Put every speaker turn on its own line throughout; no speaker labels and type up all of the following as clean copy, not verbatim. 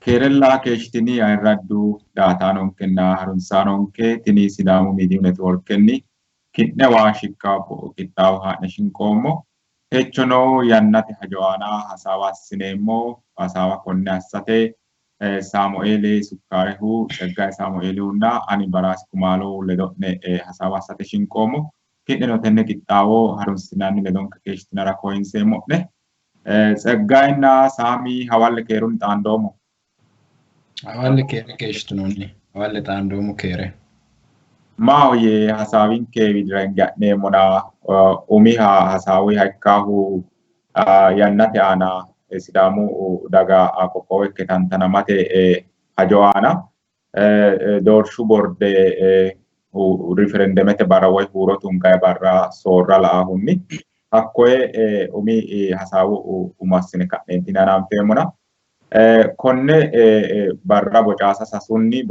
Kerala keeshtini ayirraddu daataanonkenna harunsaanonke tini Sidaamu Media Networkenni kidne waa shiqqaabo qixxaawo haa'ne shinqoommo. Techono yannate hajowaana hasaawa assineemmo. Hasaawa konne assate Saamu'eeli Sukkaarehu, Tseggaye Saamu'eelihunna ani Baraasi Kumaalohu ledo'ne hasaawa assate shinqoommo. Kidneno tenne qixxaawo harunsinanni ledonke keeshtinara koyinseemmo'ne. Tseggayenna Sami hawalle keerunni xaandoommo.
Hawalle keere keeshtinonni hawalle xaandoomu keere.
Maaho ye hasaawinke widirangadneemmona umiha hasaawiha ikkaahu yannate aana Sidaamu daga qoqqowo ikkitantanamate hajo aana doorshu borde riferendemete barra woy huuro tungayi barra soorra la"ahunni hakkoye umi hasaawu umassine ka'neentinni ananfeemmona. Konne barra bocaasa sasunni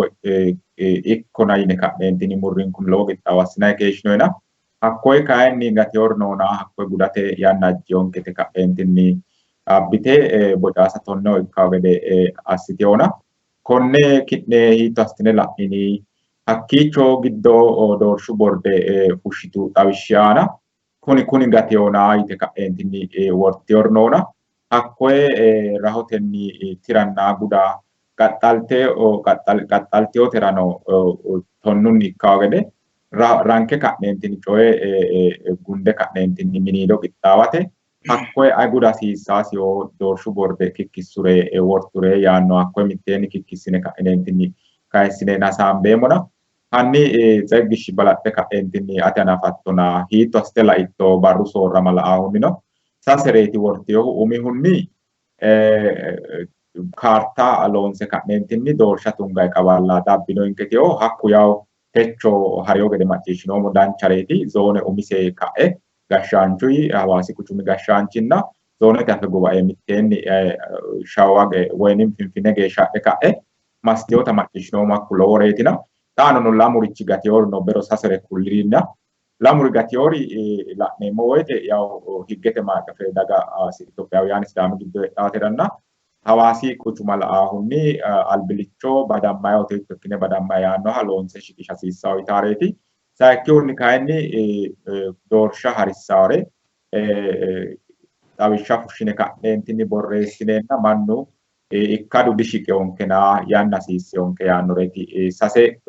ikkona yine ka'neentinni murriin kun lowo qixxaawo assinayi keeshshinoyna hakkoye kayinni gateyornoona hakkoye gudate yanna ajjeyonkete ka'neentinni abbite bocaasa tonneho ikkawo gede assiteyoona. Konne ki'ne hiitto assine la'nini hakkiicho giddo doorshu borde fushshitu xawishshi aana kuni gateyoona yite ka'neentinni worteyornoona. Hakkoye rahotenni tiranna guda qaxxalteyoterano tonnunni ikkawo gede ranke ka'neentinni coye gunde ka'neentinni miniido qixxaawate hakkoye ay guda hasiissaasio doorshu borde kikkissure worture yaanno hakkoye mitteenni kikkissine ka'neentinni kayissine hasaambeemmona. Hanni Tsegesh balaxxe ka'neentinni ate anafattona hiitto assite laitto barru soorrama la"ahunnino. Sasereeti wortiyohu umihunni kaarta loonse ka'neentinni doorsha tungayi qawalla dabbinoynketiyo hakku yawu techo hariyo gede macciishshinoomo danchareeti zoone umise ka'e gashshaanchuyi Hawaasi quchumi gashshaanchinna zoonete afe gubae mitteenni shawa woynim Finfinne geeshsha adhe ka'e mastiyota macciishshinoomo hakku loworeetina. Xaanono lamurichi gateyorno bero sasere kullirinna lamuri gateyoori la'neemmo woyte yawu higgete maaqafe daga Itophiyaawiyaan Sidaamu giddo heedhaateranna Hawaasi quchuma la"ahunni albilicho badammayi hoteelto ikkine badammayi yaannoha loonse shiqish hasiissawo yitaareeti. Sayikkihunni kayinni doorsha harissawore xawishsha fushshine ka'neentinni borreessineenna mannu ikkadu dishiqeyonkena yanna hasiisseyonke yaannoreeti sase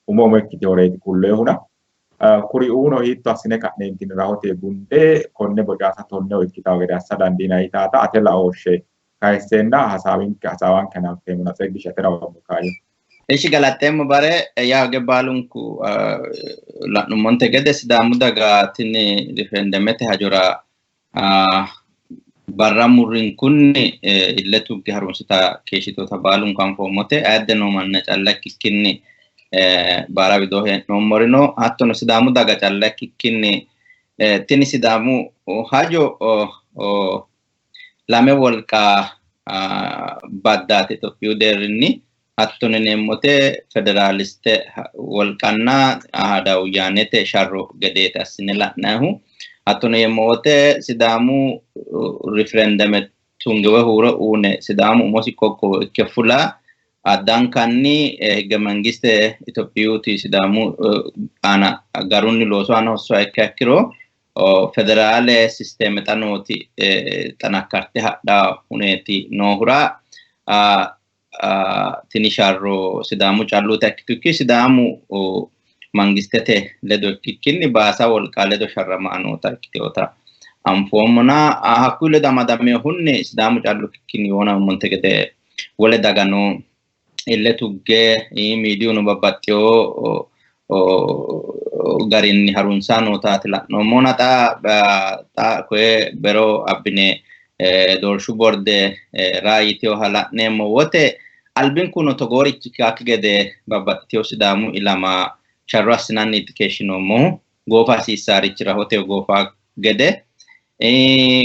umo ikkiteyoreeti kulloyhuna. Kuri'uuno hiitto assine ka'neentinni rahote gunde konne bocaasa tonneho ikkitawo gede assa dandiinayi yitaata ate laooshshe kayisseenna hasaawanke hananfeemmona Tsegesh atera wabbu kaayyo.
Ishi galaxxeemmo bare yaage baalunku la'nummonte gede Sidaamu daga tini riferendemete hajora barra murriin kunni ille tugge harunsita keeshshitoota baalunku anfoommote ayidde noo manna calla ikkikkinni baara widoo hee'noommorino hattono Sidaamu daga calla ikkikkinni tini Sidaamu hajo lame wolqa baddaate Itophiyu deerrinni hattono yineemmote federaaliste wolqanna ahada uyyaanete sharro gedeete assine la'nayihu hattono yemmo wote Sidaamu riferendeme tungewe huuro uune Sidaamu umosi qoqqowo ikke fula addankanni higge mangiste Itophiyuuti Sidaamu aana garunni looso aana hossoha ikkiha ikkiro federaale sisteeme xanooti xanakkarte hadhaa huneeti noohura tini sharro Sidaamu calluuta ikkitukki Sidaamu mangistete ledo ikkikkinni baasa wolqaa ledo sharramaa noota ikkiteyoota anfoommona hakkuyi ledo amadameyhunni Sidaamu callu ikkikkinni yoonammonte gede wole dagano ille tugge miidiyuno babbaxxeyo garinni harunsaa nootaati la'noommona xa koye bero abbine doorshu borde raayiteyoha la'neemmo wote albinkuno togoorichi kakki gede babbaxxiteyo Sidaamu ilama sharro assinanniiti keeshshinoommohu goofa hasiissaarichi rahote goofa gede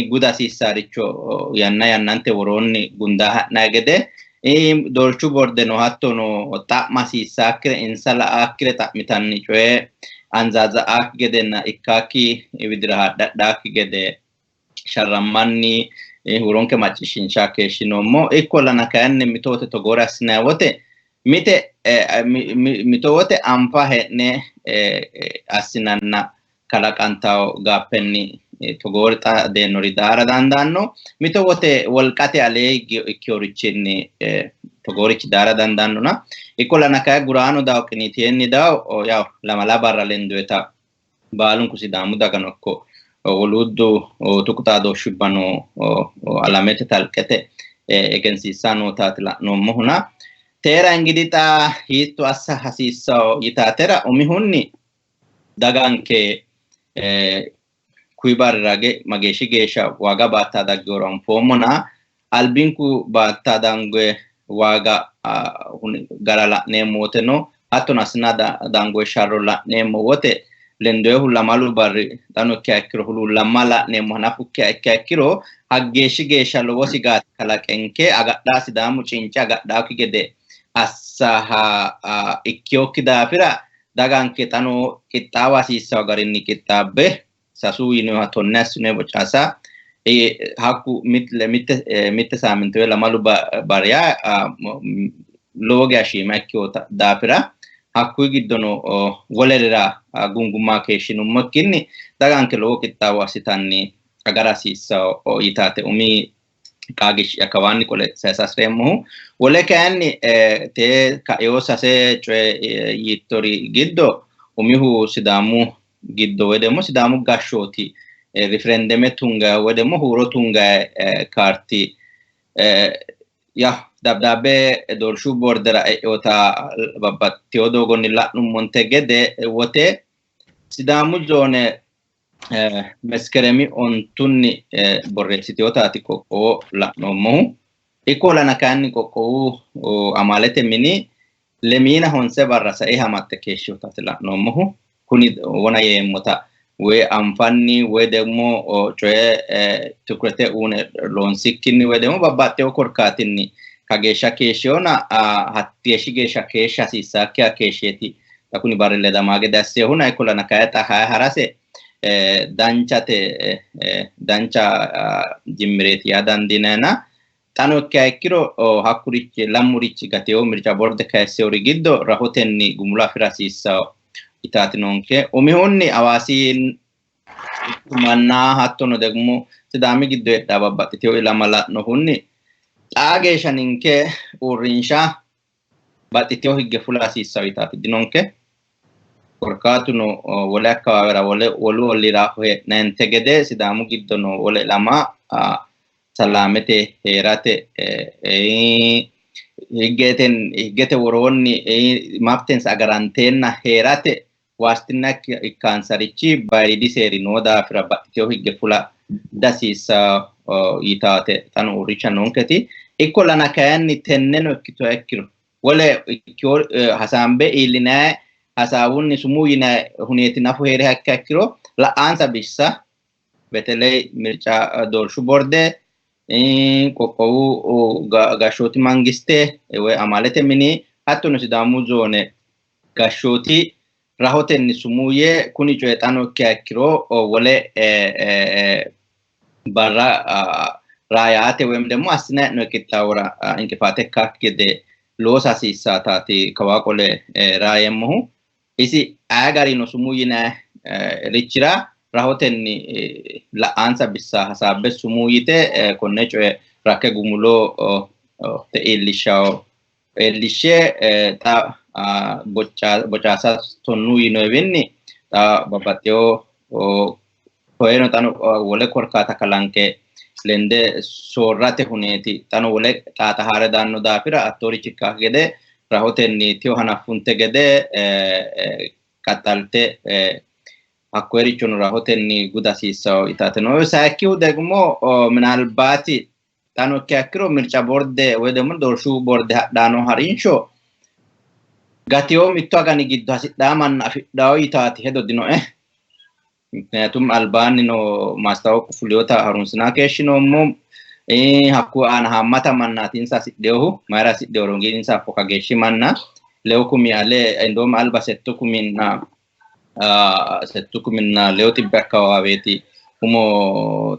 guda hasiissaaricho yanna yannante woroonni gundaa ha'nayi gede doorshu borde no hattono xa'ma hasiissaakkire insa la'aakkire xa'mitanni coye anzaaza'aakki gedenna ikkaakki widira hadhadhaakki gede sharrammanni huronke macciishshinshaa keeshshinoommo ikkollana kayinni mitoote togoore assinay wote mitoote anfa hee'ne assinanna kalaqantawo gaappenni togoore xa deennori daara dandaanno mitoote wolqate alee ikkeyorichinni togoorichi daara dandaannona ikkollana kayi guraano dawo qiniiteenni dawo yaw lamala barra lendoyta baalunku sidaamu dagano ikko woluuddu tuqu xaadooshshibbano alamete talqete egensiissaa nootaati la'noommohuna teera ingidi xa hiitto assa hasiissawo yitaatera umihunni daganke kuyi barrage mageeshshi geeshsha waaga baattaa daggeero anfoommona albinku baattaa dangoye waaga gara la'neemmo woteno hattono assina dangoye sharro la'neemmo wote lendoyehu lamalu barri xano ikkiha ikkiro huluulamma la'neemmo hanafukkiha ikkiha ikkiro haggeeshshi geeshsha lowo sigaati kalaqenke agadhaa sidaamu cince agadhaakki gede assaha ikkiyokki daafira daganke xano qixxaawa hasiissawo garinni qixxaabbe sasu yinoha tonne assinoe bocaasa hakku mitte saamintowe lamalu barya lowo geya shiima ikkiyota daafira hakkuyi giddono wolerira gungummaa keeshshinummokkinni daganke lowo qixxaawo assitanni agara hasiissawo yitaate umi qaagishshi akawaanni qole sayisasreemmohu wole kayinni te kaeyo sase coye yittori giddo umihu sidaamu giddo wedemmo sidaamu gashshooti riferendeme tungaye wedemmo huuro tungaye kaarti dabdaabbe doorshu bordera e'yota babbaxxiteyo doogonni la'nummonte gede wote sidaamu zoone meskeremi ontunni borreessiteyotaati qoqqowo la'noommohu ikkollana kayinni qoqqowu amalete mini lemiina honse barra sae hamatte keeshshiyotaati la'noommohu kuni wona yeemmota woy anfanni woy demmo coye tukurete uune loonsikkinni woy demmo babbaxxeyo korkaatinni kageeshsha keeshsheyona hatteeshshi geeshsha keeshsha hasiissaakkiha keeshsheeti xa kuni barri ledamaa gede asseyehuna ikkollana kayi xa harase dancha jimmireeti yaa dandiinayna xano ikkiha ikkiro hakkurichi lammurichi gateyo mirca borde kayisseyori giddo rahotenni gumulo afira hasiissawo yitaati noonke umihunni hawaasi manna hattono degmo sidaami giddo heedhaa babbaxxiteyo ilama la'nohunni xaa geeshsha ninke uurrinsha baxxiteyo higge fula hasiissawo yitaati dinonke korkaatuno wole akkawaawera wolu ollira hee'nayinte gede sidaamu giddono wole ilama salaamete heerate higgete woroonni maftensa agaranteenna heerate waastinna ikkaansarichi baayidi seeri noo daafira baxxiteyo higge fula dasiissa yitaate xano uurricha noonketi ikkollana kayinni tenneno ikkito ikkiro wole ikkiyo hasaambe iillinaye hasaawunni sumuu yinaye huneeti nafu heere hakka ikkiro la'aansa bissa beteley mirca doorshu borde qoqqowu gashshooti mangiste woy amalete mini hattono sidaamu zoone gashshooti rahotenni sumuuye kuni coye xano ikkiha ikkiro wole barra raayaate woyim demmo assinayi hee'noyi qixxaawora inqifaate ikkakki gede loosa hasiissaataati kawaa qole raayeemmohu isi aya garino sumuu yinayi richira rahotenni la'aansa bissa hasaabbe sumuu yite konne coye rakke gumulo te iillishshe xa bocaasa tonnu yinoywinni xa babbaxxeyo koyeno xano wole korkaata kalanke lende soorrate huneeti xano wole xaaxa haare daanno daafira hattoorichi ikkaaki gede rahotenni tiyo hanaffunte gede qaxxalte hakkoyerichono rahotenni guda hasiissawo yitaate no sayikkihu degmo minaalbaati xano ikkiha ikkiro mirca borde woy demmo doorshu borde hadhaano harinsho gatiyo mitto agani giddo hasidhaa manna afidhawo yitaati hedo dinoe ምክንያቱም አልባኒ ነው ማስታወቅ ፍሊዮታ ሀሩንስና keeshinoommo hakku ana hammata mannatinsa siddeehu mayra siddeehu rongiinsa foka geeshshi manna lew kumi ale indom alba settu kuminna lew tibbe akkawaaweeti umo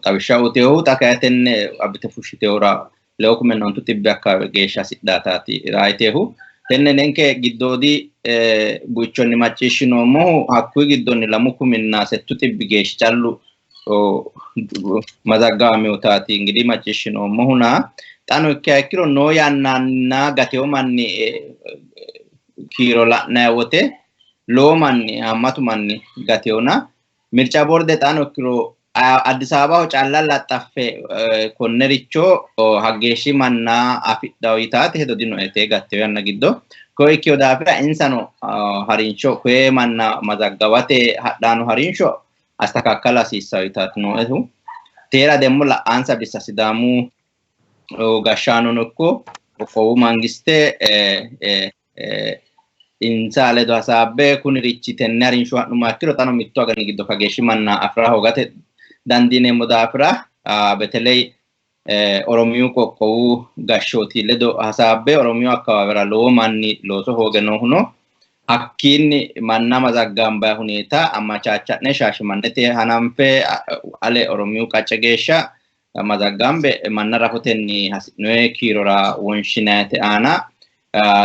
tabisha utehu takaten abite fushite ora leokumen non tutti bakka geesha sidataati raitehu tenne nenke giddodi buichonni macciishino mo hakku giddonni lamukuminna settuti geesh callu mazaggaami utaati ngidi macciishino mo huna tano ikkiro no yannanna gateo manni kiiro la'nay wote loo manni hammatu manni gateona mirca borde tano ikkiro Addis Ababa calla laxaffe konnericho haggeeshi manna afidhaw yitaate hedo dino ete gatteyo yanna giddo ko ikkiyo daafira insano harinsho koe manna mazaggawate hadhaano harinsho astakakkala hasiissaw yitaate nooetu teera demmo la'ansa bissa sidaamu gashshaano nokko qoqqowu mangiste insa ledo hasaabbe kunirichi tenne harinsho ha'nummoha ikkiro xano mitto agani giddo kageeshi manna afira hogate dandineemmo daafira beteley Oromiyu qoqqowu gashshooti ledo hasaabbe Oromiyu akkawaawera lowo manni looso hooge noohuno hakkiinni manna mazaggamba huneeta ammachaacha'ne shaashimannete hananfe ale Oromiyu qacce geeshsha mazaggambe manna rahotenni hasi'noe kiirora wonshinayte aana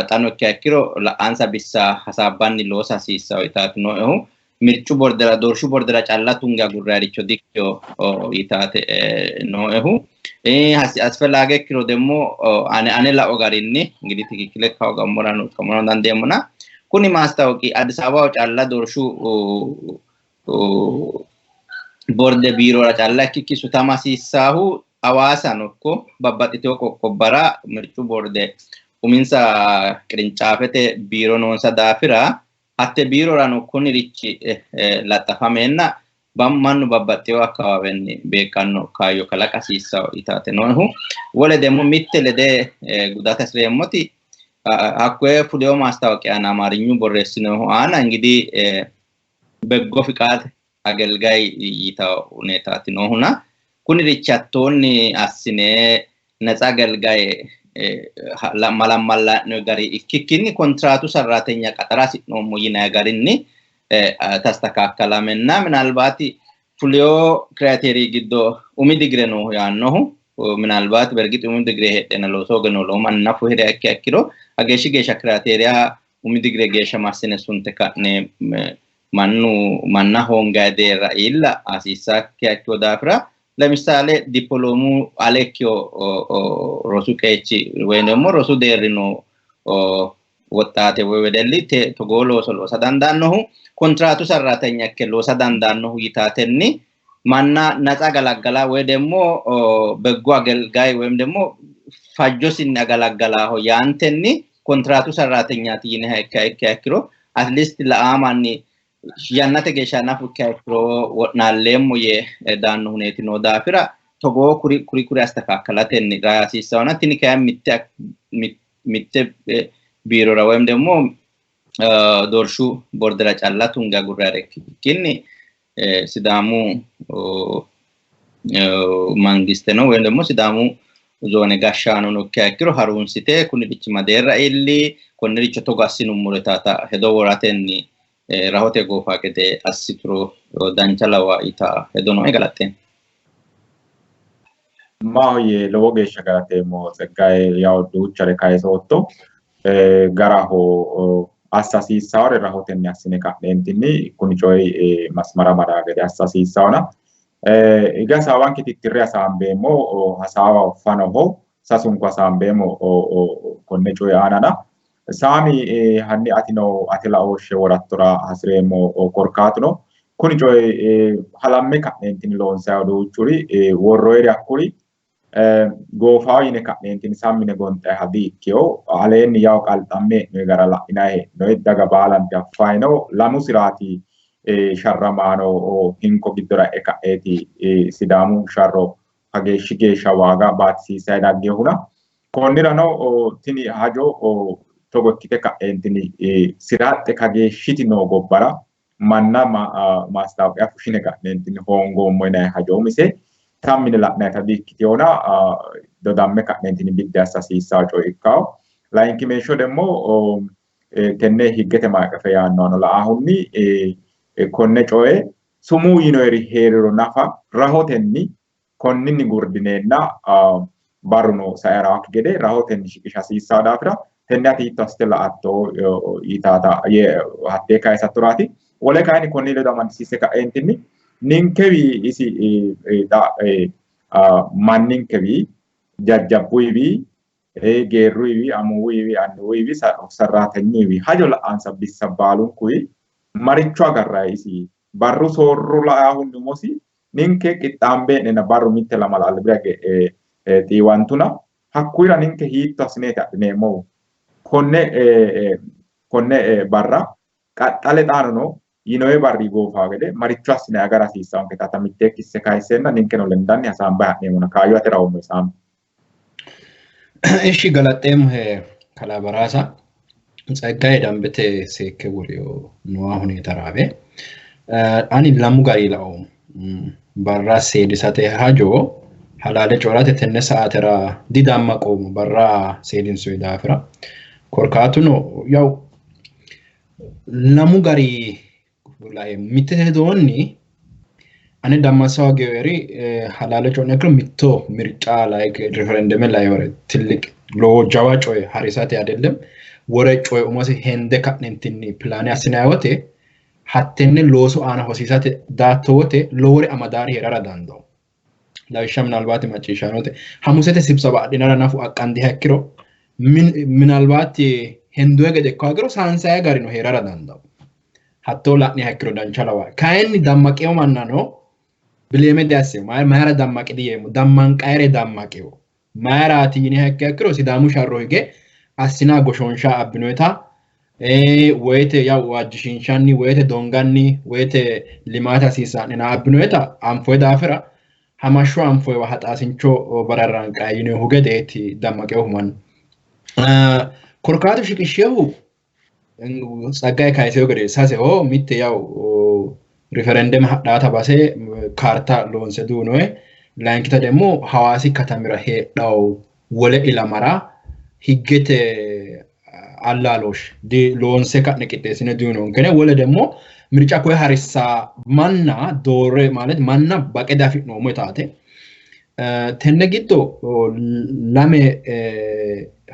xano ikkiro la'ansa bissa hasaabbanni loosa hasiissaw yitaate nooehu mircu bordera doorshu bordera calla tunga gurraaricho dikyo yitaate nooehu asfelaage kiro demmo ane la ogarinni ngidi tikikkile kaw gammorano dandeemmona kuni maastawqi Addis Ababa calla doorshu borde biirora calla ikkikkisu tamasiissaahu Hawaasa nokko babbaxxiteyo qoqqobbara mircu borde uminsa qirincafete biiro noonsa daafira hatte biirorano kunirichi laxafamenna mannu babbaxxeyo akkawaawenni beekanno kaayyo kalaqasiissaw yitaate noohu wole demmo mitte lede gudata sireemmoti hakkoe fuleyo maastawqiya amaarignu borreessinohu aana ingidi beggo fiqaate agelgay yitaw huneetaati noohuna kunirichi hattoonni assine nexa agelgay malammalla'no gari ikkikkinni kontraatu sarraatenya qaxara hasi'noommo yinay garinni tastakaakkalaamenna minalbaati fuleyo kiraateeri giddo umi digire noohu yaannohu minalbaati bergixi umi digire heedhena loosooge noo loo manni nafu hiriya ikki akkiro hageeshshi geeshsha kiraateeriya umi digire geeshsha massine sunte ka'ne manna hoongay deerra iilla hasiissakki akkio daafira ለምሳሌ ዲፕሎሙ አሌኪዮ ሮሱቄቺ ወይ ደግሞ ሮሱ ደርኖ ወጣቴ ወይ ወደሊ ተጎሎ ሶሎ ሰዳንዳነሁ ኮንትራቱ ሰራተኛ ከሎ ሰዳንዳነሁ ይታተኒ ማና ነፃ ገላገላ ወይ ደግሞ በጎ አገልጋይ ወይም ደግሞ ፋጆሲን ያገላገላ ሆ ያንተኒ ኮንትራቱ ሰራተኛ ትይነ ሃይካይካክሮ አትሊስት ለአማኒ yannate geeshsha nafu ikkiro wonaalleemmo ye daanno huneeti no daafira togo kuri astakakkalatenni hasiissawna tini kay mitte biirora woyim demmo doorshu bordera calla tunga gurraare ikkinni sidaamu mangiste no woyim demmo sidaamu zoone gashshaano no ikkiro harunsite kunirichi madeerra illi konniricho togo assinummore taata hedo woratenni rahote gofa kete assitro dancalawa ita hedono egalatte
ma ye lowo geeshsha galateemmo Tsegaye yaw duuchare kaysotto garaho assasiissawre rahotenni assine ka'neentinni kuni coy masmara mara gede assasiissawna iga sawanki tittirre hasaambeemmo hasaawa fanoho sasunku hasaambeemmo konne coy aanana Sami hanni atino atila oshe worattora hasreemmo korkaatuno kuni coy halamme ka'neentini loonsayo duuchuri worroyri akkuri goofawo yine ka'neentini sammine gonxay hadi ikkeyo aleenni yaw qalxamme noy gara la'inayi hee'noyi daga baalanti affayino lamu siraati sharramaano hinko giddora ka'eeti sidaamu sharro hageeshshi geeshsha waaga baatisiisayi daggehuna konnirano tini hajo togo ikkite ka'eentini siraaxxe kageeshshiti noo gobbara manna maastawqiya fushine ka'neentini hoongoommo yinayi hajo mise tammine la'nayta diikkiteyona dodamme ka'neentini bidde assasiissawo coy ikkawo layinki meeshsho demmo tenne higgete maaqafe yaannono la'ahunni konne coye sumuu yinoeri heeriro nafa rahotenni konninni gurdineenna barruno saera akka gede rahotenni shiqisha hasiissaa daafira tenne ati hiitto assite la'attoo itaata hattee kaayisatturati wole kaayni konni ledo amansiise ka'eentinni ninkewi isi manninkewi jajjabbuiwi geerruiwi amuwiwi annuwiwi sarraateniwi hajo la'ansa bissa baalun kui maricho agarra isi barru soorru la'a hundumosi ninke qixxaambe nena barru mitte lama albirage xiiwantuna hakkuyira ninke hiitto asineeti adhineemmo konne barra qaxxale xaanono yinoe barri goofa gede maricho asine agara hasiissaanke tata mitte kisse kaaysenna ninke no lendanni hasaamba ha'neemona kaayo ate rawumme saam
Ishi galaxeem kala Barassa Tsegesh dambete sekke wuriyo nuwa huneeta raabe ani lamu gari la'o barra seedisate hajo halale corate tenne saatera didamma qomu barra seedin suidaafira korkaatuno yaw lamu gari la'e mitte doonni ane dammasawa geeri halale corne kro mitto mirca like referendum la yore tillik lo jawa coy harisate adellem wore coy umasi hende kanentinni plane asinayote hattenne looso ana hosisate daatote lowore amadari herara dando lawishsha minalbaati macciishshanote hamusete sibsaba adhinara nafu aqqandi hakkiro minalbaati henduwe gede ko agiro sansaya garino herara dando hatto la'ni hakkiro danchalawa kayinni dammaqeyo mannano bileme dasse maara dammaqi diyemo damman qayre dammaqeyo maara tiyini hakkiro sidamu sharro hige asina goshonsha abbinoeta woyte ya wajjinshanni woyte donganni woyte limata sisanena abbinoeta anfoy daafira hamasho anfoy wa hatasincho bararan qayine hugedeeti dammaqeyo human korkaatu shiqishehu Tsegesh kaayiseo gede sase mitte yaw referendum hadhaata base kaarta loonse duunoe laankita demo hawaasi katamira heedhaw wole ilamara higgete allalosh di loonse ka'ne qixxeessine duunoon kene wole demo mirca koy harissa manna doore ማለት manna baqe dafi'noomo taate tenne giddo lame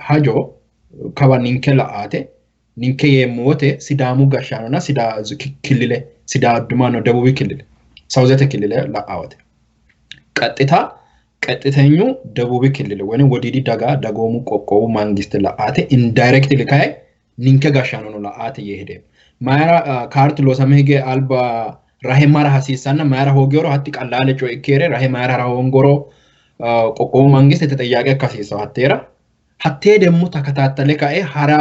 hajo kawa ninke la'aate ninke yeemmote sidamu gashshaanona sida killile sida dumano debubi killile saawzete killile la'aawate qaxxiteenyu debubi killile woni wodidi daga dagoomu qoqqowu mangiste la'aate indirectly kay ninke gashshaanono la'aate yeehde maara kaart loosame hige alba rahe mara hasiisanna maara hoogiyoro hatti qallaale coy ikkere rahe maara rahongoro qoqqowu mangiste ተጠያቂ akkasiisaw hatteera hattee demmu takataattale ka'e hara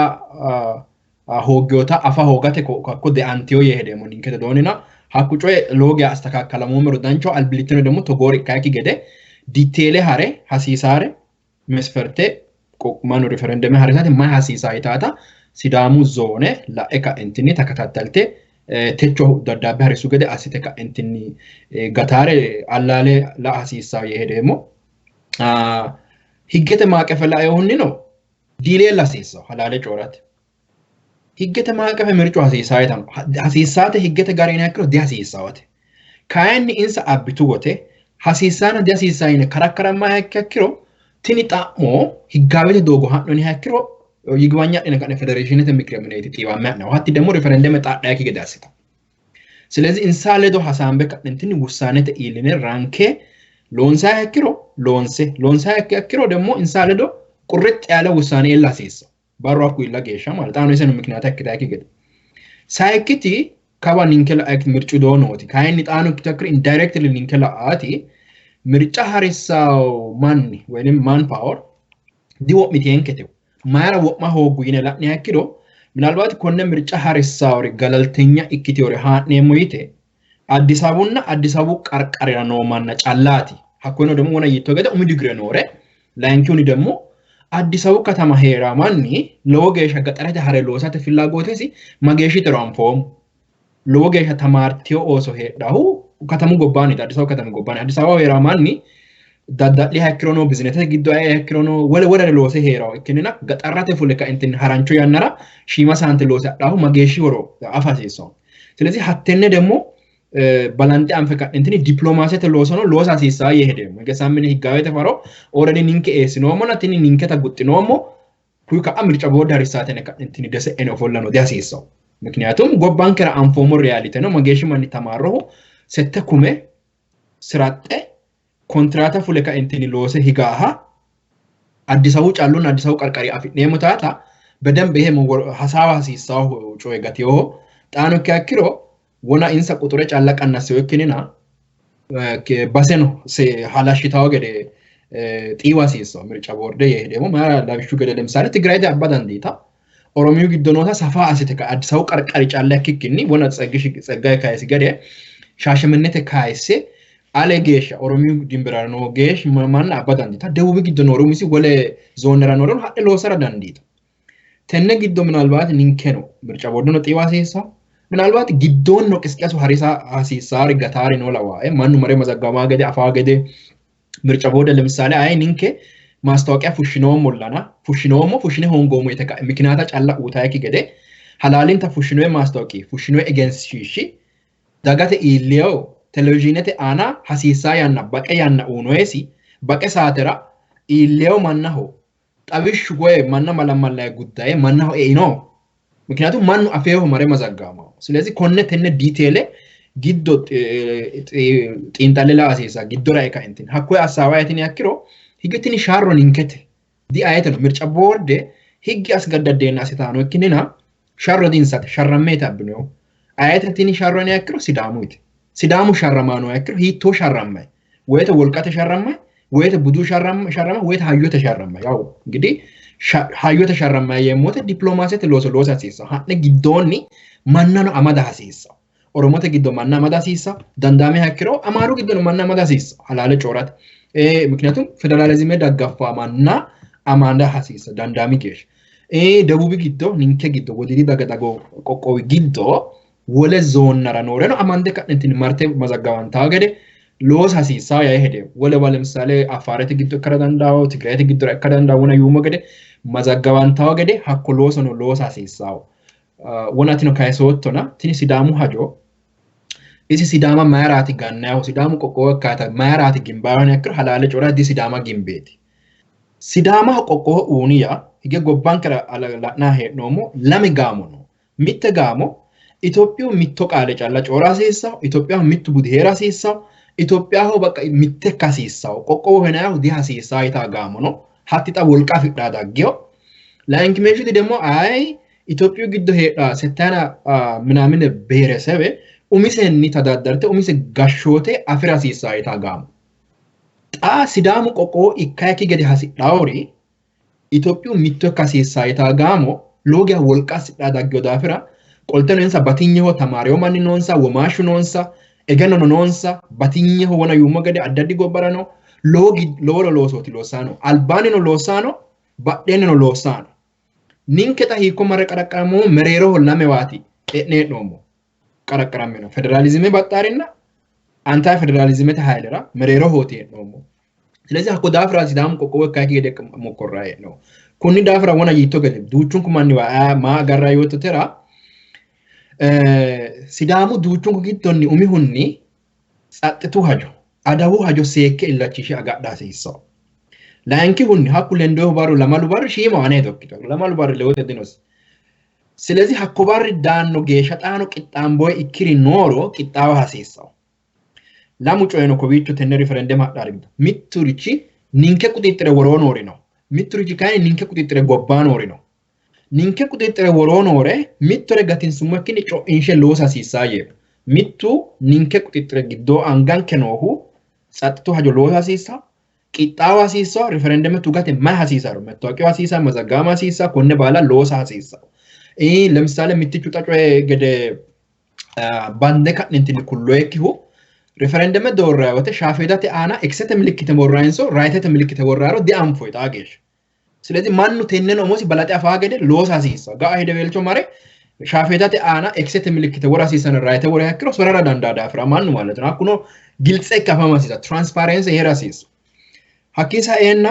hoogiyota afa hoogate ko de antiyo yehdemo ninkete doonina hakku coy loogiya astakakkalamuumero dancho albilitino demo togori kayki gede diteele hare hasiisare mesferte manu referendum harisate ma hasiisa itaata sidamu zone la'e ka'entinni takatattalte techo daddaabbe harisu gede assite ka'entinni gatare allaale la hasiisa yehdemo higgete maaqefe la'ehunnino diilee lasiisa halaale coorate higgete maaqefe mircu hasiisaate higgete gariin akkiro di hasiisaawate kayinni insa abbitu wote hasiisaana di hasiisaayine karakkarammaa hakkiro tini xa'moo higgaawete doogo ha'noni hakkiro yigbaanya'ine kane federeeshinete mikremineti xiiwaamme'na hatti demo referendeme xaadhaaki gede assita ስለዚህ insa ledo hasaambe ka'nentinni wussaanete iiline ranke loonsaa hakkiro loonsaa hakkiro demo insa ledo qurrexxi yaala wussaane illa hasiisa barro akku illa geeshsha ማለት አሁን የሰኑ ምክንያት አክዳኪ ገደ ሳይክቲ ካባ ኒንከላ አክት ምርጩ ዶኖቲ ካይን ጣኑ ተክሪ ኢንዳይሬክትሊ ኒንከላ አቲ ምርጫ ሐሪሳው ማን ወይንም ማን ፓወር ዲዎ ሚቴንከቴው ማራ ወማ ሆጉ ይነላ ኒያኪዶ ምናልባት ኮነ ምርጫ ሐሪሳው ገለልተኛ ኢክቲዮሪ ሃኔ ሞይቴ አዲስ አበባና አዲስ አበባ ቀርቀሪያ ነው ማና ጫላቲ ሀኮኖ ደሞ ወና ይተገደ ኡሚዲግሬ ኖረ ላንኪውኒ ደሞ አዲስ አበባ ከተማ ሄራ ማኒ ለወገሽ ገጠረተ ሀረ ሎሳተ ፍላጎቴሲ ማገሺ ተራንፎም ለወገሽ ተማርቲዮ ኦሶ ሄዳሁ ከተሙ ጎባኒ አዲስ አበባ ከተሙ ጎባኒ አዲስ አበባ ሄራ ማኒ ዳዳሊ ሃክሮኖ ቢዝነስ ግዶ አይ ሃክሮኖ ወለ ሎሰ ሄራው እኪንና ገጠራተ ፉለካ እንትን ሀራንቾ ያነራ ሺማ ሳንት ሎሰ ዳሁ ማገሺ ወሮ አፋሲሶ ስለዚህ ሀተነ ደሞ balante anfe kadhentini diplomaasete loosono loosa hasiissaa yee hedeemmo. Egaa sammini higgaawete faroo already ninke eessinoommo natini ninketa guxxinoommo kuyi ka'a mirca boodda harissaatene kadhentini dese'ene ofollano dihasiissawu. ምክንያቱም ጎባንከራ አንፎሞ ሪያሊቲ ነው መገሽ ማን ተማረሁ ሰተኩመ ስራጤ ኮንትራታ ፉለካ እንትን ሎሰ ሂጋሃ አዲሳው ጫሉን አዲሳው ቀርቀሪ አፊ ነሙታታ በደንብ ይሄ ሐሳባ ሲሳው ጮይ ጋቲዮ ጣኑ ከክሮ ወና ኢንሳ ቁጥረ ጫላ ቀናስ ወክኒና ባሰኖ ሐላሽታው ገደ ጢዋ ሲሳው ምርጫ ቦርደ ይሄደሞ ማራ ላብሹ ገደ ለምሳሌ ትግራይ አባዳንዲታ ኦሮሚዮ ግዶኖታ ሰፋ አሲተካ አዲሳው ቀርቀሪ ጫላ ክክኒ ወና ጸግሽ ጸጋይ ካይስ ገደ ሻሸመነተ ካይስ አለጌሽ ኦሮሚዮ ዲምብራር ነው ጌሽ ማን አባዳንዲታ ደቡብ ግዶኖ ኦሮሚሲ ወለ ዞነራ ኖሮን ሀደ ሎሰራ ዳንዲታ ተነ ግዶ ምናልባት ኒንከ ነው ምርጫ ቦርድ ነው ጤዋ ሲሳ ምናልባት ግዶን ነው ቅስቀሱ ሀሪሳ አሲሳር ገታሪ ነው ለዋ ማኑ መሬ መዘጋማ ገደ አፋ ገደ ምርጫ ቦርድ ለምሳሌ አይ ኒንከ ማስታወቂያ ፉሽኖ ሞላና ፉሽኔ ሆንጎሞ የተካ ምክንያታ ጫላ ኡታይኪ ገደ ሐላሊን ተፉሽኖ ማስታወቂ ፉሽኖ ኤጌንስ ሺሺ ዳጋተ ኢሊዮ ቴሌቪዥነተ አና ሐሲሳ ያና በቀ ያና ኡኖኤሲ በቀ ሳተራ ኢሊዮ ማናሆ ጣብሽ ጎይ ማና ማላማላ ጉዳይ ማናሆ ኤኖ ምክንያቱም ማኑ አፌው መሬ መዘጋማ ስለዚህ ኮነተነ ዲቴል ግዶ ጢንጣለላ አሲሳ ግዶ ራይካ እንትን ሐኮ አሳባያትን ያክሮ higetini sharron inkete di ayetano mirca board higgi asgaddadena sitano kinina sharro dinsat sharrameta abno ayetini sharron yakro sidamu sharramano yakro hitto sharramme wete wolqate sharramme wete budu sharramme wete hayyote sharramme yaw ngidi hayyote sharramme yemote diplomasete loso asisa hanne giddonni mannano amada asisa oromote giddo manna amada asisa dandame yakro amaru giddo manna amada asisa halale corat ምክንያቱም ፌደራሊዝም ደጋፋ ማና አማንዳ ሐሲስ ዳንዳሚ ኬሽ ደቡብ ግዶ ኒንከ ግዶ ወዲዲ ዳገዳጎ ቆቆዊ ግዶ ወለ ዞን ነራ ኖረ ነው አማንደ ከንትን ማርቴ መዘጋዋን ታገደ ሎስ ሐሲሳ ያይሄደ ወለ ባለምሳሌ አፋረተ ግዶ ከረዳንዳው ትግራይተ ግዶ ከረዳንዳው ወና ይውመገደ መዘጋዋን ታገደ ሐኮ ሎስ ነው ሎስ ሐሲሳው ወናት ነው ካይሶቶና ትኒ ሲዳሙ ሀጆ isi sidama maarati gannayo sidamu qoqqowo akkata maarati gimbaawon yakir halale cora di sidama gimbeti sidama qoqqowo uniya hige gobbankera la'na heednomo lame gamono mitte gamo Itophiyu mitto qaale calla cora hasiisaw Itophiyaho mittu budi heera hasiisaw Itophiyaho baqa mitte kasiisaw qoqqowo henayo di hasiisaw ita gamono hatti xa wolqa fidha daggeyo layinkimeshiti demo ay Itophiyu giddo heedha settana minamine beeresebe umisenni tadaddarte umise gashoote afira hasiisaa ita gaamo xaa sidaamu qoqqowo ikkayki gede hasidhaawori Itophiyu mitto hasiisaa ita gaamo loogiya wolqa sidhaa daggeyo daafira qolteno insa batinyeho tamaariyo manni noonsa womaashu noonsa egennono noonsa batinyeho wona yuummo gede addaddi gobbarano loogi lowolo loosooti loosaano albaanino loosaano badheenino loosaano ninketa hiikko marre qaraqqaramoo mereeroho lamewaati e'needhoommo ቀረቀራመነው ፌደራሊዝም ባጣሪና አንታ ፌደራሊዝም ተሃይለራ መሬሮ ሆቴ ነው ስለዚህ አኮ ዳፍራ ሲዳም ቆቆወ ካኪ ገደቅ ሞኮራይ ነው ኩኒ ዳፍራ ወና ይቶ ገደ ዱቹን ኩማኒ ማ ጋራ ይወጥ ተራ ሲዳሙ ዱቹን ኩጊቶኒ ኡሚ ሁኒ ጻጥቱ ሀጆ አዳው ሀጆ ሴከ ኢላቺሽ አጋዳ ሲሶ ላንኪ ሁኒ ሀኩ ለንዶ ባሩ ለማሉ ባሩ ሺማ አኔ ዶክቶ ለማሉ ባሩ ለወጥ ዲኖስ ስለዚህ አኮባር ዳኖ ጌሻጣኖ ቂጣምቦይ ኢክሪ ኖሮ ቂጣዋ ሐሲሳው ላሙጮ የኖ ኮቢቹ ተነ ሪፈረንደም አዳርግዳ ሚቱሪቺ ኒንከ ቁጥጥረ ወሮ ኖሪ ነው ሚቱሪቺ ካይ ኒንከ ቁጥጥረ ጎባ ኖሪ ነው ኒንከ ቁጥጥረ ወሮ ኖሬ ሚቱረ ጋቲን ሱመኪን ጮ ኢንሸ ሎስ ሐሲሳየ ሚቱ ኒንከ ቁጥጥረ ግዶ አንጋን ከኖሁ ጻጥቶ ሀጆ ሎስ ሐሲሳ ቂጣዋ ሐሲሳ ሪፈረንደም ቱጋቴ ማ ሐሲሳሩ መታወቂያ ሐሲሳ መዘጋማ ሐሲሳ ኮነ ባላ ሎስ ሐሲሳ ለምሳሌ ምትቹ ጣጮ ገደ ባንደካ እንትን ኩሎይኪሁ ሪፈረንደም ዶራ ወተ ሻፌዳቴ አና ኤክሰተ ምልክተ ሞራይንሶ ራይተተ ምልክተ ወራሮ ዲአምፎ ታገሽ ስለዚህ ማኑ ተነነ ኦሞሲ በላጤ አፋገደ ሎሳ ሲሳ ጋ ሄደ ቤልቾ ማሬ ሻፌዳቴ አና ኤክሰተ ምልክተ ወራ ሲሰነ ራይተ ወራ ያክሮ ሶራራ ዳንዳዳ አፍራ ማኑ ማለት ነው አኩኖ ግልጽ ከፋማሲሳ ትራንስፓረንሲ ሄራሲስ ሐኪሳ ኤና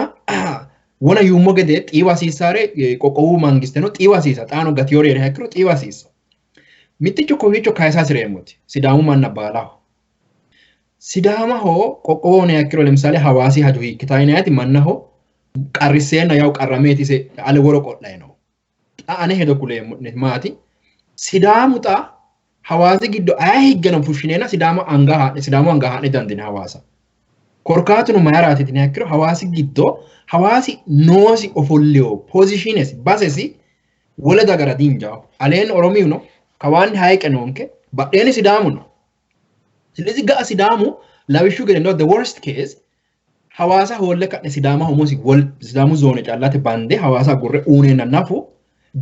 wona yuummo gede xiiwa hasiisaare qoqqowu mangiste no xiiwa hasiisa xaano gatiyoori yakiro xiiwa hasiisa Mitticho kowiicho kaayisaa sireemmooti. Sidaamu manna baalaho. Sidaamaho qoqqowoon akkiro lemsaale hawaasi haju hiikkitaa yinaati mannaho qarriseenna yaa'u qarrameeti ise ale woro qodhayi no. Xa ane hedo kuleemmo maati? Sidaamu xa hawaasi giddo ayee higgeno fushshineenna sidaamu anga haa'ne dandine hawaasa. Korkaatuno mayiraati yiniha ikkiro hawaasi giddo hawaasi noosi ofolleyo pozishinesi basesi wole dagara diinjaaho. Aleen Oromiyu no kawaanni hayiqe noonke badheeni Sidaamu no. Silezi ga'a Sidaamu lawishshu gede no the worst case hawaasa hoolle ka'ne Sidaama homosi Sidaamu zoone callate bande hawaasa gurre uuneenna nafu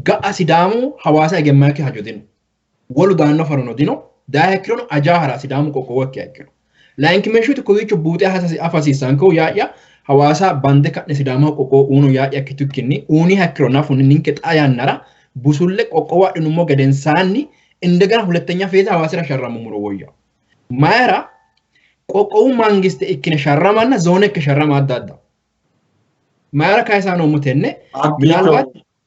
ga'a Sidaamu hawaasa egemmaakki hajo dino. Wolu daanno farono dino daa ikkirono ajaa hara Sidaamu qoqqowo ekki ikkiro. Laayinkimeshuuti kowiicho buuxee afasiisaan koo yaa'ya hawaasa bande ka'ne Sidaamaho qoqqowo uunu yaa'ya akkitukkinni uuni hakkiro nafunni ninke xaa yannara busulle qoqqowo adhinummo gedensaanni indegana hulettenya feete hawaasira sharramummuro woyya. Mayra qoqqowu mangiste ikkine sharramanna zoone ikke sharrama adda adda. Mayra kaayisaa noommo tenne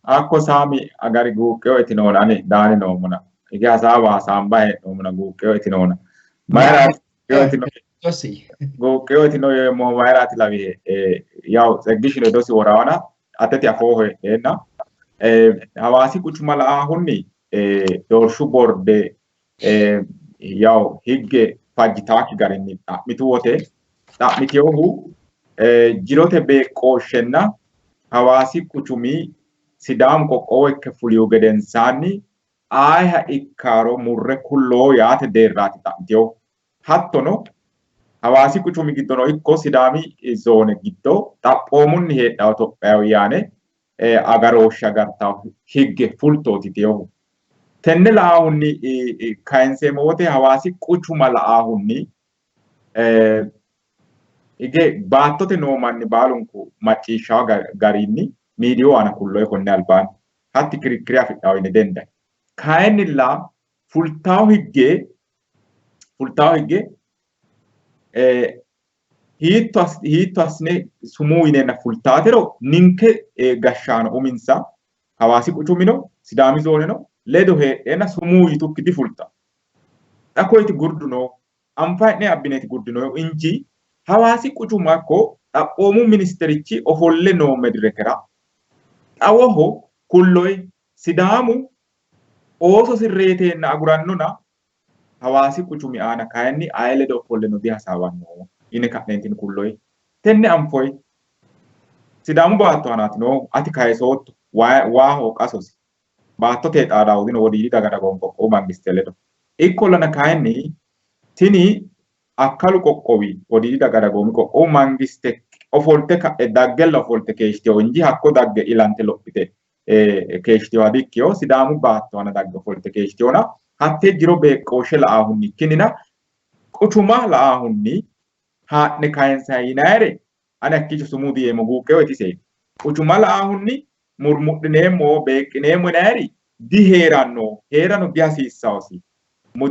akko Sami agari guuqqeyo itinoona ani daani noomuna. Ige hasaaba hasaamba heedhoomuna guuqqeyo itinoona. Mayra guuqqeyo itino yeemmoo mayraati lawi yaw Tsegesh ledosi waraana ateti afoo heedheenna. Hawaasi quchuma la'aahunni doorshu borde yaw higge fajjitaaki garinni xa'mitu wote xa'miteyohu jirote beeqqooshshenna hawaasi quchumii Sidaamu qoqqowo ikke fuliyu gedensaanni ayha ikkaaro murre kulloo yaate deerraati xa'miteyohu. Hattono hawaasi quchumi giddono ikko Sidaami zoone giddo xaphoomunni heedhawo Itophiyaawiyyaane agarooshshe agartawo higge fultooti teyohu. Tenne la'aahunni kayinseemmo wote hawaasi quchuma la'aahunni ige baattote noo manni baalunku macciishshawo garinni miidiyu aana kulloyi konne albaanni hatti kirikkiri afidhawo yine dendayi. Kayinnilla fultawo higge hiitto assine sumuu yineenna fultaatero ninke gashshaano uminsa hawaasi quchumino Sidaami zooneno ledo heedheenna sumuu yitukki difulta. Dhakoyti gurduno anfaa'ne abbineeti gurdino inji hawaasi quchuma akko xaphoomu ministerichi ofolle noo medirekera xawoho kulloyi Sidaamu ooso sirreeteenna agurannona hawaasi quchumi aana kayinni aye ledo ofolle no dihasaawanno yine ka'neentinni kulloyi. Tenne anfoyi Sidaamu baatto anaati no ati kayisootto waaho qasosi. Baattote xaadaawudino wodiidi dagara qoqqowu mangiste ledo. Ikkollana kayinni tini akkalu qoqqowi wodiidi dagara qoqqowu mangiste ofolte ka'e daggella ofolte keeshiteyo inji hakko dagge ilante lophite keeshiteyo adikkiyo Sidaamu baatto ana dagge ofolte keeshiteyona hatte jiro beeqqooshshe la'aahunni kinina quchuma la'aahunni haa'ne kayinsayi yinayire ani hakkiicho sumuudi yeemmo guuqqeyo itisee quchuma la'aahunni murmudhineemmo beeqqineemmo yinayiri diheeranno dihasiissawosi.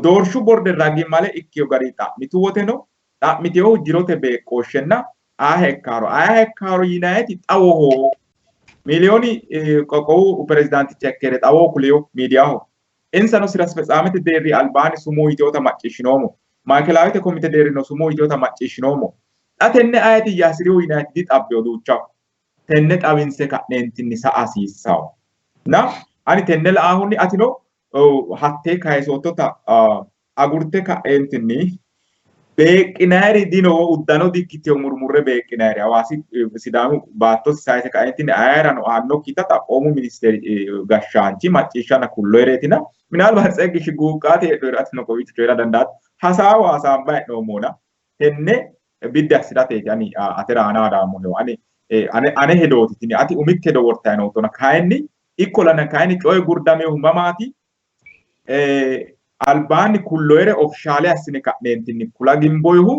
Doorshu borde ragi male ikkiyo gari xa'mitu woteno xa'miteyohu jirote beeqqooshshenna ayhe ikkaaro yinayiti xawoho miliyooni qoqqowu pirezidaanticha ikkere xawoho kuliyo miidiyaho. Insano sira asfetsaamete deerri albaani sumuu yiteyota macciishshinoomo. Maakelaawite komite deerrino sumuu yiteyota macciishshinoomo. Xa tenne ayeti yaasirihu yinayiti dixabbeyo duuchaho. Tenne xawinse ka'neentinni sa'a hasiissawo. Na ani tenne la'aahunni atino hattee kayisoottota agurte ka'eentinni beeqqinayiri dino uddano dikkiteyo murmurre beeqqinayiri hawaasi Sidaamu baattosi sayise ka'eentinni ayerano aannokkita xaphoomu ministeri gashshaanchi macciishshana kulloyireetina minaalbaat Tsegesh guuqqaati heedhoyira atino kowiicho coyira dandaatu hasaawa hasaamba heedhoommoona tenne biddi assirateeti ani atera anaa daammoheyo ane hedootitini ati umikke hedo wortayi nootona kayinni ikkolana kayinni coye gurdameehu mamaati albaanni kulloyire ofishaale assine ka'neentinni kula gimboyhu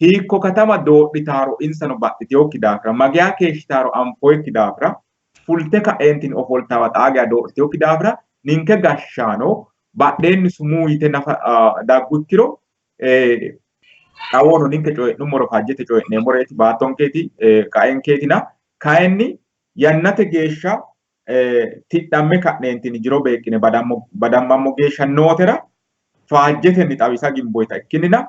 hiikko katama doodhitaaro insano baxxiteyokki daafira mageya keeshshitaaro anfoyikki daafira fulte ka'eentinni ofoltawa xaageya doodhiteyokki daafira ninke gashshaano badheenni sumuu yite nafa daggukkiro xawono ninke coyi'nummoro fajjete coyi'neemmoreeti baattonkeeti qaenkeetina kayinni yannate geeshsha tidhamme ka'neentini jiroo beekine badamammo geeshsha nootera faajjetenni xawisa gimboyta ikkinina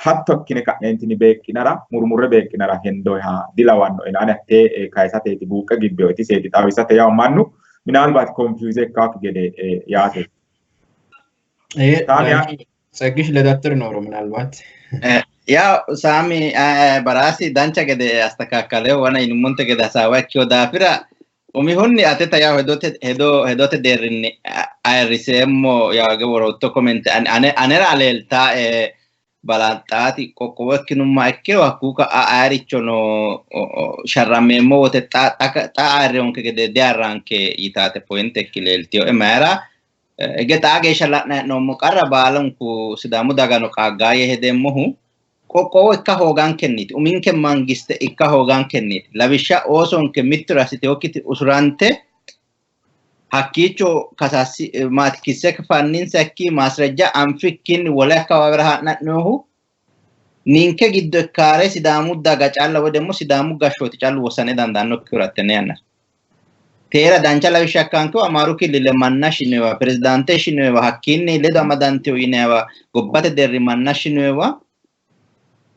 hatto ikkine ka'neentini beekkinara murmurre beekkinara hendoyha dilawanno inaane hattee kayisateeti buuqqe gibbeyoyti seeti xawisate yaw mannu ምናልባት ኮንፊውዝ ካክ ገደ ያተ
Tsegesh ለዳትር ኖሮ ምናልባት
ያው ሳሚ በራሲ ዳንቻ ገደ አስተካከለ ወና ኢንሙንተ ገደ ሳዋኪዮ ዳፍራ ኡሚሁን አተታ ያው ሄዶተ ደርን አይሪሴሞ ያው ገወሮቶ ኮሜንት አነራ አለልታ balantaati qoqqowakkinummaa ikkiro hakkuuka aarichono sharrameemmo wote xaareonke gede diarranke yitaate pointe ikkileeltiyo emayra ege xaa geeshsha la'nay hee'noommo qarra baalunku sidaamu dagano qaaggaaye hedeemmohu qoqqowo ikka hoogankenniiti uminke mangiste ikka hoogankenniiti lawishsha oosonke mittu rassiteokkiti usurante hakkiicho kasassi maatikisse fanninsakki maasrejja anfikkin wole akkawaawera haa'na'nohu ninke giddo ikkaare sidaamu daga calla woy demmo sidaamu gashshooti callu wossane dandaannokki hurattene yanna teera dancha lawishsha akkanke amaaru killile manna shinewa pirezidaante shinewa hakkiinni ledo amadanteyo yinewa gobbate derri manna shinewa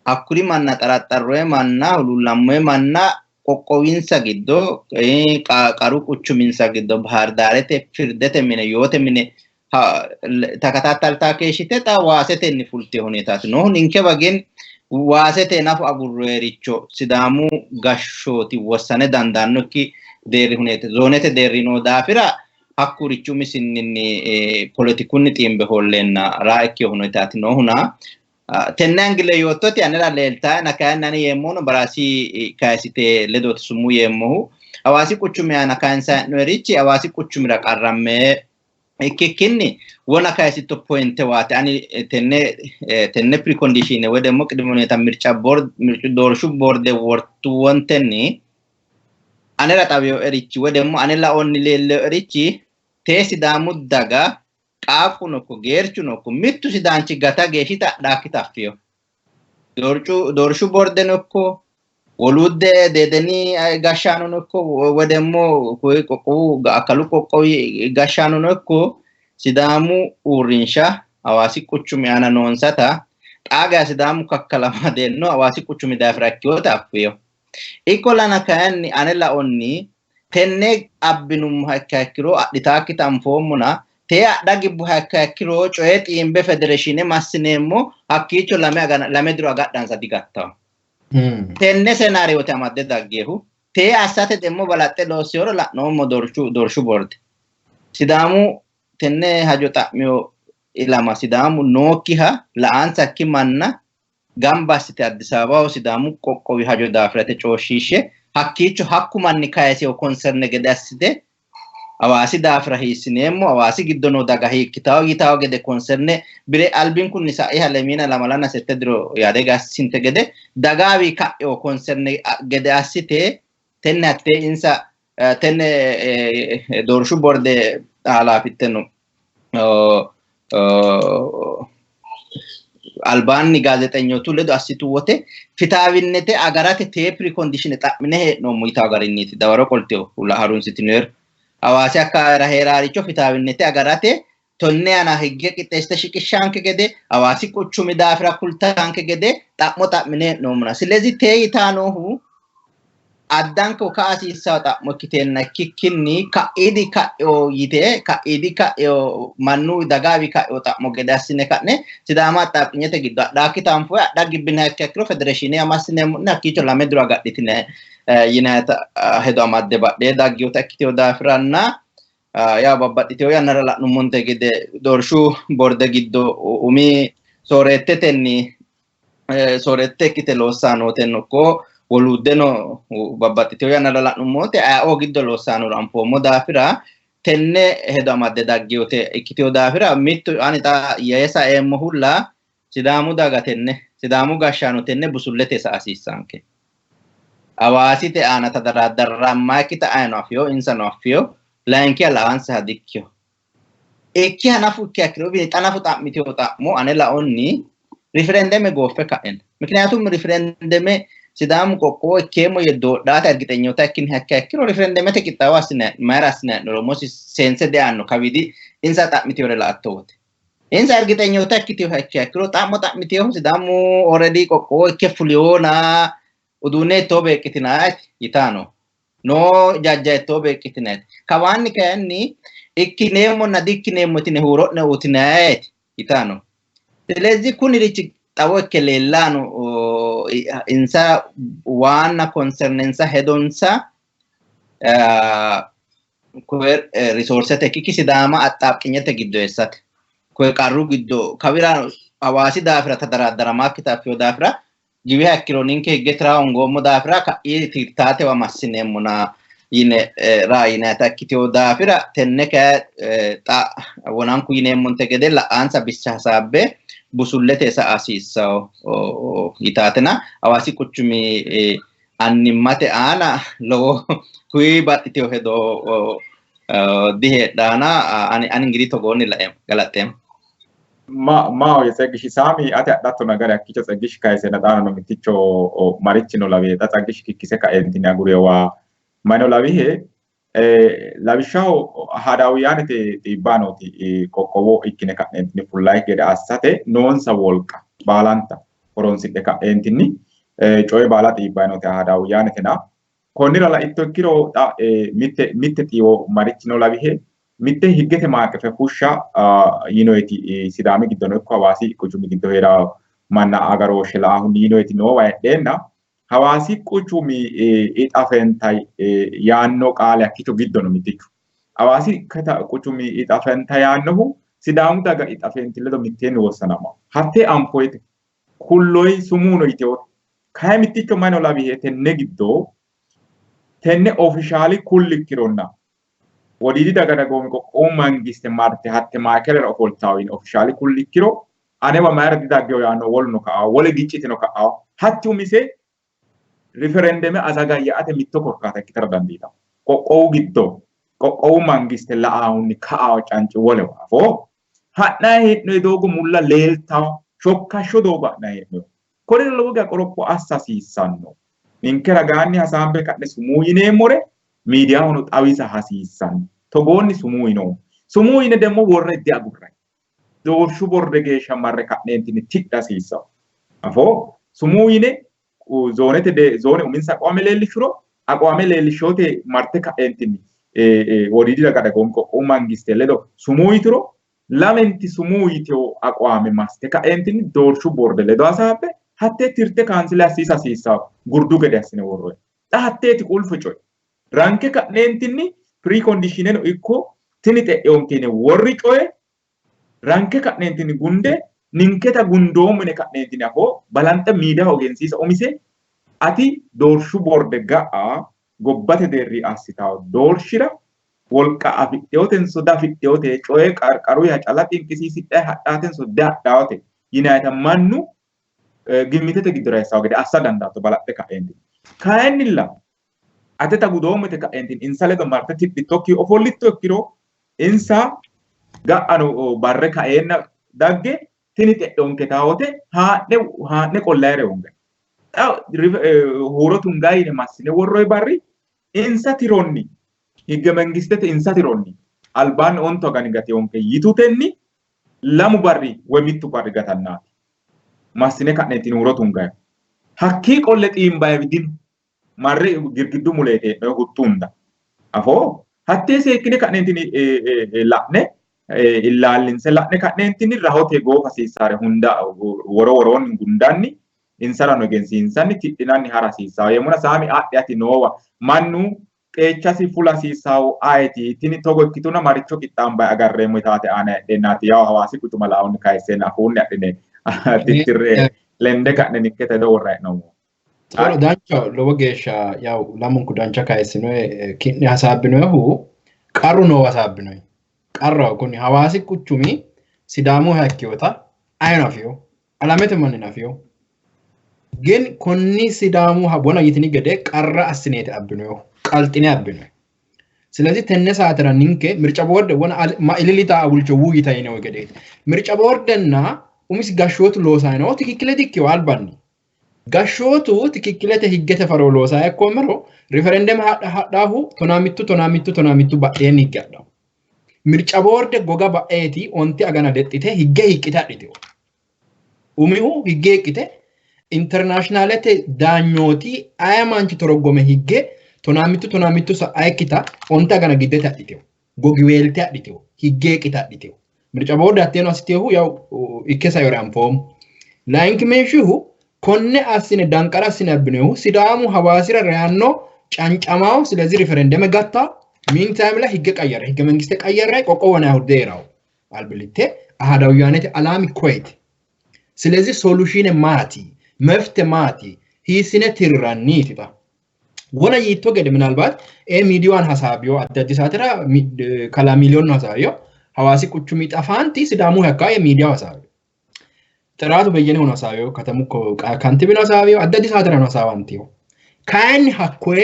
hakkuri manna xaraxxarroye manna hulullamoye manna qoqqowinsa giddo qaru quchuminsa giddo bahardaarete firdete mine yoote mine takataattaltaa keeshshite xa waasetenni fulte huneetaati noohu ninke bagin waasete nafu agurreericho sidaamu gashshooti wossane dandaannokki deerri huneete zoonete deerri noo daafira hakkurichu misinninni politikunni xiimbe holleenna raa ikkiyo huneetaati noohuna tenne angile yoottoti anera leeltaa nakaannani yeemmono baraasi kaasite ledooti sumuu yeemmohu hawaasi quchumi ana kaansaa'noerichi hawaasi quchumira qarramme ikkikkinni wona kaasitto pointe waate ani tenne precondition woy demmo qidime huneeta mirca doorshu boorde wortu wontenni anera xawiyo erichi woy demmo anela onni leelleo erichi tee sidaamu daga qaafunokko geerchunokko mittu sidaanchi gata geeshshita dhaakkitaffiyo doorshu bordenokko woluudde deedeni gashshaanonokko woy demmo koy qoqqowu akkalu qoqqowi gashshaanonokko sidaamu uurrinsha hawaasi quchumi ana noonsata xaaga sidaamu kakkalama deenno hawaasi quchumi daafira ikkiyoota affiyo ikkollana kayinni ane laonni tenne abbinummoha ikka ikkiro adhitaakkita anfoommona te adhagibbu hakka ikkiro coye xiimbe federeeshine massineemmo hakkiicho lame diro agadhansa digattawo tenne senaariyote amadde daggeehu te assate demmo balaxxe loossihoro la'noommo doorshu borde sidaamu tenne hajo xa'miyo ilama sidaamu nookkiha la''ansakki manna gamba assite Addis Ababaho sidaamu qoqqowi hajo daafirate cooshshiishshe hakkiicho hakku manni kayisiyo konserne gede assite hawaasi daafira hiissineemmo hawaasi giddo noo daga hiikkitawo yitawo gede konserne bire albinkunni sa'iha lemiina lamalanna sette diro yaadega assinte gede dagaawi ka'yo konserne gede assite tenne hattee insa tenne doorshu borde halaafittenno albaanni gaazexeñootu ledo assitu wote fitaawinnete agarate tee precondition xa'mine hee'noommo yitawo garinniiti dawaro qolteyo fulla harunsitinoer hawaasi akka heeraaricho fitaawinnete agarate tonne ana higge qixxeessite shiqishshaanke gede hawaasi quchumi daafira kultaanke gede xa'mo xa'mine hee'noomona silezi tee yitaa noohu addanko kaasiissawo xa'mo ikkiteenna ikkikkinni ka'idi ka'yo yite ka'idi ka'yo mannu dagaawi ka'yo xa'mo gede assine ka'ne sidaama xaaphinyete giddo adhaakkita anfoe adha gibbina ikka ikkiro federeeshine amassineemmo'ne hakkiicho lame diro agadhitine yinayta hedo amadde badhee daggiyota ikkiteyo daafiranna yaa babbaxxiteyo yannara la'nummonte gede doorshu borde giddo umi sooreettetenni soorette ikkite loossaanotennokko woluuddeno babbaxxiteyo yannara la'nummote aye'oo giddo loossaanoro anfoommo daafira tenne hedo amadde daggiyote ikkiteyo daafira mittu ani xa yeesa eemmohulla sidaamu daga tenne sidaamu gashshaano tenne busullete sa hasiissaanke hawaasite aana tadaradarrammayikkita ayino afiyo insano afiyo layinki alawansa hadikkyo ekki hanafu ikkiya ikkiro bini xanafu xa'miteyo xa'mo ane laonni riferendeme gooffe ka'en ምክንያቱም riferendeme Sidaamu qoqqoo keemo yeddoo dhaata argiteenyota akkin hakka akkiro referendumete qixxaawaasne maarasne Oromosi sense de anno kabidi insa xa'miti ore la'attote. Insa argiteenyota akkiti hakka akkiro xa'miti Sidaamu already qoqqoo ikke fuliona udune tobe qitinaat yitano. No jajja tobe qitinaat. Kawanni kayanni ikkineemo nadikkineemo tine huro ne utinaat yitano. Telezi kunirichi tawo kelelano insa wana concernensa hedonsa kwer resource tekiki Sidama attaqqinyete giddo essate kwe qarru giddo kabira awasi dafira tadaradara kitaafyo dafira jibi hakkironinke getra ongomo dafira ka itaate wa massinemuna yine raayina takkitio dafira tenne ka ta wonanku yinemonte gede la'ansa bicha sabbe busullete sa asissa itaatena awasi kuchumi annimate ana lowo kui battitio hedo dihe dana ani ngiri togoni la galatem
ma o Tsegesh Sami ate adatto nagare akkicho Tsegesh kaise na dana no miticho marichino lawe ta Tsegesh kikkise ka entini agurewa mano lawihe labishaho hadawiyanete ibanoti qoqqowo ikkine ka entini fullay gede assate noonsa wolqa balanta horonsidhe ka entini coy balati ibanoti hadawiyanete na konnira la itto ikkiro mitte tiyo marichino lawihe mitte higgete maaqefe fushsha yinoyti Sidaami giddono ikko Hawaasi quchumi giddo heera manna agarooshshe la'ahu yinoyti noowa hedheenna Hawaasi quchumi ixafentay yaanno qaale akkicho giddono mitichu Hawaasi quchumi ixafentay yaannohu Sidaamu daga ixafenti ledo mitteenni wossanama hatte anfoyte kulloy sumuuno yitewo kay miticho mano lawihe tenne giddo tenne officiali kullikkironna wodidi daga dagomi qoqqoo mangiste marte hatte maakelera ofoltaawin officiali kullikkiro anema mayra daggeyo yaanno wolno ka wole giccitino ka hatti umise referendum azagayyaate mitto korkaata ikkitara dandiita qoqqoo giddo qoqqoo mangiste la'aawunni ka'aaw canci wolewa afoo hadnaa hee'noy doogo mulla leeltaw shokkashsho doogo hadnaa hee'noy kore lowo ga qoropho assasiissanno ninke ragaanni hasaambe ka'ne sumuu yineemmore media hono xawisa hasiissanno togoonni sumuu yino sumuu yine demmo worre di agurre doorshu borde geeshsha marre ka'neentini tidha hasiissaw afoo sumuu yine zone uminsa aqwaame leellishuro aqwaame leellishoote marte ka'eentini wodidi daga dagomi qoqqoo mangiste ledo sumuu yituro lamenti sumuu yiteo aqwaame maste ka'eentini doorshu borde ledo hasaabbe hatte tirte kaansile hasiissaw gurdu gede assine worroe xa hatteeti qulfu coy ranke ka'neentini preconditioneno ikko tini xe'eonkene worri coye ranke ka'neentini gunde ninketa gundoomine ka'neentini afoo balanta miidiyaa ogeessiisa umise ati doorshu borde ga'a gobbate deerri assitaw doorshira wolqa afidheoten soda afidheote coye qarqaru ya cala xinqisiisidhe hadhaaten soda hadhaote yinaayta mannu gimmitete giddora hessaw gede assa dandaatto balaxxe ka'eentini kaayennilla ate ta gudoomete ka'eentini insa ledo marte tidhittokki ofollitto ikkiro insa ga'ano barre ka'eenna dagge tini xe'onke tawote haadhe qollayre unga huuro tungayine massine worroy barri insa tironni higge mangistete insa tironni albaan onto ganigate onke yitutenni lamu barri woy mittu barri gatannaati massine ka'neentini huuro tungay hakkii qolle xiimbaye bidin marre girgiddu muleete no huttunda afoo hatte seekkine ka'neentini la'ne ilaallinse la'ne ka'neentini rahote goofa hasiissaare hunda woroonni gundanni insarano egensiinsanni tidhinanni hara hasiissawo yemmuna Saami adhi ati noowa mannu qeechasi fula hasiissawo ayeti tini togo ikkituna maricho qixxaambay agarreemmo itaate aana hedhennaati yaw Hawaasi quchuma laawunni kayisseen afuunni adhine tittirre lende ka'ne nikkete do worra he'noommo
Tolo dancha lowo geeshsha yaw lamunku dancha kayissinoe kinni hasaabbinoehu qarru noo hasaabbinoe qarra kuni Hawaasi quchumi Sidaamu hakkiyota aynafiyo alamete manni nafiyo gen konni Sidaamu habona yitini gede qarra assineete abbinoehu qalxine abbinoe ስለዚህ ተነ ሰዓትራ ንንከ ምርጫ ቦርድ ወና ማኢሊታ አውልቾ ውይይታ ይነው ገዴ ምርጫ ቦርድና ኡሚስ ጋሾት ሎሳይኖ ትክክለ ዲክዮ አልባኒ Gashootu tikikkilete higgete faroloosaa ekkoomero referendum hadhaahu tonaamittu badheen higgadha. Mirca boorde goga ba'eeti onti agana dexxite higge hiqqite adhite. Umihu higge hiqqite internationalete daanyooti ayamanchi toroggome higge tonaamittu sa'aekkita onti agana giddete adhite. Gogi weelte adhite. Higge hiqqite adhite. Mirca boorde atteenu asiteehu yaw ikkesa yoraan foom. Laayinkmeeshihu konne assine danqara assine abbinehu sidaamu hawaasira reyanno cancamaው ስለዚህ ሪፈረንደም ገታ ሚን ታይም ላይ ህገ ቀየረ ህገ መንግስት ቀየረ ቆቆወና ያውደራው አልብልቴ አሃዳውያነት አላሚ ኮይት ስለዚህ ሶሉሽን ማቲ መፍተ ማቲ ሂስነ ትራኒ ትታ ወላ ይተገደ ምናልባት ሚዲያን ሐሳቢዮ አዳዲሳትራ ከላ ሚሊዮን ሐሳቢዮ ሐዋሲ ቁቹ ሚጣፋንቲ ሲዳሙ ያካ የሚዲያ ሐሳቢዮ ጥራቱ በየነ ሆነ ሐሳቢዮ ከተሙኮ ካንቲቢና ሐሳቢዮ አዳዲሳትራ ነው ሐሳባንቲዮ ካን ሐኮሬ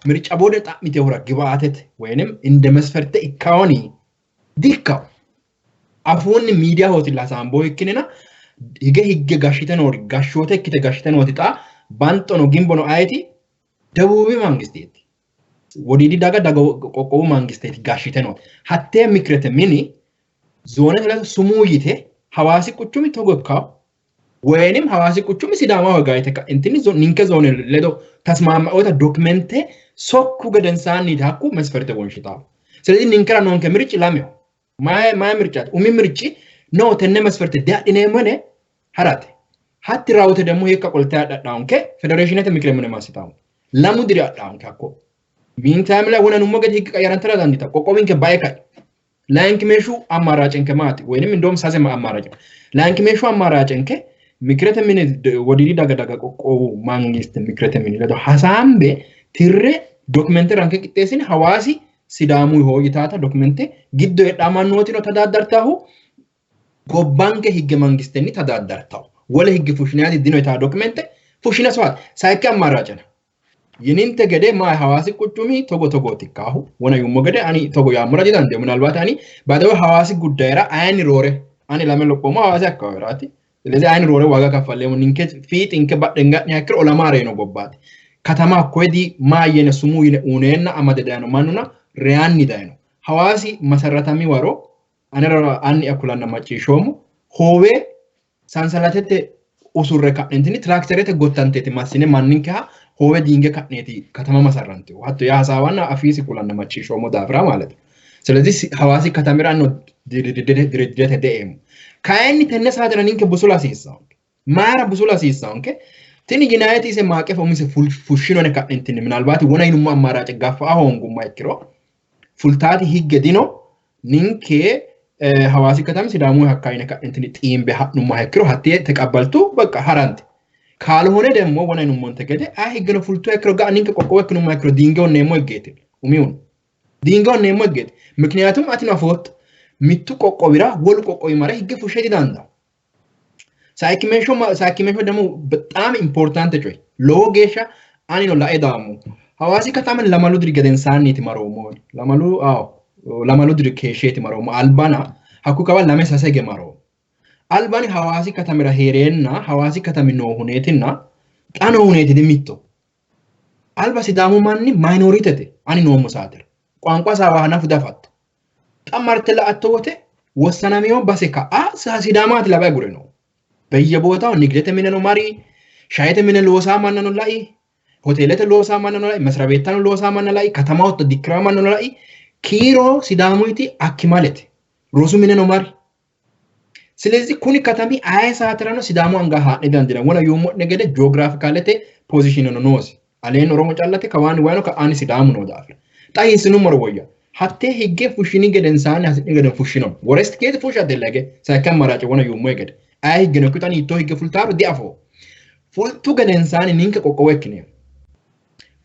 ምርጫ ቦደ ጣሚቴ ወራ ግባአተት ወይንም እንደ መስፈርተ ኢካውኒ ዲካው አፉን ሚዲያ ሆትላ ሳምቦ ይክነና ህገ ጋሽተን ወር ጋሾተ ክተ ጋሽተን ወጥታ ባንጦ ነው ግንቦ ነው አይቲ ደቡብ መንግስቴት ወዲዲ ዳጋ ቆቆው መንግስቴት ጋሽተን ነው ሐቴ ምክረተ ሚኒ ዞነ ላይ ሱሙይቴ ሐዋሲ ቁቹሚ ተጎካው ወይንም ሐዋሲ ቁቹሚ ሲዳማ ወጋይተ እንትን ኒንከ ዞነ ለዶ ተስማማውታ ዶክመንቴ ሶኩ ገደንሳኒ ዳኩ መስፈርተ ወንሽታ ስለዚህ ኒንከራ ነው ከምርጭ ላሚው ማይ ምርጫት ኡሚ ምርጭ ነው ተነ መስፈርተ ዳዲኔ መነ ሐራተ ሐቲ ራውተ ደሞ የካ ቆልታ ያዳዳውንከ ፌደሬሽንተ ምክረ ምን ማስታው ለሙድሪ ያዳውንከ አኮ ሚን ታይም ላይ ወነኑ ሞገድ ህግ ቀየራን ተራዳ እንዲታ ቆቆሚንከ ባይካ ላንክ ሜሹ አማራጭንከ ማት ወይንም እንደውም ሳዘ አማራጭ ላንክ ሜሹ አማራጭንከ ምክረተ ምን ወዲዲ ዳጋ ቆቆው ማንግስት ምክረተ ምን ለዶ ሐሳምቤ ትሬ ዶክመንት ራንከ ቂጤሲን ሐዋሲ ሲዳሙ ሆይታታ ዶክመንት ግዶ የዳማኖቲ ነው ተዳዳርታሁ ጎባንከ ህገ መንግስትኒ ተዳዳርታው ወለ ህግ ፉሽናት ዲኖ የታ ዶክመንት ፉሽና ሰዋት ሳይከ አማራጭና ይኒንተ ገደ ማይ ሐዋሲ ቁጩሚ ቶጎቲካሁ ወና ይሞገደ አኒ ቶጎ ያምራጅ ዳንደ ምናልባት አኒ ባደው ሐዋሲ ጉዳይራ አይን ሮሬ አኒ ለመለቆማ ሐዋሲ አካወራቲ ስለዚህ አይን ሮሬ ዋጋ ከፈለሙ ኒንከ ፊት እንከ ባደንጋ ያክር ኦላማሬ ነው ጎባት ከተማ ኮዲ ማየነ ሱሙ ይነ ኡኔና አማደዳ ነው ማኑና ሪያኒ ዳይ ነው ሐዋሲ መሰረታሚ ወሮ አነራ አኒ አኩላና ማጪ ሾሙ ሆዌ ሳንሰላተተ ኡሱረካ እንትን ትራክተረተ ጎታንቴት ማሲነ ማንንካ ሆዌ ዲንገ ካኔቲ ከተማ መሰራንቴ ወጥቶ ያ ሐሳባና አፊሲ ኩላና ማጪ ሾሙ ዳፍራ ማለት ስለዚህ ሐዋሲ ከተማራ ነው ድርድት ደም ካይኒ ተነሳደረ ኒንከ ቡሱላ ሲሳው ማራ ቡሱላ ሲሳው እንከ ትኒ ጊናየቲ ሰማቀፈ ሙስ ፉሽኖ ነካ እንትን ምናልባት ወናይኑ አማራጭ ጋፋ አሁን ጉማይክሮ ፉልታቲ ሂገዲኖ ኒንከ ሐዋሲ ከተማ ሲዳሙ ያካይነ እንትን ጢም በሐኑ ማይክሮ ሐቴ ተቀበልቱ በቃ ሐራንት ካልሆነ ደግሞ ወናይኑ ሞንተገደ አይገነ ፉልቱ ያክሮ ጋ ኒንከ ቆቆወክኑ ማይክሮ ዲንጋው ነሞ ይገት ኡሚውን ዲንጋው ነሞ ይገት ምክንያቱም አትናፎት ሚቱ ቆቆቢራ ወል ቆቆይ ማራ ይገ ፉሸዲ ዳንዳ ሳይኪሜሾ ደግሞ በጣም ኢምፖርታንት ጆይ ሎጌሻ አኒ ነው ላይዳሙ ሐዋሲ ከተማን ለማሉ ድሪ ገደንሳኒ ትማሮሞ ለማሉ ድሪ ከሼት ትማሮሞ አልባና ሐኩ ከባ ለመሳሰ ገማሮ አልባኒ ሐዋሲ ከተማራ ሄሬና ሐዋሲ ከተማ ነው ሁኔትና ጣኖ ሁኔት ድሚቶ አልባ ሲዳሙ ማኒ ማይኖሪቲቲ አኒ ነው ሙሳተር ቋንቋ ሳባህና ፍዳፋት ጠማርተላ አተወተ ወሰናሚዮ ባሴካ ሲዳማት ለባይ ጉሬ ነው በየቦታው ንግደተ ምን ነው ማሪ ሻይተ ምን ሎሳ ማን ነው ላይ ሆቴለተ ሎሳ ማን ነው ላይ መስሪያ ቤት ነው ሎሳ ማን ነው ላይ ከተማው ተዲክራ ማን ነው ላይ ኪሮ ሲዳሙይቲ አኪማለት ሮሱ ምን ነው ማሪ ስለዚህ ኩኒ ከተሚ አይሳትራ ነው ሲዳሙ አንጋ ሀደንደና ወላ የሞ ነገደ ጂኦግራፊካለተ ፖዚሽን ነው ኖስ አለን ኦሮሞ ጫላተ ከዋን ዋኖ ከአኒ ሲዳሙ ነው ዳፍ ጣይ ስኑ መርወያ ሐቴ ህገ ፉሽኒ ገደንሳን ያስን ገደ ፉሽኖ ወረስት ከት ፉሽ አደለገ ሳይከም ማራጭ ወና የሞ ይገደ አይ ገነ ኩታኒ ቶ ህገ ፉልታሩ ዲአፎ ፉልቱ ገደንሳን ኒንከ ቆቆወክኔ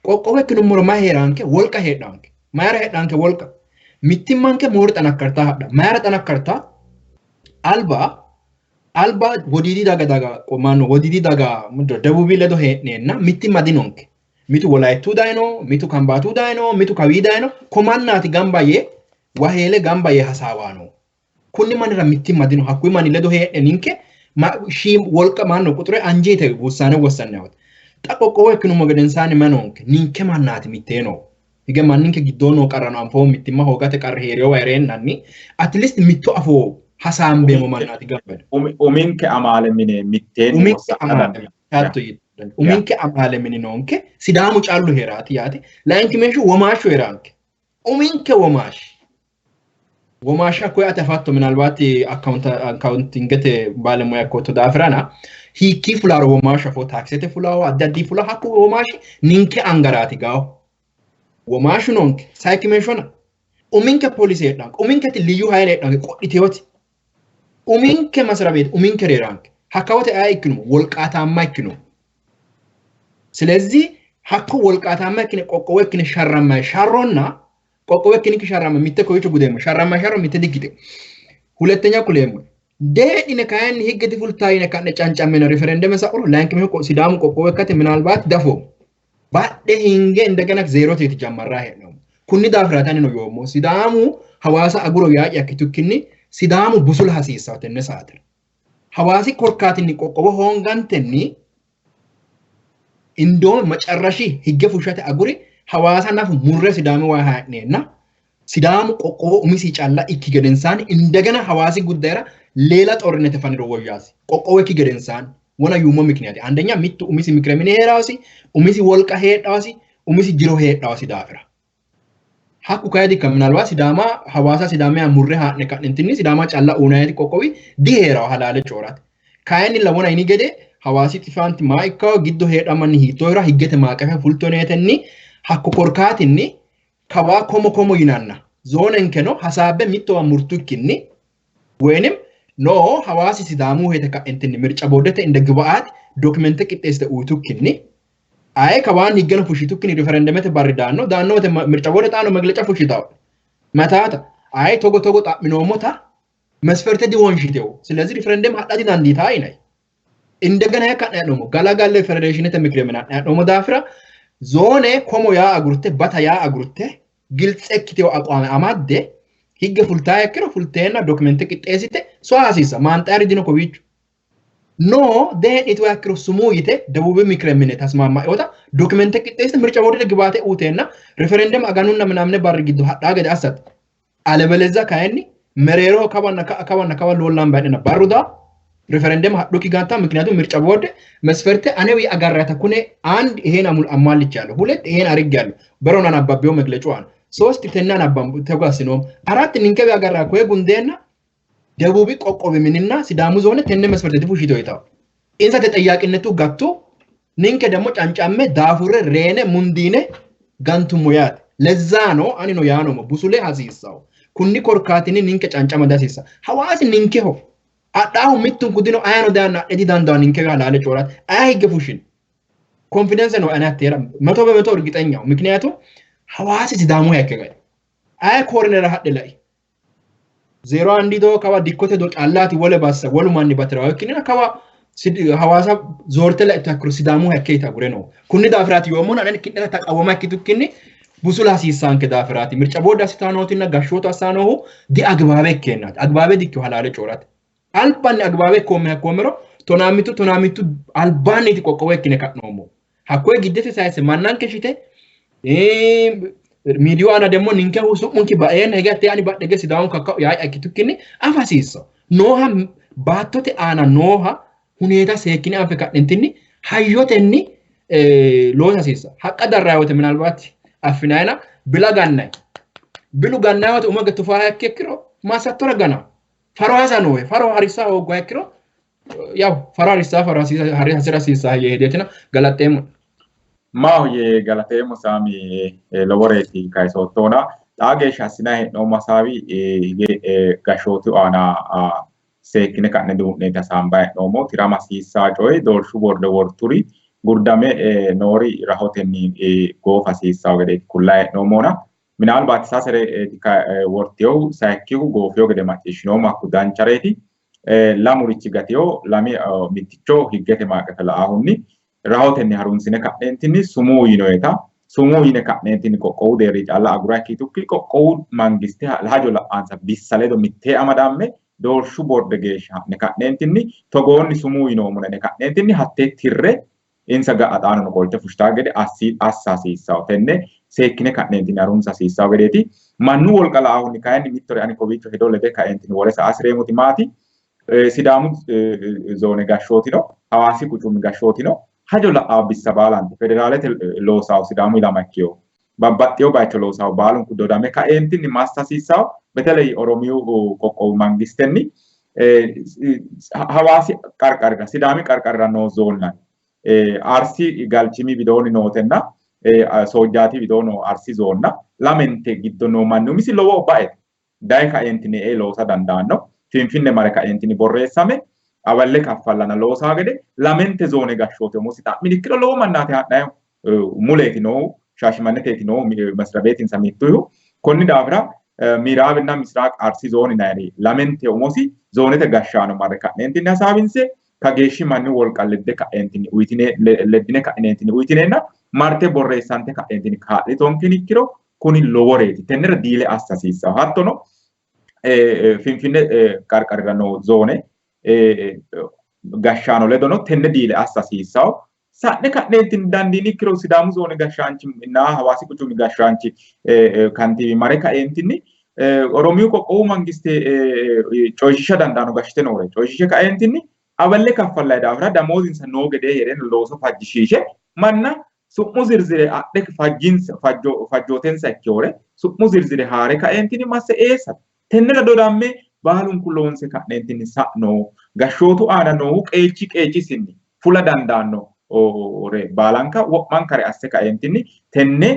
ቆቆወክኑ ሞር ማሄራንከ ወልቃ ሄዳንከ ማራ ሄዳንከ ወልቃ ሚቲማንከ ሞር ጠናከርታ ማራ ጠናከርታ አልባ ወዲዲ ዳጋ ቆማኖ ወዲዲ ዳጋ ምንድነው ደቡብ ለዶ ሄኔና ሚቲማ ዲኖንከ ሚቱ ወላይቱ ዳይኖ ሚቱ ካምባቱ ዳይኖ ሚቱ ካዊ ዳይኖ ኮማናቲ ጋምባዬ ዋሄለ ጋምባዬ ሐሳባ ነው ኩኒ ማንራ ሚቲማ ዲኖ ሐኩይ ማን ለዶ ሄኔንከ ሺም ወልቃ ማን ነው ቁጥሬ አንጄተ ውሳኔ ወሰነው qoqqowo ekkinummo gedensaanni manonke ninke mannaati mitteeno hige manninke giddoonoo qarrano anfoo mittimma hoogate qarri heereyo wayireennanni at least mitto afoo hasaambeemo mannaati gabbada
uminke amaale mine mitteen
uminke amaale hatto yiddan uminke amaale mini noonke sidaamu callu heeraati yaate layinki meeshu womaashu heeraanke uminke womaasha koy ate fatto minalbaati accountingete baalemuya kotto daafirana hiikki fularo womaasha fo taxete fulawo addi fula hakku womaashi ninke angaraati gaaw womaashu nonke sayki meeshona uminke polisi heedhanke uminke liyu hayile heedhanke qodhiteewoti uminke masrabeet uminke reeranke hakkawote aya ikkinu wolqaatamma ikkinu ስለዚህ hakku wolqaatamma ikkine qoqqowo ikkine sharramma sharronna qoqqowo ikkine sharramma mitte koyicho gudeemmo sharramma sharro mitte diggite ሁለተኛ kuleemmo deedhine kayinni higgeti fultaayine kanne cancammeno referendum sa'uro ላይንክ ሲዳሙ qoqqowo ikkate ምናልባት ዳፎ ባደ hinge እንደገና ዜሮ ቴት ጀመራ ሄነው kunni daafiraatani no yoommo sidaamu hawaasa aguro yaaqi akkitukkinni sidaamu busul hasiisaw tenne saatir hawaasi korkaatinni qoqqowo hoongantenni indoo macarashi higge fushate aguri hawaasa nafu murre sidaamu waa haa'neenna sidaamu qoqqowo umisi calla ikki gedensaani indegana hawaasi guddeera leela xornete faniro woyyaasi qoqqowo ikki gedensaani wona yuummo mikniyaati andenya mittu umisi mikremine heeraasi umisi wolqa heedhaasi umisi jiro heedhaasi daafira hakku kaydi kaminalwa sidama hawaasa sidamea murre haa'ne kadhentinni sidama calla uunayati qoqqowi diheeraw halaale coorat kayni lawona ini gede hawaasi tifanti maa'ikka giddo heedhamanni hiittoora higgete maaqafe fultoneetenni hakku korkaatinni kawaa komo yinanna zoonenkeno hasaabe mittowa murtukkinni weenim no hawaasi sidamuu heete kadhentinni mirca boodete inde gibaat dokumente qixxeessite uutukkinni aye kawaan higgena fushitukkinni referendumete barri daannote mirca boode xaano magleca fushitaw mataata aye togo xa'minoomota መስፈርተ diwonshitew ስለዚህ referendum hadhati dandiitaa inay indegana yakadhadhomo galagalle federeeshinete mikremena dhadhomo daafira zone komo yaa agurte bata yaa agurte giltsekkitew aqwaame amadde higge fultaa yakkiro fulteenna dokumente qixxeessite so hasiisa maanxaari dino kowiichu no deedhitu yakkiro sumuu yite debubi mikremine tasmaammayoota dokumente qixxeessite mirca boodete gibaate uuteenna referendum aganunna minamne barri giddo hadhaa gede assat alebeleza kayinni mereero kawanna lollan baadena barruda referendum hadhuki ganta ምክንያቱም ምርጫ ቦርድ መስፈርተ አኔው ያጋራታ ኩኔ አንድ ይሄን አማልቻለሁ ሁለት ይሄን አርጋለሁ በሮናን አባቢው መግለጫዋን ሶስት ተናን አባም ተጓስኖም አራት ንንከብ ያጋራ ኮይ ጉንዴና ደቡቢ ቆቆብ ምንና ሲዳሙ ዞነ ተነ መስፈርተ ድፉሽቶ ይታው ኢንሳ ተጠያቂነቱ ጋቶ ንንከ ደሞ ጫንጫሜ ዳፉረ ሬነ ሙንዲነ ጋንቱ ሙያት ለዛ ነው አኒ ነው ያ ነው ቡሱሌ ሀሲሳው kunni korkaatini ninke cancama dasisa hawaasi ninke ho adhahu mittun kudino ayano daana edi dandaw ninke halale corat ay higge fushin confidence no anatera 100% እርግጠኛው ምክንያቱም hawaasi ሲዳሙ ያከገ ay corner hadde ላይ 01 do kawa dikkote do callati wole bassa wolu manni batiraw kinina kawa hawaasa zorte la takru sidamu yakkeita gureno kunni daafirati yomon anan kidda taqawama kitukkinni busula hasiisaanke daafiraati mirca boodda sitaanootinna gashshoota assaanoohu di agbaabee kennaati agbaabee dikki halaale coorate albanni agbaabee koomero tonaamittu albaanniti qoqqowee ikkine kadhnoommo hakkoe giddete sayise mannanke shite miidiyo ana demmo ninke su'munki ba'een hegate ani badhege sidaamu kakka yaa akkitukkinni afasiissa nooha baattote aana nooha huneeta seekkine anfe kadhentinni hayyotenni loosa hasiissa haqqa darraayote minalbaatti afinaina bilu ganna wata umaga tufa yakkiro masattora gana faro hasano faro harisa o gwakkiro yaw faro harisa sisa yedetina galatemo
maaho ye galatemo Sami lavoreti kai sottona Tsegesh asina no masawi gashoti ana seekine kanne duune ta samba no mo tirama sisa joy dorshu borde worturi gurdame noori rahotenni goof hasiisaw gede kullaa noomona minaalbaatti saasere wortiyow saakkiyu goofiyo gede macciishshinooma akku danchareeti lamurichi gatiyo lami mitticho higgete maaqete la'ahunni rahotenni harunsine ka'neentinni sumuu yinoyeta sumuu yine ka'neentinni qoqqowu deerri calla agura ikkitukki qoqqowu mangiste hajo la'ansa bissaledo mittee amadamme doorshu borde geeshsha ha'ne ka'neentinni togoonni sumuu yinoomune ka'neentinni hattee tirre insa ga'ataano qolte fushtaa gede assasiisaw tenne seekkine ka'neentini harumsasiisaw gedeeti mannu wolqalaahunni kayinni mittore ani kowiicho hedo lede ka'eentini wole sa'asireemuti maati sidaamu zoone gashshootino hawaasi quchumi gashshootino hajo la'aa bissa baalanti federaalete loosaw sidaamu ilama ikkeyo babbaxxeyo bayicho loosaw baalunku dodame ka'eentinni massasiisaw beteley oromiyu qoqqowu mangistenni hawaasi qarqarira sidaami qarqarira noo zoonnani arsi galchimi widooni nootenna soojjaati widoono arsi zoonna lamente giddo noo manni umisi lowo baete daye ka'eentini loosa dandaanno finfinne mare ka'eentini borreessame awalle kaffallana loosaa gede lamente zoone gashshoote umosi xa'mini ikkiro lowo mannaati hadhayo muleeti noo shaashimanneteeti noo masira beetinsa mittuyu konni daafira miiraabinna misraaq arsi zooni nayri lamente umosi zoonete gashshaano marre ka'neentini hasaawinse kageeshshi manni wolqalledde ka'eentini uytine leddine ka'neentini uytineenna marte borreessante ka'eentini kaa'litoonkin ikkiro kuni loworeeti tennera diile assasiissaw hattono finfinne qarqarira noo zoone gashshaano ledono tenne diile assasiissaw sa'ne ka'neentini dandiini ikkiro sidaamu zoone gashshaanchi naa hawaasi quchumi gashshaanchi kantiiwi mare ka'eentini oromiyu qoqqowu mangiste coyshisha dandaano gashite noore coyshishe ka'eentini awalle kaffallay daafira damoozinsa noo gedee jedheen looso fajjishiishe manna su'mu zirzire adhe fajjootensa ikkeore su'mu zirzire haare ka'eentini masse eessa tennera dodamme baalunku loonse ka'neentini sa'noo gashshootu aana noohu qeechisinni fula dandaanno ore baalanka wo'mankare asse ka'eentini tenne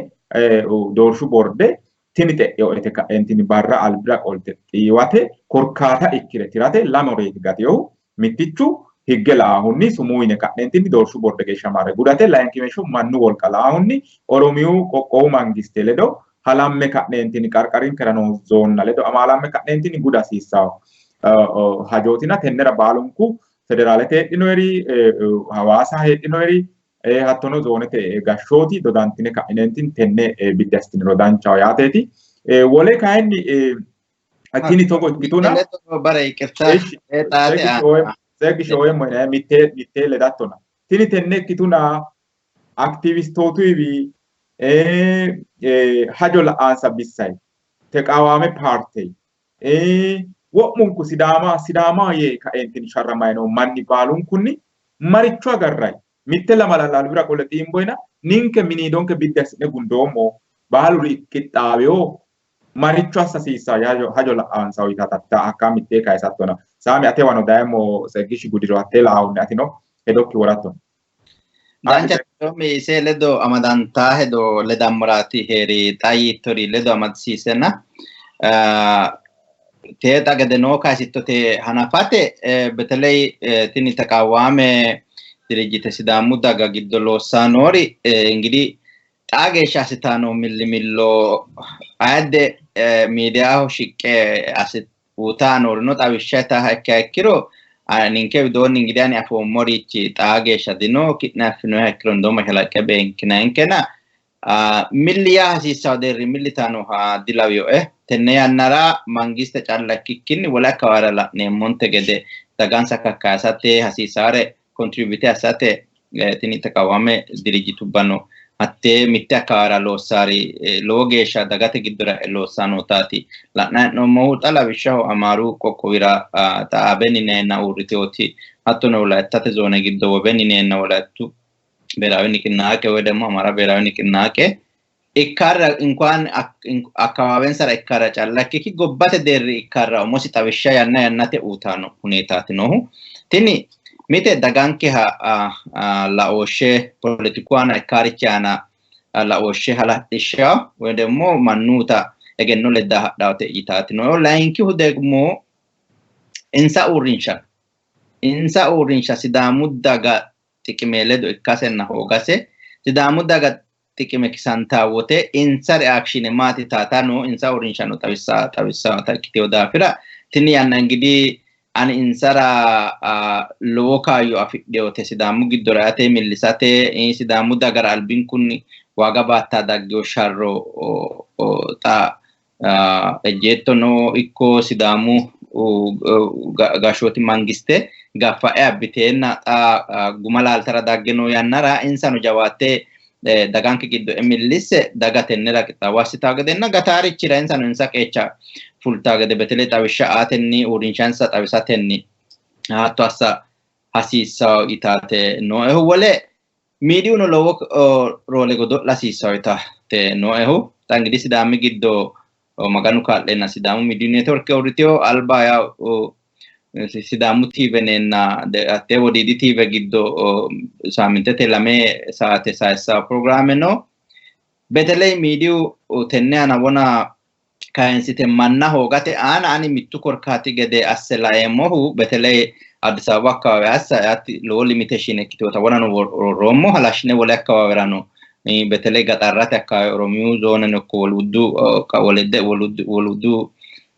doorshu borde tini xe'yo'ete ka'eentini barra albira qolte xiiwate korkaata ikkire tirate lamoreeti gateyohu mittichu higge laahunni sumuuyine ka'neentini doorshu borde geeshsha marre gudate layinkimesho mannu wolqa laahunni oromiyu qoqqowu mangiste ledo halamme ka'neentini qarqarinkera noo zoonna ledo amaalamme ka'neentini guda hasiissaw hajootina tennera baalunku federaalete heedhinoeri hawaasa heedhinoeri hattono zoonete gashshooti dodantine ka'neentini tenne biddastiniro danchaw yaateeti wole kayinni attini togo ikkituna
bare ikirta
Tsegesh oyemmo mitte ledattona tini tenne ikkituna aktiivistootuiwi hajo la'aansa bissay teqawaame paartey wo'munku sidaama yee ka'eentini sharramayno manni baalunkunni maricho agarray mitte lamala albira qolle xiimboyna ninke miniidonke biddi assine gundoommo baaluri qixxaaweyo maricho assasiissa hajo la'aansa uyitatatta akka mittee kayisattona Sami ate wano daemo Tsegesh gudiro ate laawne atino hedokki woratton
dancha mi se ledo amadanta hedo ledamrati heri tayittori ledo amadsiisena te tagade no kaasittote hanafate beteley tini taqawaame dirijite sidaamu daga giddo loossanori ingidi Tsegesh asitano millimillo ade miidiyaho shiqqe asit utano no xawishshata hakkiro ninke widoonni ingidani afoomorichi Tsegesh adino kidnappino hakkiro ndoma halaqe benkinankena milliya hasiisaw derri millitano ha dilawiyo tenne yannara mangiste callakkikkini wala kawara la'neemmonte gede dagansa kakkaasate hasiisare contribute asate tini taqawame dirijitubbano hatte mitte akkaara loossari lowo geeshsha dagate giddora loossanootaati la'nannoommohu xalawishshaho amaaru qoqqowira xaabenineenna uurriteyooti hattono wolayittate zoone giddo wobenineenna wolayittu ብሔራዊ ንቅናቄ ወይ ደግሞ አማራ ብሔራዊ ንቅናቄ ኢካራ እንኳን አካባቢን ሰራ ኢካራ ጫላኪ ጎባተ ደር ኢካራ ሞሲ ጣብሻ ያና ያናተ ኡታኖ ሁኔታት ነው ቲኒ ሚቴ ዳጋንኪ ላኦሼ ፖለቲካና ኢካሪቻና ላኦሼ ሀላጥሻ ወይ ደግሞ ማኑታ እገኖ ለዳ ዳውተ ኢታት ነው ላይንኪ ሁ ደግሞ ኢንሳ ኡሪንሻ ሲዳሙ ዳጋ tikimeledo ikkasena hogase sidamu daga tikime kisantawote insa reaction maati tatano insa urinshano tawissa takiteo dafira tini yanna ngidi ani insara lokayo afidheote sidamu giddorate millisate sidamu daga albin kunni waga batta daggo sharro ta ejetto no ikko sidamu gashooti mangiste gaffa'e abbiteenna gumalaaltara daggeno yannara insano jawaatte daganke giddo emillisse dagatennera qixxaawassitaa gedenna gataarichira insano insa qeecha fultaa gede betele xawishsha aatenni uurrinshansa xawisatenni hatto assa hasiissawo itaate nooehu wole miidiyuno lowo roole godo'la hasiissawo itaate nooehu xa ingidi sidaami giddo maganu kaa'lenna sidaamu miidiyu neetwork uurriteyo alba yaa sidaamu TV nenna atte wodiidi TV giddo saamintete 2 saate sayissa programme no beteley miidiyu tenne ana wona kayensite manna hoogate aana ani mittu korkaati gede asse laeemmohu beteley Addis Ababa akkawawe assa yaatti lowo limitation ikkitewota wonano Oromo halashine wole akkawawerano beteley gaxarrate akkawawe Oromiyu zoone nokko woluddu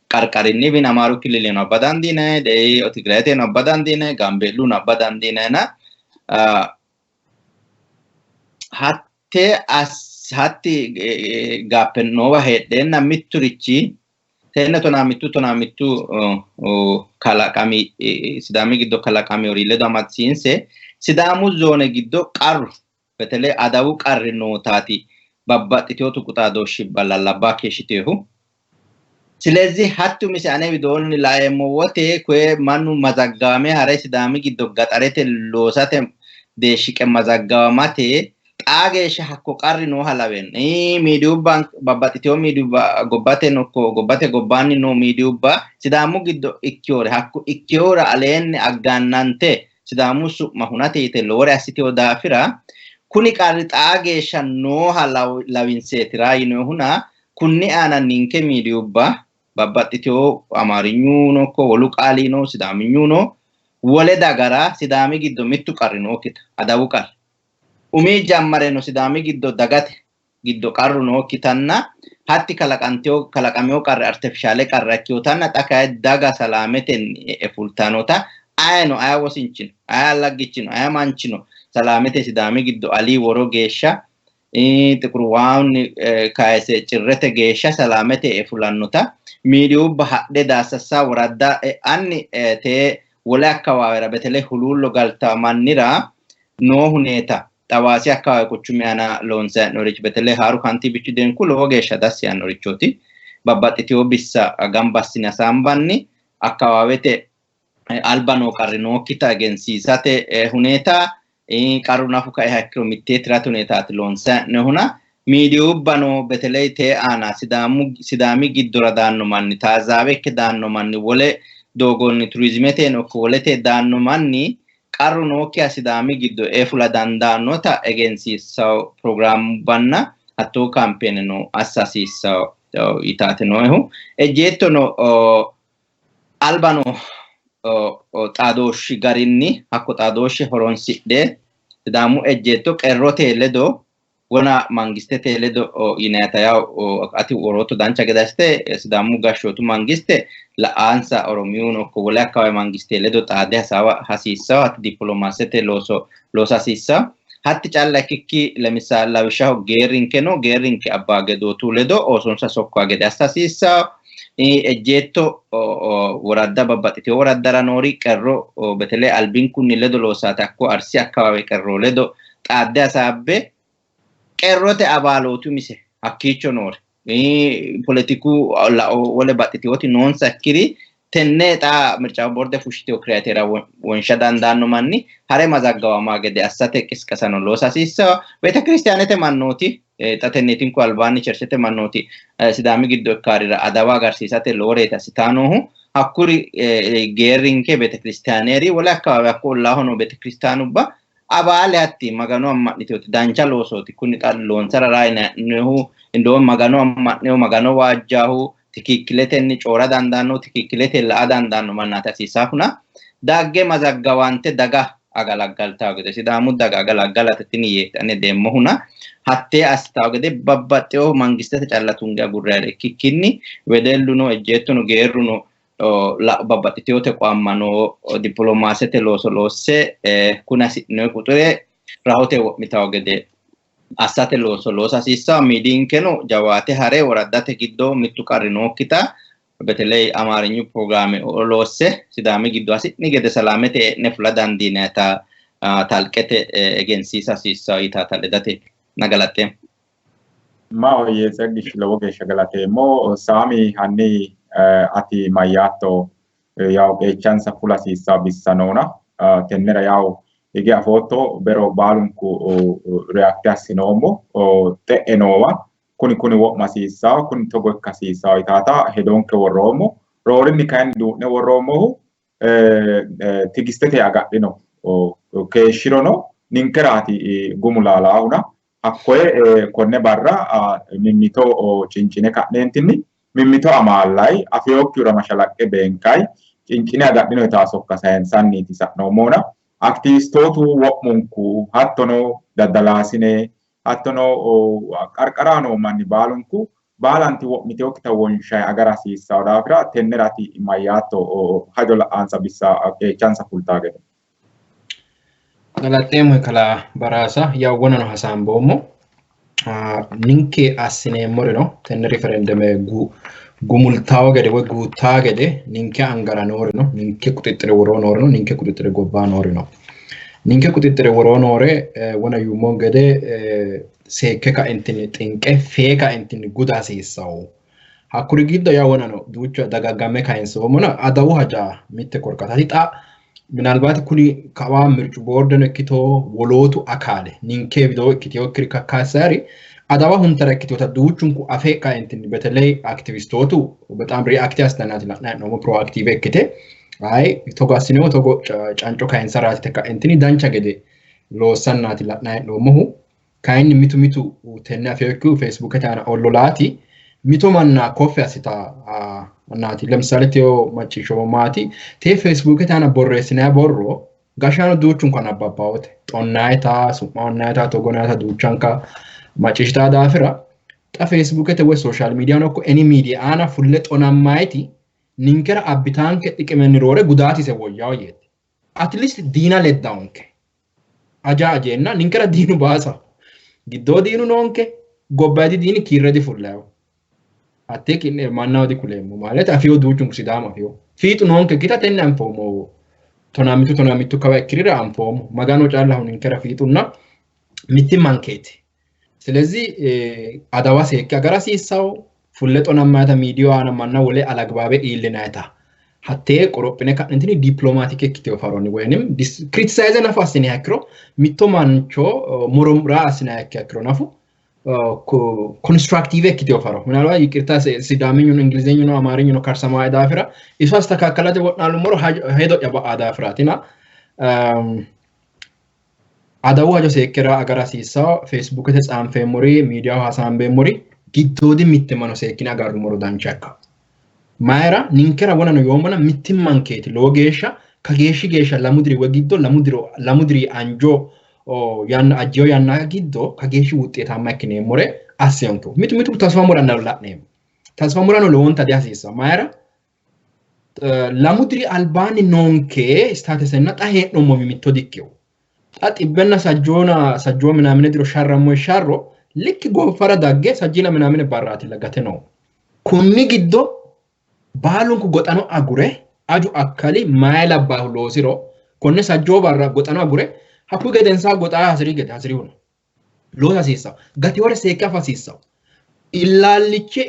qarqarinni bin Amaaru kilileno abba dandiinayi dee Tigraayeteno abba dandiinayi Gaambeelluno abba dandiinayina hatti gaappennoowa heedheenna mitturichi tenne tona mittu kalaqami sidaami giddo kalaqami horii ledo amadsiinse sidaamu zoone giddo qarru betelee adawu qarri nootaati babbaxxiteyo tuqu xaadooshshi lallabaa keeshshiteehu ስለዚህ hattu mise ane widoonni laeemmo wote koye mannu mazaggaame hare sidaami giddo gaxarete loosate deeshshiqe mazaggawamate xaa geeshsha hakko qarri nooha lawenna miidiyubba babbaxxiteyo miidiyubba gobbate nokko gobbate gobbaanni noo miidiyubba sidaamu giddo ikkeyoore hakku ikkeyoora aleenni aggaannante sidaamu su'ma hunate yite loore assiteyo daafira kuni qarri xaa geeshsha nooha lawinseetira yinohuna kunni aana ninke miidiyubba babbaxxiteyo amaarinyuuno ko wolu qaaliino sidaaminyuuno wole dagara sidaami giddo mittu qarri nookkita adawu qarri umii jammareno sidaami giddo dagate giddo qarru nookkitanna hatti kalaqameyo qarri artifishaale qarra ikkeyootanna xa kaye daga salaametenni fultanota ayeno aya wosinchino aya allaggichino aya manchino salaamete sidaami giddo alii woro geeshsha tiqurwaawni kayese cirrete geeshsha salaamete fulannota miidiyubba hadhe daasassa woradda anni tee wole akkawaawera betele huluullo galta mannira noo huneeta xawaasi akkawawe quchumi aana loonse hee'noorichi betele haaru kantiibichu denku lowo geeshsha dassi yaannorichooti babbaxxiteyo bissa gamba assine hasaambanni akkawaawete alba noo qarri nookkita egensiisate huneeta qarru nafu kae ikkiro mittee tirate huneetaati loonse hee'nohuna miidiyubbano beteley tee aana sidaami giddora daanno manni taazaabe ikke daanno manni wole doogonni turizimete nokko wolete daanno manni qarru nookkiha sidaami giddo fula dandaannota egensiissawo programmubbanna hattoo kampeene no assa hasiissawo itaate nooehu ejjeettono albano xaadooshshi garinni hakko xaadooshshi horonsidhe sidaamu ejjeetto qerrote ledo wona mangistete ledo yinayta yaw ati worooto dancha gede assite sidaamu gashshootu mangiste la'aansa Oromiyuuno ko wole akkawawe mangiste ledo xaade hasaawa hasiissawo hatti diplomaasete loosa hasiissawo hatti calla ikkikki lemisaal lawishshaho geerrinke abbaa gedootu ledo oosonsa sokkoa gede assa hasiissawo ejjeetto woradda babbaxxiteyo woraddara noori qerro betelee albinkunni ledo loosaate akko arsi akkawawe qerro ledo xaadde hasaabbe qerrote abaalootu mise hakkiicho noore politiku wole baxxitewoti noonsa ikkiri tenne xaa mirca borde fushshiteyo kiraateera wonsha dandaanno manni hare mazaggawamaa gede assate qisqasano loosa hasiissawo beete kiristiyaanete mannooti xa tenneetinku albaanni cherchete mannooti sidaami giddo ikkaarira adawa agarsiisate looreeti assitaanuhu hakkuri geerrinke beete kiristiyaaneeri wole akkawawe hakko ollaahono beete kiristiyaanubba abaale hatti magano amma'niteyooti dancha loosooti kuni loonsara raayinanehu indoo magano amma'nehu magano waajjaahu tikikkiletenni coora dandaanno tikikkilete la'a dandaanno mannaati hasiisaafuna dagge mazaggawante daga agalaggaltawo gede sidaamu daga agalaggalate tini yeexane deemmohuna hattee assitawo gede babbaxxeyo mangistete calla tunge agurrayre ikkikkinni wedelluno ejjeettono geerruno babbaxxiteyo teqoammano diplomaasete looso loosse kuna hasi'noy quxure rahote wo'mitawo gede assate loosa hasiissawo miidiinkeno jawaate hare woraddate giddo mittu qarri nookkita በተለይ አማርኛ ፕሮግራም ኦሎሴ ሲዳሚ ግዱ አሲኒ ገደ ሰላመቴ ነፍላ ዳንዲነታ ታልቀተ ኤጀንሲሳ ሲሳይታ ታለዳቴ ናገላቴ
ማው የጸግሽ ለወገሽ ገላቴ ሞ ሳሚ ሃኒ አቲ ማያቶ ያው ኤቻንሳ ፉላ ሲሳ ቢሳኖና ተነራ ያው ege foto bero balunku react asinomo te'enova kuni wo masisa kuni togo kasisa itata hedonke woromo rorinni kan du'ne woromo tigistete agadhino keeshirono ninkerati gumulala una hakkoe konne barra mimmito cincine ka'neentinni mimmito amallai afiyokkiura mashalaqqe benkai cincine agadhino itasokka sayensanni tisa'nomona aktivistotu wo'munku hattono daddalasine hattono qarqarano manni balunku balanti wo'mite okita wonshay agara siisa daafira tennerati mayato hajola ansa bissa chansa fultagede
galatemo kala barasa ya wonano hasambomo ninke asine moreno ten referendum gumultawo gede wo guutaa gede ninke angara noorino ninke kutittire woro noorino ninke kutittire gobba noorino ninke kutittire woro noore wona yumo gede seeke ka entini xinqe feeka entini guda siisao hakuri giddo ya wonano duucha dagaggame kayinsomona adawu haja mitte korkatati xa ምናልባት ኩኒ ካባ ምርጭ ቦርደን እክቶ ወሎቱ አካለ ኒንኬ ቪዲዮ እክቲዮ ክሪካ ካሳሪ አዳባ ሁንተረ እክቲዮ ተዱቹንኩ አፌካ እንትን በተለይ አክቲቪስቶቱ በጣም ሪአክት ያስተናት ነው ፕሮአክቲቭ እክቴ አይ ቶጋሲኖ ቶጎ ጫንጮ ካይንሰራት ተካ እንትን ዳንቻ ገደ ሎሰናት ለናይ ነው መሁ ካይን ሚቱ ተናፈኩ ፌስቡክ ታና ኦሎላቲ ሚቱ ማና ኮፊ አሲታ እናቲ ለምሳሌ ቴዮ ማቺሾ ማቲ ቴ ፌስቡክ ታና ቦሬስና ቦሮ ጋሻኑ ዱቹ እንኳን አባባውት ጦናይታ ሱማናይታ ቶጎናታ ዱቻንካ ማቺሽታ ዳፍራ ጣ ፌስቡክ ተ ወይ ሶሻል ሚዲያ ነው እኮ ኤኒ ሚዲያ አና ፉለ ጦናማይቲ ኒንከራ አቢታንከ ጥቅመን ሮረ ጉዳት ይሰወያው የት አትሊስት ዲና ለዳውንከ አጃጄና ኒንከራ ዲኑ ባሳ ግዶ ዲኑ ኖንከ ጎባዲ ዲኒ ኪረዲ ፉላው አቴክ ማናው ዲኩሌሙ ማለት አፊዮ ዱቹን ሲዳማ አፊዮ ፊቱ ኖንከ ኪታ ተና አንፎሞ ቶናሚቱ ከበክሪራ አንፎሞ ማጋኖ ጫላሁን እንከራ ፊቱና ሚቲ ማንኬት ስለዚህ አዳዋ ሴክ አገራ ሲሳው ፉለጦና ማታ ሚዲዮ አና ማና ወለ አላግባበ ኢልናታ ሀቴ ቆሮጵነ ከእንትኒ ዲፕሎማቲክ እክቲዮ ፈሮኒ ወይንም ክሪቲሳይዝ ናፋስኒ ያክሮ ሚቶ ማንቾ ሞሮም ራስና ያክሮ ናፉ ኮንስትራክቲቭ እክቲዮ ፈሮ ምናልባት ይቅርታ ሲዳምኙ እንግሊዘኛ ነው አማርኛ ነው ካርሰማ ዳፍራ እሱ አስተካከላተ ወጣሉ ሞሮ ሄዶ ያባ አዳፍራቲና አዳው ሀጆ ሴከራ አገራ ሲሳው ፌስቡክ ተጻንፈ ሞሪ ሚዲያው ሐሳንበ ሞሪ ጊዶዲ ሚትመኖ ሴኪና ጋሩ ሞሮ ዳንቻካ ማይራ ኒንከራ ወነኖ yoomana mittimmankeet loogeesha kageeshi geesha lamudri wagiddo lamudri anjo yan ajjo yanna giddo kageeshi wuxxeetama ikkineemore assiyonko mitu tasfa murana la'neem tasfa murano lowonta diasisa maayra lamudri albani nonke statusena ta heedhommo mitto dikkew ta xibbenna sajjo minamine diro sharrammo sharro likki gonfara dagge sajjila minamine barraati lagate no kunni giddo baalunku goxano agure aju akkali maayla bahlosiro konne sajjo barra goxano agure haku gedensa goxa hasiriuno losa sisa gati wore seka fasisa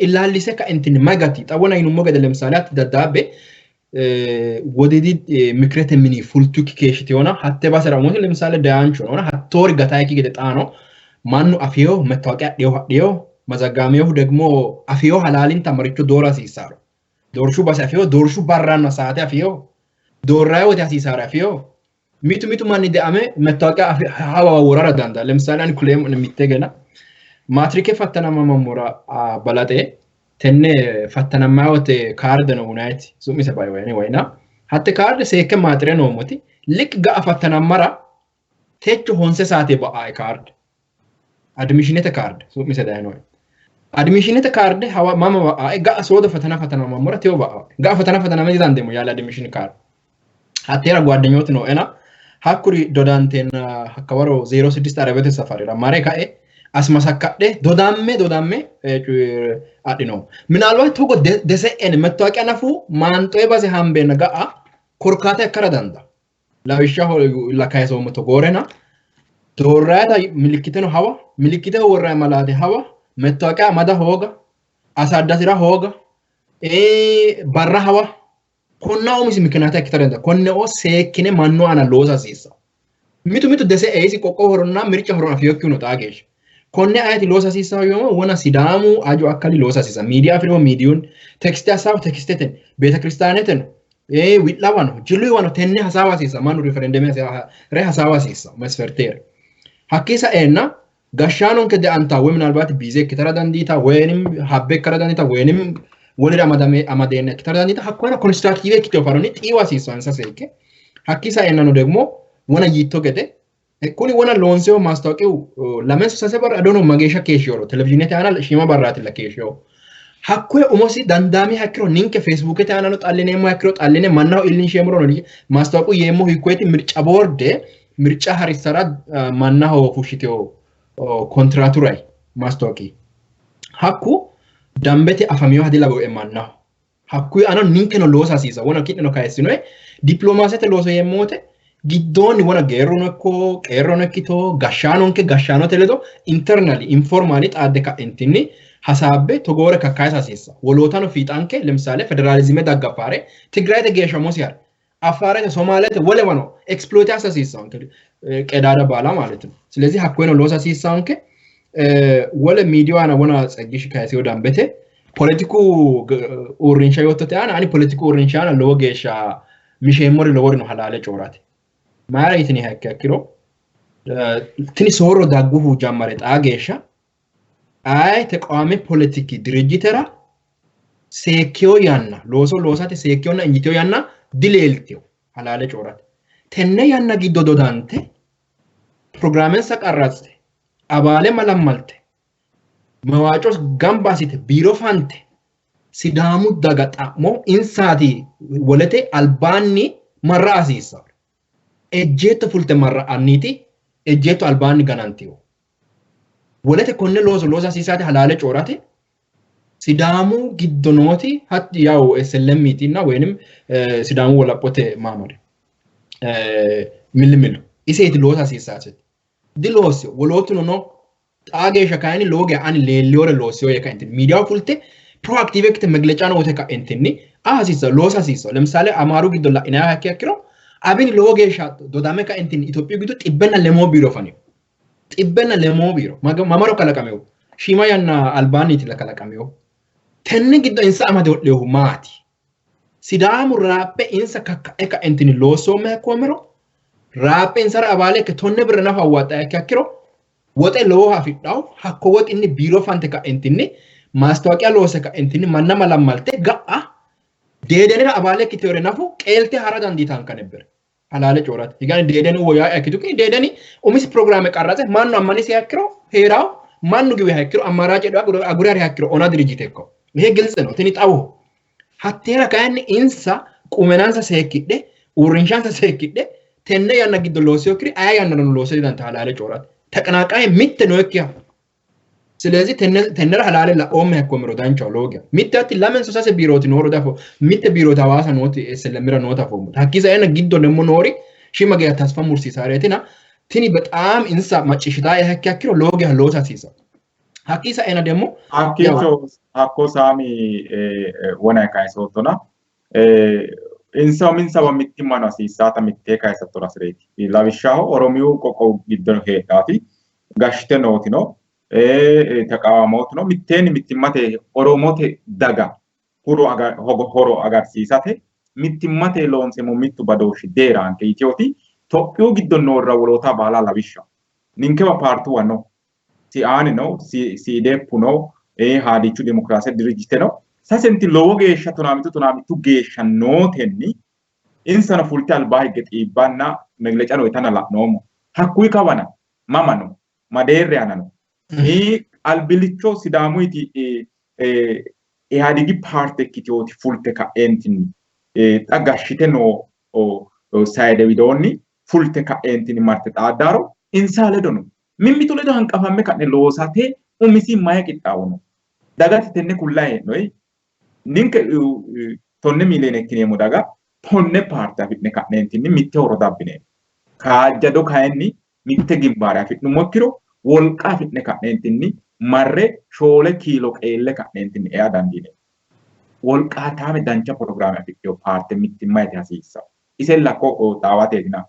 illallise ka entini magati tawona inummo gede lemsalat daddabe wodidi mikrete mini fultuki keshitiona hatte basara mo lemsale daancho ona hattori gatayki gede xano mannu afiyo metawaqiya dhiyo mazagameyo ደግሞ afiyo halalin tamaricho dora sisaro dorshu bas afiyo dorshu barrana saate afiyo dorrayo wati asisaro afiyo mitu manni de ame metawaqiya hawa worara danda lemsale an kulem mittegena matrike fatana mamora balate tenne fatana mawote card no unite sumise bay wayne wayna hatte card seke matre no moti lik ga fatana mara techo honse saate ba ay card admissionete card sumise dayno admissionete card hawa mama ba ay ga soda fatana mamora teo ba ga fatana me dande mo yala admission card hatera ጓደኞት ነው እና hakuri dodanten hakawaro 06 arabete safari la mare kae asmasakkadhe dodamme adhino minalባት togo dese'en መታወቂያ ነፉ ማንጦ ባዜ ሃምቤን ጋአ ኮርካታ ከረዳንዳ ለብሻው ለካይሶም ተጎረና ዶራታ ምልክተን ሀዋ ምልክተው ወራ ማላቴ ሀዋ መታወቂያ ማዳ ሆጋ አሳዳሲራ ሆጋ ባራ ሀዋ ኮናው ምስ ምክንያታ ከተረዳ ኮነኦ ሴክኔ ማኑ አና ሎሳ ሲሳ ሚቱ ደሴ ኤሲ ቆቆሆርና ምርጫ ሆሮና ፊዮኪው ነው ታገሽ ኮነ አያቲ ሎሳ ሲሳ yomo wona sidamu ajo akkali losa sisa media ፍሪሞ ሚዲዩን ቴክስት ሐሳብ ቴክስቴትን ቤተክርስቲያነትን ዊላዋን ጅሉ ወano tenne ሐሳባ ሲሳ ማኑ ሪፈረንደም ሬ ሐሳባ ሲሳ መስፈርቴር ሀቂሳ ኤና ጋሻኖን ከደ አንታ ወይ ምናልባት ቢዜ ከተራዳንዲታ ወይንም ሀቤ ከተራዳንዲታ ወይንም ወለዳ አማደነ ከተራዳንዲታ ሀቆና ኮንስትራክቲቭ kitofaroni ጢዋ ሲሳ አንሳሰይከ ሀቂሳ ኤና ነው ደግሞ ወና ይቶ ገደ Kuni wana loonseo maastawqiu lamen sasebar adono mageesha keeshoro televizyinete ana shima barraati la keesho hakkue umosi dandami hakkiro ninke facebook te ana no xallinemo hakkiro xalline mannaho illin shemoro no maastawqu yemo hikweti mirca borde mirca harisara mannaho fushiteo kontraturai maastawqi hakku dambete afamiyo hadila go e mannaho hakkue ana ninke no loosa sisa wona kidno kaysino diplomasete looso yemote giddoni wona geeronokko qeeronokito gashanonke gashanote ledo internally informali xaade ka entini hasabe togore kakkaisa sisa wolotano fiitanke lemsale federalizme daggafare tigrayte geeshamo siyar afarete somalete wolewano exploit asasisa onke qedada bala ማለት ነው ስለዚህ hakkoeno losa sisa onke wole media ana wona tsegesh kayse odambete politiku urinsha yotote ani politiku urinsha ana lowo geesha mishemori loworino halale coorate ማራ ይተኒ ሀከክሮ ትኒ ሶሮ ዳጉሁ ጃማረ ጣጌሻ አይ ተቋሚ ፖለቲክ ድርጅተራ ሴኪዮ ያና ሎሳተ ሴኪዮና እንጂቶ ያና ዲሌልቲዮ አላለ ጮራት ተነ ያና ጊዶ ዶዳንቴ ፕሮግራመን ሰቀራጽ አባለ መላማልቴ መዋጮስ ጋምባሲተ ቢሮ ፋንቴ ሲዳሙ ዳጋጣሞ ኢንሳቲ ወለቴ አልባኒ መራሲሳ ejjetto fulte marra anniti ejjetto albaanni ganantiyo wolete konne loosa siisate halale coorate sidaamu giddonoti hatti yaw SLMiti na wenim sidaamu walapote mamare milimilu iseeti loosa siisate di loosio wolotu no xaageesha kayni looge ani leelliore loosio yeka intin media fulte proactive kite መግለጫ ነው ወተካ እንትን አሲሳ loosa siisa ለምሳሌ አማሩ giddo la ina hakkiro abin logeesha dodame ka entin Ethiopia gitu tibbenna lemo biro fani tibbenna lemo biro mamaro kala kameo shima yanna albani tila kala kameo tenne giddo insa amade lehu maati sidamu rappe insa kakka eka entin loso me komero rappe insa abale ke tonne birra nafa wata yakiro wote loha fiddaw hakko wot inni biro fante ka entin maastawqiya lose ka entin manna malamalte ga'a deedenira abale kitore nafu qeelte haradan ditan kanebber halale corat igani deedeni woya akitu ki deedeni umis program qarraze mannu amani si yakiro heraw mannu giwe yakiro amaraje do agurari yakiro ona dirijiteko me ግልጽ ነው tini xawo hattera kayni insa qumenansa seekidde urinshansa seekidde tenne yanna giddo loosio kiri aya yanna no loosio dan halale corat ተቀናቃይ mitte no ekya ስለዚህ ተነራ ሐላለ ለኦም ያቆምሮ ዳንቻው ሎጊያ ሚታቲ ለምን ሶሳሴ ቢሮቲ ኖሮ ዳፎ ሚተ ቢሮ ታዋሳ ኖቲ ስለምራ ኖታ ፎም ታኪዛ አይነ ጊዶ ደሞ ኖሪ ሺማገያ ተስፋ ሙርሲ ሳሬቲና ቲኒ በጣም ኢንሳ ማጭሽታ ያከክሮ ሎጊያ ሎታ ሲሳ ሀቂሳ አይነ ደሞ አኮ ሳሚ ወና ካይሶቶና ኢንሳ ሚንሳ ወሚቲማና ሲሳታ ሚቴ ካይሰቶራ ስሬቲ ላብሻው ኦሮሚዮ ቆቆ ጊዶ ሄዳቲ ጋሽተ ኖቲ ነው ተቃዋሞት ነው ሚቴን ሚቲማቴ ኦሮሞቴ ዳጋ horo agarsiisate mittimmate loonseemo mittu badooshi deera anke itiyooti Tophiyu giddon noorra woloota baala lawishsha ninkewa paartu wano si aani no si deeppu no haadichu demokraase dirijite no sasenti lowo geeshsha tunamitu geeshsha nootenni insana fulte albaa higge xiibbanna meglecano itana la'noommo hakkuyi kawana mama no madeerre anano albilicho sidaamuyiti ihadigi parte kitiyooti fulte ka'eentinni xaggashshite no sayde widoonni fulte ka'eentinni marte xaaddaro insa ledo no
mimmitu ledo hanqafamme ka'ne loosate umisi maye qixxaawono dagate tenne kullae noi ninke tonne miiliyoone ikkineemmo daga tonne paarte afidhine ka'neentinni mitte horo dabbine kaajjado kayinni mitte gimbaare afidhummo ikkiro wolqa afidhine ka'neentinni marre shoole kiilo qeelle ka'neentinni ea dandiine wolqaataame dancha programme afidhino paarte mittimmayti hasiissa isen lakko xaawateetina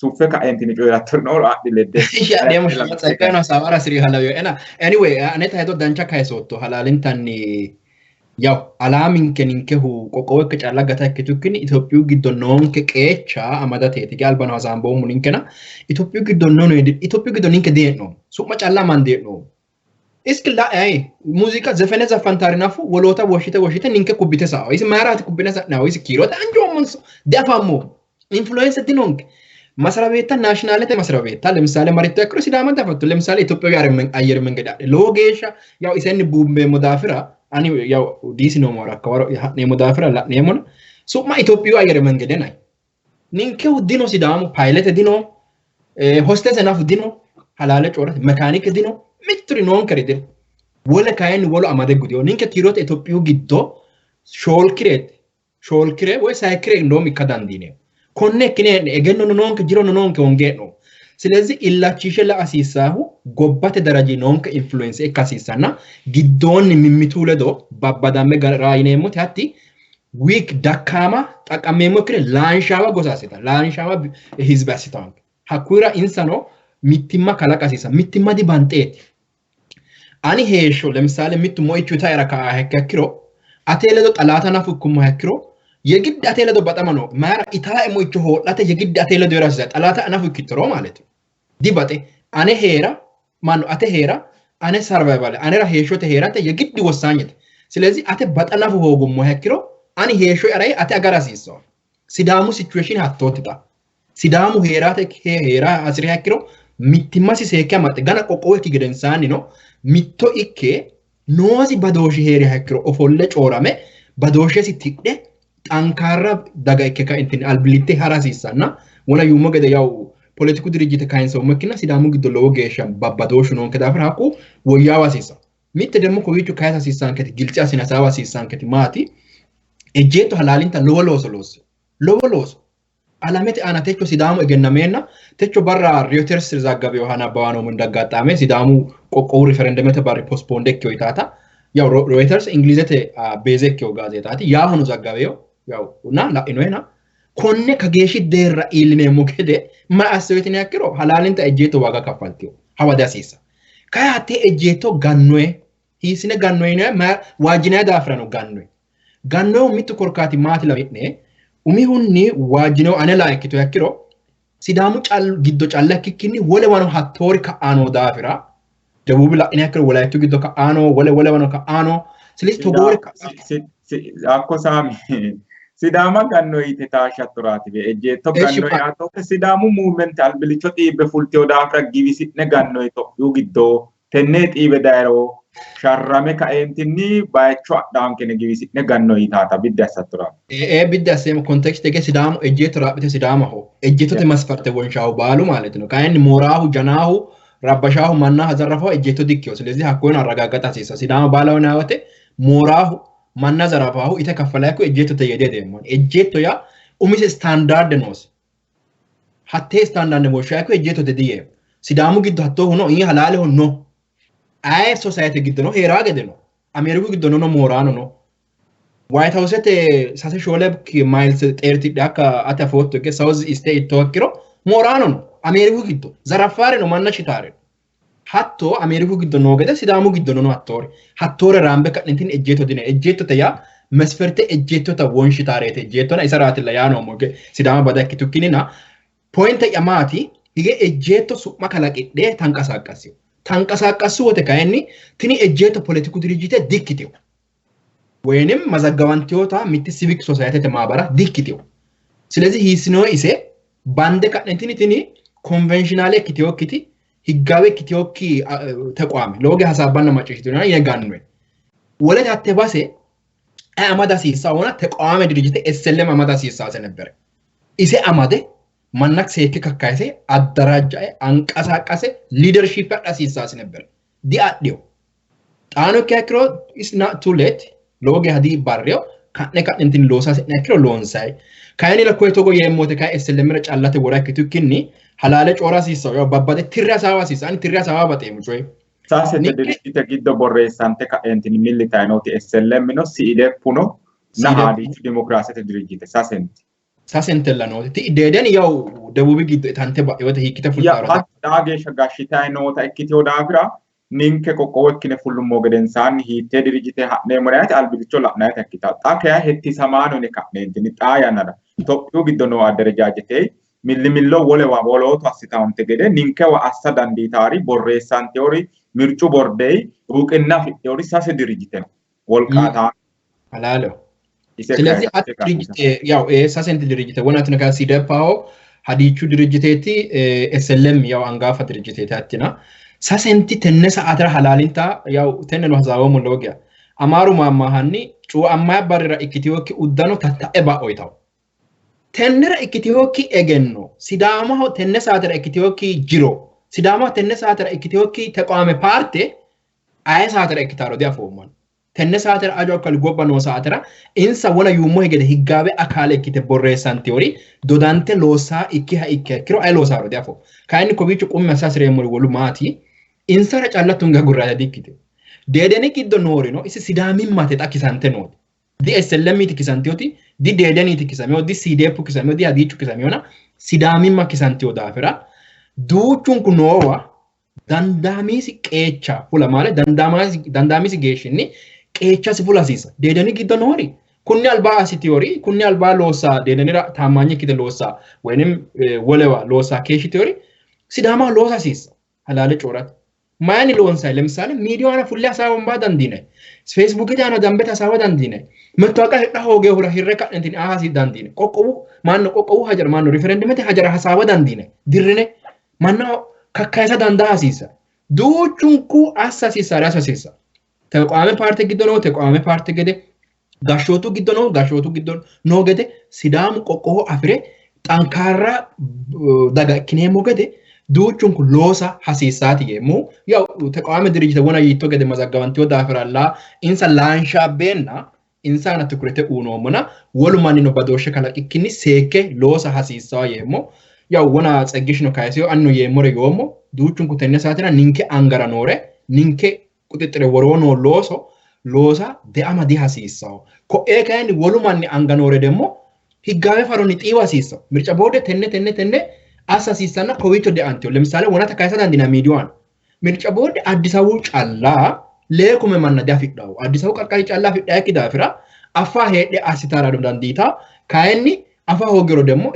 suffe ka'eentinni coyirattorno adhi ledde
Andiamo a Savara Sri Halayo. Anyway, aneta hedo dancha kaisotto halalintanni yaw alaaminke ninkehu qoqqowe calla gata ikkitukkini Itoophiyu giddo noonke qeecha amadateeti ge albano hasaamboomu ninkena Itoophiyu giddo nono Itoophiyu giddo ninke dee'no su'ma calla man dee'no iskilla muziqa zefene zaffantarinafu woloota woshite ninke kubbite sa'o isi maaraati kubbine sa'naawo isi kiirota anjoomonso deafammo influenza dinonke masrabeetta naashinaallete masrabeetta lemsaale maritto ekkiro sidaamante afattu lemsaale Itoophiyu ayyere mengeda lowo geeshsha yaw isenni buumbeemmo daafira ani yaw diisino mora kawaro ha'neemmo daafira la'neemmona su'ma Itoophiyu ayyere mengede nay ninkehu dino sidaamu paylete dino hostese nafu dino halaale coorate mekaanike dino mitturi noonkeri dino wole kayinni wolo amade gudiyo ninke kiirote Itoophiyu giddo shoolkire woy saykire ndoom ikka dandiineemmo konne ikkine egennono noonke jirono noonke hongee'no ስለዚህ ኢላቺሸ ለአሲሳሁ ጎባተ ደረጃ ኖንከ ኢንፍሉዌንስ ኤካሲሳና ጊዶን ሚሚቱ ለዶ ባባዳመ ጋራይኔሞ ታቲ ዊክ ዳካማ ጠቀሜሞ ክረ ላንሻዋ ጎሳሲታ ላንሻዋ ሂዝባሲታን ሀኩራ ኢንሳኖ ሚቲማ ካላቃሲሳ ሚቲማ ዲ ባንጤት አኒ ሄሾ ለምሳሌ ሚቱ ሞይቹ ታይራካ ሀከክሮ አቴለዶ ጠላታና ፍኩሙ ሀክሮ የግድ አቴለዶ በጣም ነው ማራ ኢታላ ሞይቹ ሆላተ የግድ አቴለዶ ይራሳ ጠላታ አናፉ ይክትሮ ማለት ዲባቴ አኔ ሄራ ማኑ አቴ ሄራ አኔ ሰርቫይቫል አኔራ ሄሾተ ሄራተ የግድ ወሳኝት ስለዚህ አቴ በጠናፉ ሆጉሙ ሀክሮ አኒ ሄሾ ያራይ አቴ አጋራሲሶ ሲዳሙ ሲቹዌሽን ሀቶትታ ሲዳሙ ሄራተ ሄራ አስሪ ሀክሮ ሚቲማሲ ሴከ ማጥ ገና ቆቆዌ ኪገደንሳኒ ነው ሚቶ ኢኬ ኖዚ ባዶሽ ሄሪ ሀክሮ ኦፎለ ጮራሜ ባዶሽ ሲትቅደ ጠንካራ ዳጋ ኢከካ እንትን አልብሊቴ ሀራሲሳና ወላ ዩሞ ገደ ያው ፖለቲኩ ድርጅት ካይንሰው መኪና ሲዳሙ ግዶ ለወገሻ ባባዶሽ ነው ከዳፍራ ሀቁ ወያዋ ሲሳ ሚት ደሞ ኮዊቹ ካይታ ሲሳን ከት ግልጫ ሲናሳዋ ሲሳን ከት ማቲ እጄቶ ሐላሊንታ ሎወሎስ አላመት አናቴቾ ሲዳሙ እገናሜና ተቾ በራ ሪዮተርስ ዛጋበ ዮሐና ባዋኖ መንዳጋጣሜ ሲዳሙ ቆቆው ሪፈረንደም ተባሪ ፖስትፖንድ ከይታታ ያው ሮይተርስ እንግሊዘተ ቤዘክዮ ጋዜጣቲ ያሁኑ ዛጋበዮ ያው እና ላኢኖና ኮኔ ከጌሺ ደራ ኢልኔ ሞከደ ማአሰዊትን ያክሮ ሐላሊንታ እጄቶ ዋጋ ከፋልቲዮ ሐዋዳሲሳ ካያቴ እጄቶ ጋኖይ ሂስነ ጋኖይ ነው ዋጅና ዳፍራ ነው ጋኖይ ሚቱ ኮርካቲ ማት ለሚኔ ኡሚሁኒ ዋጅነው አነ ላይክቶ ያክሮ ሲዳሙ ጫል ግዶ ጫላክኪኒ ወለ ወኖ ሀቶሪ ከአኖ ዳፍራ ደቡብ ላኢነ ያክሮ ወላይቱ ግዶ ከአኖ ወለ ወኖ ከአኖ ስለዚህ ተጎረ
አኮ ሳሚ ሲዳማ ጋኖይ ተታሻቱራቲ በእጄቶ ጋኖይ አቶ ሲዳሙ ሙቭመንት አልብልቾ ጢበ ፉልቴው ዳፍራ ጊቢሲነ ጋኖይ ቶ ዩግዶ ተኔ ጢበ ዳይሮ ሻራሜ ካኤንቲኒ ባይቾ ዳንከነ ጊቢሲነ ጋኖይ ታታ ቢዳሳቱራ ቢዳሰም
ኮንቴክስት ደገ ሲዳሙ እጄቶ ራብተ ሲዳማ ሆ እጄቶ ተመስፈርተ ወንሻው ባሉ ማለት ነው ካይን ሞራሁ ጀናሁ ራባሻሁ ማና ሀዘረፋው እጄቶ ዲክዮ ስለዚህ ሀኮን አረጋጋጣ ሲሳ ሲዳማ ባላውና ወቴ ሞራሁ ማና ዘራፋሁ ኢተከፈላኩ እጄቶ ተየደደም እጄቶ ያ ኡሚስ ስታንዳርድ ኖስ ሀቴ ስታንዳርድ ሞሻኩ እጄቶ ተዲየ ሲዳሙ ግዶ ሀቶ ሆኖ ይሄ ሐላል ሆኖ አይ ሶሳይቲ ግዶ ነው ሄራ ገደ ነው አሜሪኩ ግዶ ነው ሞራኖ ነው ዋይት ሃውስት ሳሰ ሾለብ ማይልስ 30 ዳካ አተፎቶ ከ ሳውዝ ስቴት ተወክሮ ሞራኖ ነው አሜሪኩ ግዶ ዘራፋሪ ነው ማናሽታሪ ሀቶ አሜሪኩ ግዶ ነው ገደ ሲዳሙ ግዶ ነው ሀቶረ ራምበ ከንቲን እጄቶ ዲነ እጄቶ ተያ መስፈርተ እጄቶ ተወንሽ ታሬተ እጄቶ ና ይሰራት ለያ ነው ሞገ ሲዳማ ባዳክ ቱኪኒና ፖይንት ያማቲ ይሄ እጄቶ ሱማ ከላቂደ ታንቀሳቀሱ ወተ ካይኒ ትኒ እጄቶ ፖለቲኩ ድርጅት ዲክቲው ወይንም መዘጋዋንቲዮታ ሚት ሲቪክ ሶሳይቲ ተማባራ ዲክቲው ስለዚህ ሂስኖ ኢሴ ባንደ ከንቲን ትኒ ኮንቬንሽናል ኪቲዮኪቲ ህጋዊ ኪቲዮኪ ተቋም ለወገ ሐሳባና ማጨሽቱና የጋንዌ ወለት አተባሴ አማዳ ሲሳውና ተቋም ድርጅት ኤስኤልኤም አማዳ ሲሳሰ ነበር ኢሴ አማደ mannak seekke kakkaise addaraaja'e anqasaaqase leadership adhasiisaas nebber di adhiyo xaano keekiro is not too late looge hadii barriyo kanne kanentin loosaa sinekiro loonsay kayni la koy togo yemote kay SLMra callate wora kitukkinni halale coora siisa yo babbade tirra sawa siisa ani tirra sawa batemu coy
sasete dirigite giddo borreessante ka'entini millitaynoti SLM no siide puno nahaadichu demokraasete dirigite
sasentella nooti ti deden yaw debubi giddo tante ba yote hikkite fultaaro
ya daage gashitay noota ikkiteo daafira ninke qoqqowekkine fullummo gedensaanni hiitte dirigite ha'neemmo yaate albilicho la'nayta ikkita xa kaya hetti samaano ne ka'neentini xaa yannara Itophiyu giddo noo adderejaajetee millimillo wolewa wolootu assitawante gede ninkewa assa dandiitaari borreessanteori mircu bordei ruqinna fidheori sase dirigite wolqaataa
halalo ስለዚህ ድርጅት ያው ሳሰንት ድርጅት ወናት ነካ ሲደፓው ሀዲቹ ድርጅቴቲ ኤስኤልኤም ያው አንጋፋ ድርጅቴታትና ሳሰንቲ ተነሳ አትራ ሐላሊንታ ያው ተነኑ ሐሳቦ ሙሎጊያ አማሩ ማማሃኒ ጩ አማያ ባረራ ኢክቲዮኪ ኡዳኖ ታታኤ ባኦይታው ተነራ ኢክቲዮኪ ኤገኖ ሲዳማው ተነሳ አትራ ኢክቲዮኪ ጅሮ ሲዳማ ተነሳ አትራ ኢክቲዮኪ ተቋመ ፓርቲ አይሳ አትራ ኢክታሮ ዲያፎማን ተነሳተር አጆከል ጎባኖ ሳተራ ኢንሳ ወላ ዩሞ ሄገደ ሂጋቤ አካለ ኪተ ቦሬሳን ቲዮሪ ዶዳንቴ ሎሳ ኢኪሃ ኢከክሮ አይ ሎሳ ሮ ዲያፎ ካይን ኮቢቹ ቁም መሳስረ የሙል ወሉ ማቲ ኢንሳራ ጫላቱን ጋጉራ ዲክቴ ዴደኒ ኪዶ ኖሪ ነው ኢሲ ሲዳሚ ማቴ ታኪሳንቴ ነው ዲ ኤስኤልኤም ቲኪሳንቴoti ዲ ዴደኒ ቲኪሳሜው ዲ ሲዴፑ ኪሳሜው ዲ አዲቹ ኪሳሜውና ሲዳሚ ማኪሳንቴው ዳፈራ ዱቹን ኩኖዋ dandamisi qeecha fula male dandamisi geeshinni qeecha si fula sisa dedeni giddo noori kunni alba asitiori kunni alba losa dedenira taamanye kide losa wenim wolewa losa keeshi teori sidama losa sisa halale corat mani lonsa lemsale midiyaana fulle asawan ba dandine facebook jana dambeta asawa dandine metwaqa hedda hoge hura hirreka entin ahasi dandine qoqqowu hajar manno referendum te hajar hasawa dandine dirrine manno kakkaisa dandaa siisa duuchunku assasiisa teqaame parte giddo no teqaame parte gede gashootu giddo no gede sidaamu qoqqowo afire xankaarra daga kineemo gede duuchunku loosa hasiisaati yeemu yaw teqaame dirijite wona yitto gede mazaggawantiyo daafiralla insa laansha beenna insana tukurete unoomona wolumani no badooshe kalaqikkinni seeke loosa hasiisaa yeemo yaw wona Tsegesh no kayseo anno yemore yomo duuchunku tenne saatira ninke angara noore ninke qutixire worono loosa de amadi hasiisaw ko kayni wolumanni anganore demo higgawe faroni xiwa hasiisaw mirca boode tenne asa hasiisanna kowicho de antio lemsale wona ta kaysa dandina midiyan mirca boode addisawu calla leekume manna de afiddaw addisawu qarqari calla afidda yakidafira afa hedde asitara dum dandita kayni afa hogero demo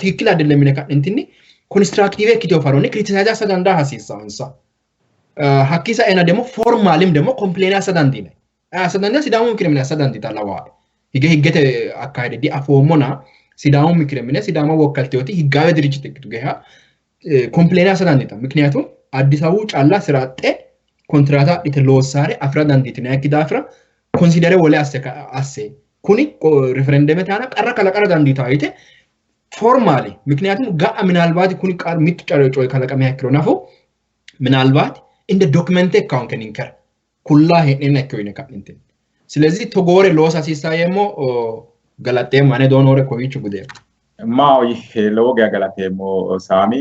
ትክክል አይደለም ነካንቲኒ ኮንስትራክቲቭ ኪቶ ፈሮኒ ክሪቲሳይዝ አሰዳንዳ ሐሲሳንሳ ሐኪሳ ኤና ደሞ ፎርማሊም ደሞ ኮምፕሌን አሰዳንዲነ አሰዳንዳ ሲዳሙ ምክረምና አሰዳንዲ ታላዋ ይገ አካሄደ ዲ አፎሞና ሲዳሙ ምክረምና ሲዳሙ ወከልቴoti ህጋዊ ድርጅት ግቱገሃ ኮምፕሌን አሰዳንዲታ ምክንያቱም አዲስ አበባ ጫላ ስራጤ ኮንትራታ ዲተሎሳሬ አፍራዳንዲት ነው ያኪዳፍራ ኮንሲደር ወለ አሰ ኩኒ ሪፈረንደም ታና ቀራ ዳንዲታ አይተ formally ምክንያቱም ጋአ ምናልባት ኩኒ ቃል ምትጨረጮይ ከለቀም ያክሮ ናፎ ምናልባት እንደ ዶክመንት አካውንት ከንከር ኩላ ሄኔና ኮይነ ካንተ ስለዚህ ተጎሬ ሎሳ ሲሳየሞ ገላጤ ማኔ ዶኖሬ ኮዊቹ ጉዴ ማው ይሄ ሎጋ ገላጤሞ ሳሚ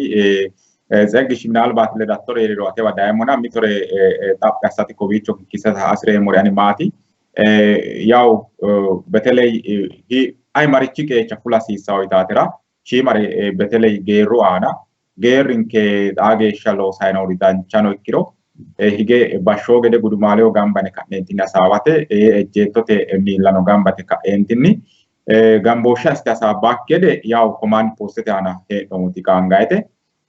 Tsegesh ምናልባት ለዳክተር የሮቴ ወዳይሞና ሚቶሬ ታፕካሳቲ ኮዊቹ ኪሰታ አስሬ ሞሪያኒ ማቲ ያው በተለይ ay marichi ke chafula siisa oitaatira chimare betelei geeru aana geerinke daage shalo sayno ridanchano ikkiro hige bashogede gudumaaleo gambane ka'neentinni asaawate ejjeettote miillano gambate ka'eentinni gamboosha asti asaabbaakkede yaw command postete aana heedhomuti qaangayete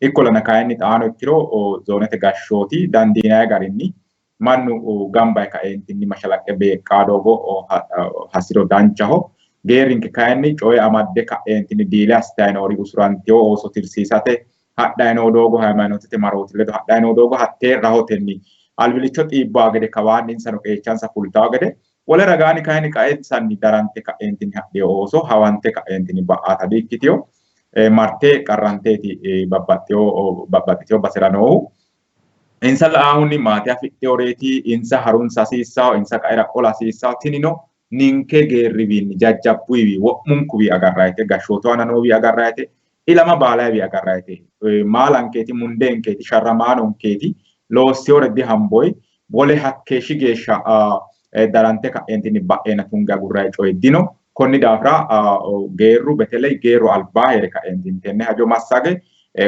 ikkolana kayinni xaano ikkiro zoonete gashshooti dandiinaye garinni mannu gambaye ka'eentinni mashalaqqe beeqqaa doogo hasiro danchaho geerinke kayinni coye amadde ka'eentinni diile astaynoori usuranteo ooso tirsiisate hadhayno doogo haymanotete marooti ledo hadhayno doogo hattee rahotenni albilicho xiibbaa gede kawaanninsano qeechansa fultaa gede wole ragaani kayinni qaeensanni darante ka'eentinni hadhee ooso hawante ka'eentinni ba'aata diikkitiyo
martee qarranteeti babbaxxiteo basera noohu. Insa la'aahunni maatii afidheoreeti insa harunsa hasiissaho insa qaera qola hasiissaho tinino ninke geerriwiinni jajjabbuyiwi wo'munkuwi agarrayite gashshootu aana noowi agarrayite ilama baalayiwi agarrayite maalankeeti mundeenkeeti sharramaanonkeeti loosseyore dihamboyi wole hakkeeshshi geeshsha darante ka'eentinni ba'eena tunga gurrayi coyi dino konni daafira geerru beteley geerru albaa heere ka'eentinni tenne hajo massage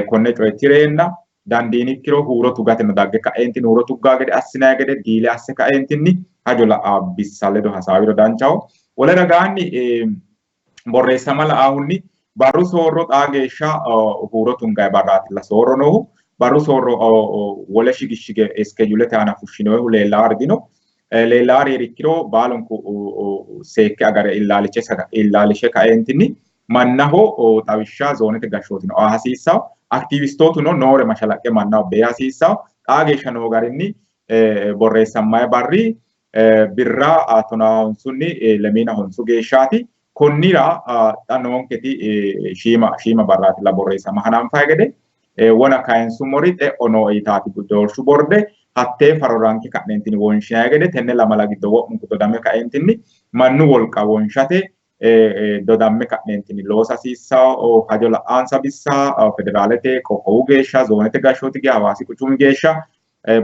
konne coyi tireenna dandiinikkiro huuro tugateno dagge ka'eentinni huuro tuggaa gede assinayi gede diile asse ka'eentinni hajo la'a bissa ledo hasaawiro danchaho. Wole ragaanni borreessama la'aahunni barru soorro xaa geeshsha huuro tungayi barraatilla soorro noohu barru soorro wole shigishshige iskejuulete aana fushshinoyihu leellaari dino. Leellaari heerikkiro baalunku seekke agare illaalishe ka'eentinni mannaho xawishsha zoonete gashshootino hasiissaho. Aktiivistootuno noore mashalaqqe mannaho bee hasiissaho. Xaa geeshsha noo garinni borreessammayi barri birra tonaa honsunni lemiina honsu geeshshaati. Konnira xa noonketi shiima barraatilla borreessama hananfayi gede wona kayinsummori xe'o noo yitaati doorshu borde hattee faroranke ka'neentinni wonshinayi gede tenne lamala giddo wo'munku dodame ka'eentinni mannu wolqa wonshate dodamme ka'neentinni loosa hasiissaho hajo la'aansa bissa federaalete qoqqowu geeshsha zoonete gashshooti hawaasi quchumi geeshsha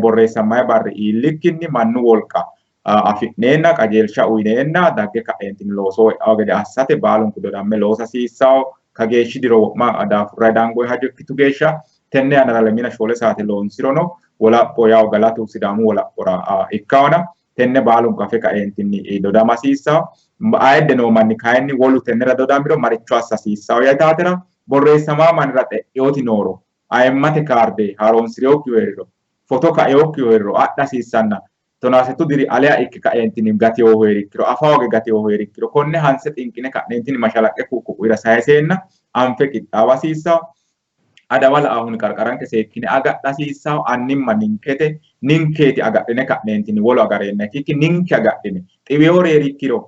borreessammayi barri iillikkinni mannu wolqa afidheenna qajeelsha uyineenna dagge ka'eentinni loosoo e'awo gede assate baalunku dodamme loosa hasiissaho kageeshshi diro wo'ma daafurrayi dangoyi hajo ikkitu geeshsha tenne yanara lemina shoole saate loonsirono wolapho yawo galatu sidaamu wolaphora ikkawona tenne baalunku afe ka'eentinni dodama hasiissaho. Ayidde noo manni kayinni wolu tennera dodamiro maricho assa hasiissaho yataatera borreessamaa mannira xe'eyooti nooro ayimmate kaarde haaroonsireyokkihu heeriro foto ka'eyokkihu heeriro adha hasiissanna tonaasetu diri aliya ikke ka'eentinni gateyoohu heerikkiro afawooge gateyoohu heerikkiro konne hanse xinqine ka'neentinni mashalaqqe ku'ku'uyira sayiseenna anfe qixxaawa hasiissaho. Adawa la'aahuni qarqaranke seekkine agadha hasiissaho annimma ninkeeti agadhine ka'neentinni wolu agareenna ikkikki ninke agadhine xiweyoore heerikkiro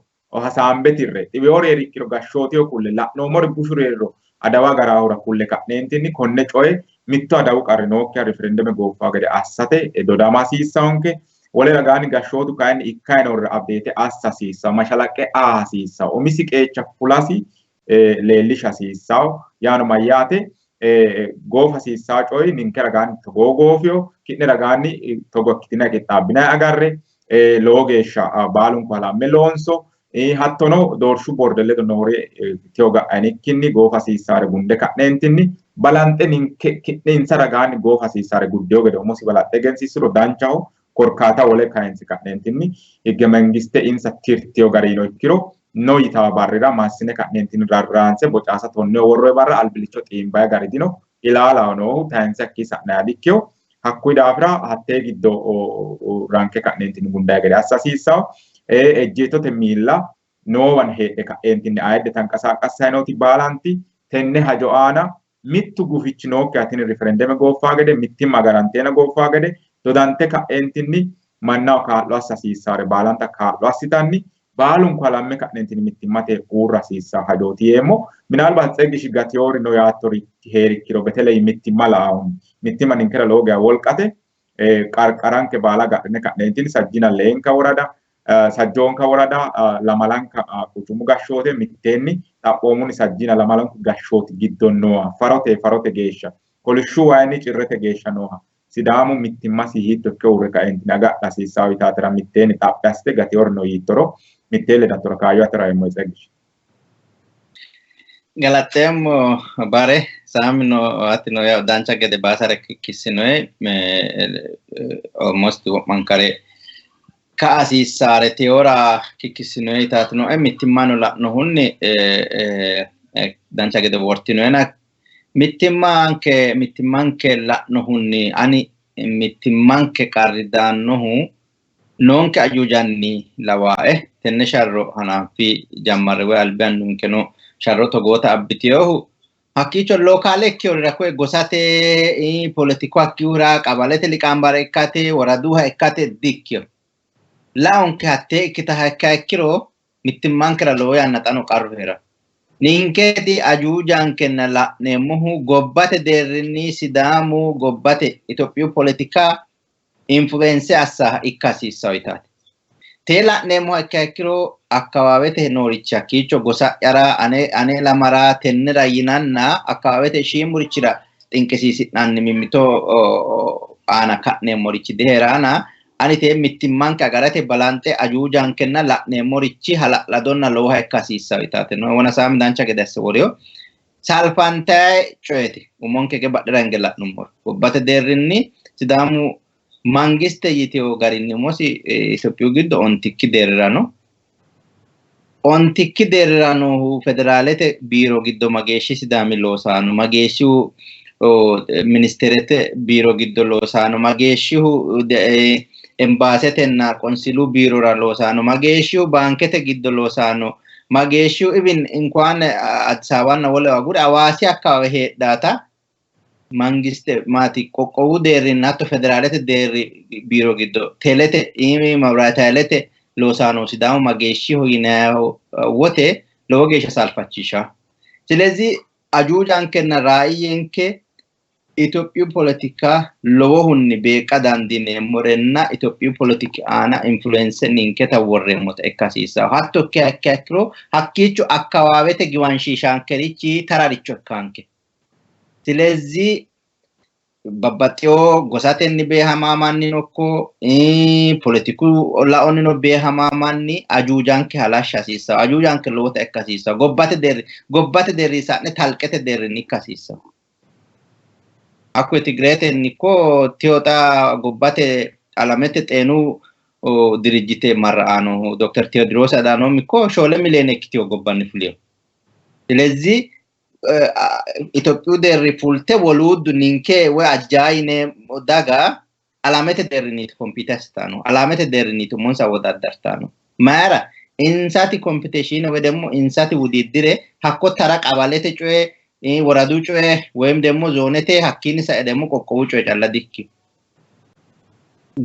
hasaambe tirre xiweyoore heerikkiro gashshootiyo kulle la'noommori bushureerro adawa garaahura kulle ka'neentinni konne coye mitto adawu qarri nookkiha riferendeme gooffaa gede assate dodama hasiissahonke. Wole ragaanni gashshootu kayinni ikkayi noorre abbeete assa hasiissaho mashalaqqe hasiissaho umisi qeecha fulasi leellisha hasiissaho yaano mayyaate goof hasiissaho coyi ninke ragaanni togoo goofiyo ki'ne ragaanni togo ikkitine qixxaabbinayi agarre lowo geeshsha baalunku halamme loonso hattono doorshu borde ledo noore tiyo ga'ayinikkinni goof hasiissaare gunde ka'neentinni balanxe ninke ki'ne insa ragaanni goof hasiissaare guddeyo gede umosi balaxxe egensiissiro danchaho. Korkaata wole kayinsi ka'neentinni higge mangiste insa tirtiyo gariino ikkiro no yitawa barrira massine ka'neentinni rarraanse bocaasa tonne worroyi barra albilicho xiimbayi gari dino ilaalaho noohu tayinse akkii sa'nayi adikkiyo hakkuyi daafira hattee giddo ranke ka'neentinni gundayi gede assa hasiissaho. Ejjeetote miilla noowan heedhe ka'eentinni ayidde tanqasaaqassayi nooti baalanti tenne hajo aana mittu gufichi nookkiha tini riferendeme gooffaa gede mittimma garanteena gooffaa gede dodante ka'eentinni mannaho kaa'lo assa hasiissaare baalanta kaa'lo assitanni baalunku halamme ka'neentinni mittimmate uurra hasiissaa hajooti yeemmo. Minaalbaat Tsegesh gatiyoori no yaattori heerikkiro beteley mittimma la'aahunni mittimma ninkera lowo geya wolqate qarqaranke baala gadhine ka'neentinni sajjina leenka worada sajjoonka worada lamalanka quchumu gashshoote mitteenni xaphoomunni sajjina lamalanku gashshooti giddon nooha farote geeshsha kolishshu waayinni cirrete geeshsha nooha sidaamu mittimmasi hiitto ikke uurre ka'eentinni agadha hasiissawo yitaatera mitteenni xaphi assite gatiyoori no yiittoro mittee ledattora kaayyo atera yemmo Tsegesh.
Galatteemmo bare Sami no atino ya dancha gede baasare kissinoe almost mankare ka hasiissaare teora kikkissinoe yitaatino mittimmaano la'nohunni dancha gede wortinoena mittimmanke la'nohunni ani mittimmanke qarridaannohu noonke ajuujanni lawaa'e tenne sharro hananfi jammarre woy albi annunkeno sharro togoota abbitiyohu hakkiicho lookaale ikkiyorira koye gosate politiku hakkiihura qabalete liqaambare ikkate woraduha ikkate dikkiyo laonke hattee ikkitaha ikka ikkiro mittimmankera lowo yanna xano qarru heera ninketi ajuujan kenna la'neemmohu gobbate deerrinni sidaamu gobbate Itophiyu politika influense assa ikkasiissaw itaati. Tee la'neemmoha ikkiha ikkiro akkawaawete noorichi hakkiicho gosa'yara ane lamara tennera yinanna akkawaawete shiimurichira xinqisiisi'nanni mimmitoo aana ka'neemmorichi deeraana ani tee mittimmanke agarate balante ajuujankenna la'neemmorichi hala'ladonna lowoha ikkasiissaw itaate no wona Sami dancha gede asse woreo salfantae coyeti umonkeke badhera hinge la'nummoro gobbate deerrinni sidaamu mangiste yiteo garinni umosi Itophiyu giddo ontikki deerrirano federaalete biiro giddo mageeshshi sidaami loosaano mageeshshihu ministerete biiro giddo loosaano mageeshshihu embaasetenna konsilu biirora loosaano mageeshshihu baankete giddo loosaano mageeshshihu even inquan Addis Ababanna wolewa gure Hawaasi akkaawe heedhaata mangiste maati qoqqowu deerrinna hatto federaalete deerri biiro giddo telete mabiraataalete loosaano sidaamu mageeshshihu yinayiho wote lowo geeshsha salfachisha. Silezi ajuujankenna raayyenke Itophiyu politika lowohunni beeqa dandineemmorenna Itophiyu politiki aana influense ninketa worreemmota ikkasiissaho. Hatto ikkiro hakkiicho akkawaawete giwanshiishaankerichi tararicho ikkaanke. Silezi babbaxxeyo gosatenni beehamaamanni nokko politiku laonino beehamaamanni ajuujanke halashsha hasiissaho. Ajuujanke lowota ikkasiissaho. Gobbate deerri sa'ne talqete deerrinni ikkasiissaho. Akku Tigreetenni ko Tiyota gobbate alamete xeenu dirijjite marra'aano Dr. Teodiroos Adhanom ko shoole miiliyoone ikkitiyo gobbanni fuliyo. Silezi Itophiyu deerri fulte woluuddu ninke woy ajjaayine daga alamete deerrinniiti kompitestaano alamete deerrinniiti umonsa wodaddartaano mayra insati competition ወይ ደግሞ insati wudiddire hakko tara qabalete coye woradu coye ወይም ደግሞ zoonete hakkiini sa'e ደግሞ qoqqowu coye calla dikki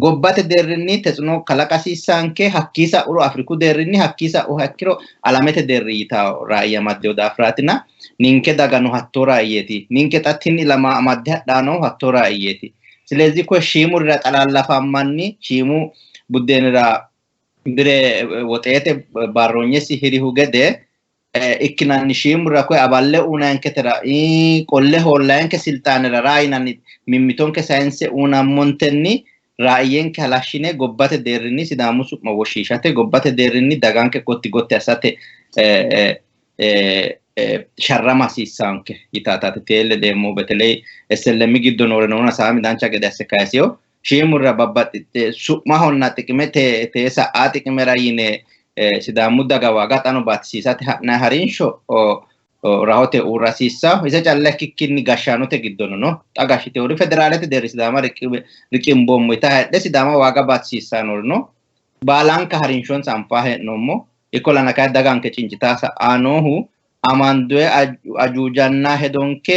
gobbate deerrinni teጽዕኖ kalaqasiisaanke hakkiisa uru Afriku deerrinni hakkiisa hakkiro alamete deerri yitaa raayya maddeyo daafiraatina ninke dagano hatto raayyeeti ninke xattinni lama amadde hadhaano hatto raayyeeti silezi ko shiimurira xalallafammanni shiimu buddeenira bire woxeete barroonyesi hirihu gede ikkinanni shiimurira ko aballe unanketera qolle hollaanke siltaanira raayinanni mimmitonke sayense unammontenni raayyenke halashshine gobbate deerrinni sidaamu su'ma woshshiishate gobbate deerrinni daganke gotti assate sharrama hasiissaanke yitaatate teelle deemmo beteley SLM giddo noore noona Sami dancha gede asse kayisiyo shiimurra babbaxxite su'mahonna xiqimete tee sa'aa xiqimera yine sidaamu daga waaga xano baatisiisate ha'nayi harinsho rahote uurrasiissaho isa calla ikkikkinni gashshaanote giddono no xa gashshiteewori federaalete deerri sidaama riqimboommo yita hedhe sidaama waaga baatisiissaanori no baalanka harinshonsa anfaa hee'noommo ikkolana kay daganke cincitaa sa'aa noohu amandoe ajuujanna hedonke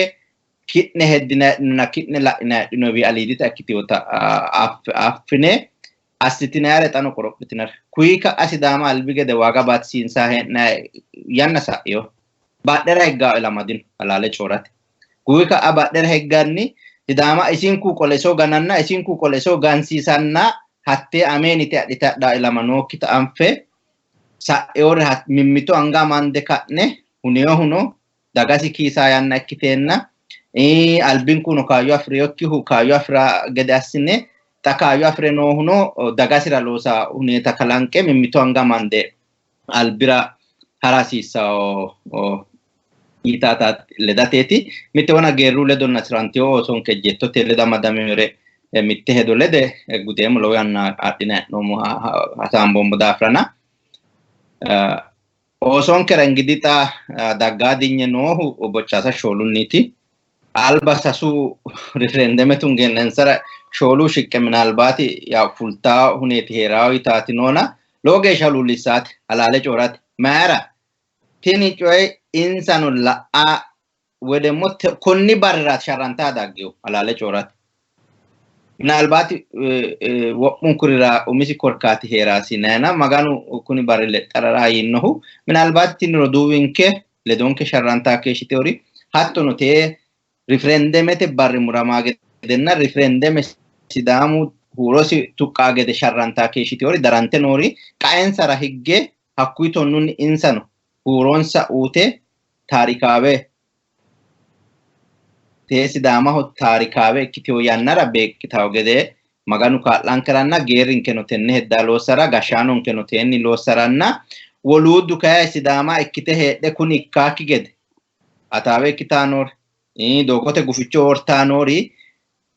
ki'ne heddinayna ki'ne la'inayidhinowi aliidita ikkitewota affine assitinaare xano qorophitinare kuyi ka'a sidaama albi gede waaga baatisiinsaa hee'nayi yanna sa'yo badhera heggaa ilamadin alaale coorate kuyi ka'a badhera hegganni sidaama isinku qoleso gananna isinku qoleso gansiisanna hattee ameenite adhite hadhaa ilamanookita anfe sa'eore mimmito anga amande ka'ne huneyohuno dagasi kiisaa yanna ikkiteenna albin kuno kaayyo afireyokkihu kaayyo afira gede assine xa kaayyo afire noohuno dagasira loosa huneeta kalanqe mimmito anga amande albira harasiisao yitaata ledateeti mitte wona geerru ledonna sirantiyo osonke jettote leda madamire mitte hedo lede gudeemo lowo yanna adhine he'noommo hasaambommo daafirana osonkera ingidita daggaadinye noohu bochaasa shoolunniiti alba sasu referendeme tungennensara shoolu shiqqe minaalbaati yaa fultaa huneeti heeraawo yitaati noona lowo geeshsha lullisaate alaale coorate mayra tini coye insano la'a wedemmo konni barraat sharrantaa daggeyo alaale coorate minaalbaati wo'munkurira umisi korkaati heeraasi nayna maganu kuni barri lexxararaa yinnohu minaalbaati tiniro duuwinke ledonke sharrantaa keeshite hori hattono tee riferendemete barri muramaa gedenna riferendeme sidaamu huurosi tuqqaa gede sharrantaa keeshite hori darante noori qaensara higge hakkuyi tonnunni insano huuronsa uute taarikaawe tee sidaamaho taarikaawe ikkiteyo yannara beeqqitawo gede maganu kaa'lankeranna geerinkeno tenne heddaa loossara gashshaanonkeno teenni loossaranna woluuddu kayi sidaama ikkite heedhe kun ikkaakki gede ataawe ikkitaa noori doogote guficho hortaa noori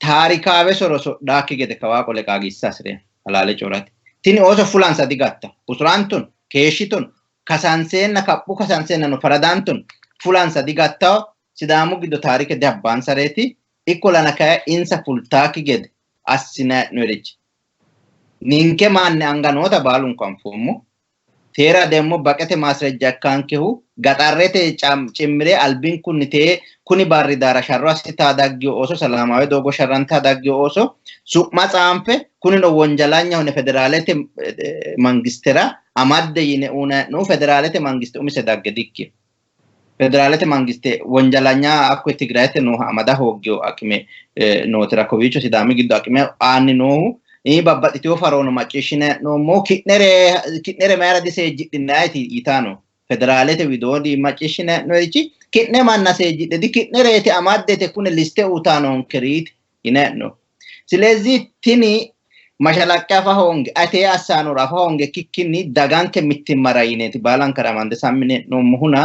taarikaawe soro sodhaakki gede kawaa qole qaagissasire halaale corate tini ooso fulansa digatta usurantun keeshitun kasanseenna kaphu kasanseenna no faradantun fulansa digattawo sidaamu giddo taarike dabbaansareeti ikkolana kayi insa fultaakki gede assina'noerichi ninke manne anga noota baalunku anfoommo teera demmo baqete maasrejja akkaankehu gaxarrete cimmire albin kunnitee kuni barri daara sharro assita daggio ooso salaamaawe doogo sharranta daggio ooso su'ma tsaanfe kunino wonjalanya hone federaalete mangistera amadde yine uuna'no federaalete mangiste umise dagge dikki federaalete mangiste wonjalanya akko Tigrayete no amada hoggio akime nootera kowiicho sidaami giddo akime aanni noohu babbaxxiteyo faroono macciishshine noommo ki'nere mayra diseejjidhinnayti yitaano federaalete widoodi macciishshine noorichi ki'ne manna seejjidhe di ki'nereeti amaddete kune liste uutaanonkeriiti yinanno silezi tini mashalaqqe afa honge atee assaanora afa honge kikkinni daganke mittimmara yineeti baalankara amande sammine noommohuna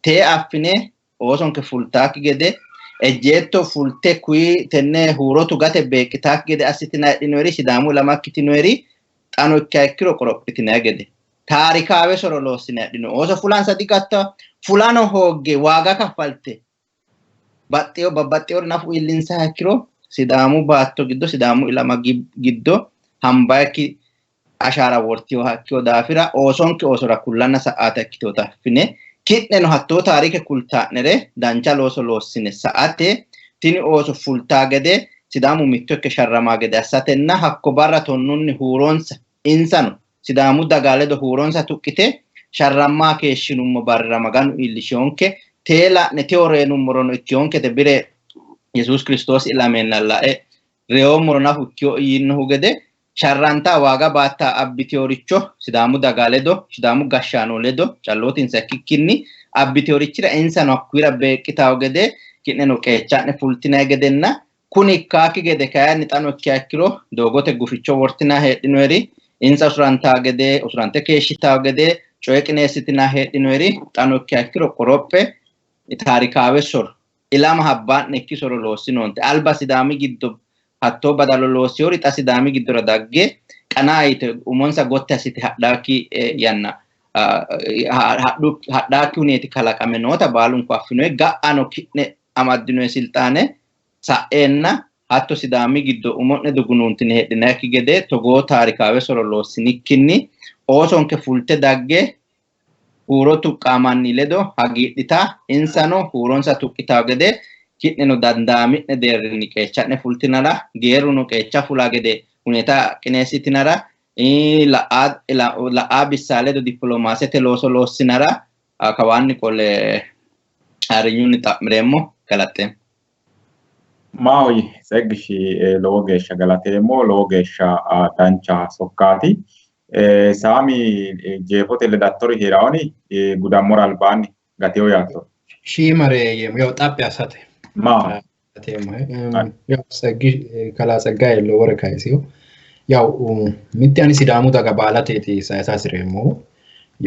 tee affine oosonke fultaakki gede ejjeetto fulte kuyi tenne huurotu gate beeqqitaakki gede assitina hedhinoeri sidaamu lamakkitinoeri xano ikkiha ikkiro qorophitina gede taarikaawe soro loossine hedhino ooso fulansa digatta fulano hoogge waaga kaffalte babbaxxeyoori nafu illinsa ikkiro sidaamu baatto giddo sidaamu ilama giddo hambaakki ashaara wortiyo hakkiyo daafira oosonke oosora kullanna sa'aata ikkiteyo taffine ki'neno hattoo taarike kultaa'nere dancha looso loossine sa'ate tini ooso fultaa gede sidaamu mitto ikke sharramaa gede assatenna hakko barra tonnunni huuronsa insano sidaamu dagaa ledo huuronsa tuqqite sharrammaa keeshshinummo barrira maganu iillishionke tee la'ne teoreenummorono ikkiyonkete bire Yesuus Kiristoos ilameenna la'e reyommoro nafu ikkiyo yinnohu gede sharrantaa waaga baattaa abbiteoricho sidaamu dagaa ledo sidaamu gashshaano ledo callootinsa ikkikkinni abbiteorichira insano hakkuyira beeqqitawo gede ki'neno qeecha'ne fultinayi gedenna kun ikkaakki gede kayinni xano ikkiha ikkiro doogote guficho wortina heedhinoeri insa usurantaa gede usurante keeshshitawo gede coye qineessitina heedhinoeri xano ikkiha ikkiro qorophe taarikaawe soro ilama habbaa'ne ikki soro loossinoonte alba sidaami giddo hattoo badalo loosiyori xa sidaami giddora dagge qanaayite umonsa gotti assite hadhaakki yanna hadhaakki huneeti kalaqame noota baalunku affinoe ga'ano ki'ne amaddinoe silxaane sa'eenna hatto sidaami giddo umo'ne dugunuuntine heedhinaakki gede togoo taarikaawe soro loosinikkinni oosonke fulte dagge huuro tuqqaamanni ledo hagiidhita insano huuronsa tuqqitawo gede ki'neno dandaami'ne deerrinni qeecha'ne fultinara geeruno qeecha fulaa gede huneta qineessitinara la'aa bissaa ledo dippiloomaasete looso loossinara kawaanni qolle harinyunni xa'mireemmo galaxxeemmo.
Maahoyi Tsegeshi lowo geeshsha galateemmo lowo geeshsha dancha sokkaati. Sami jeefote ledattori heeraoni gudammora albaanni gateyo yaatto.
Shiimareeyyeemo yoo xaphi assate.
Ma
ያው ካላጸጋዬ ወረ ካይሲው ያው ሚቲያኒ ሲዳሙ daga baalateeti saayisasireemo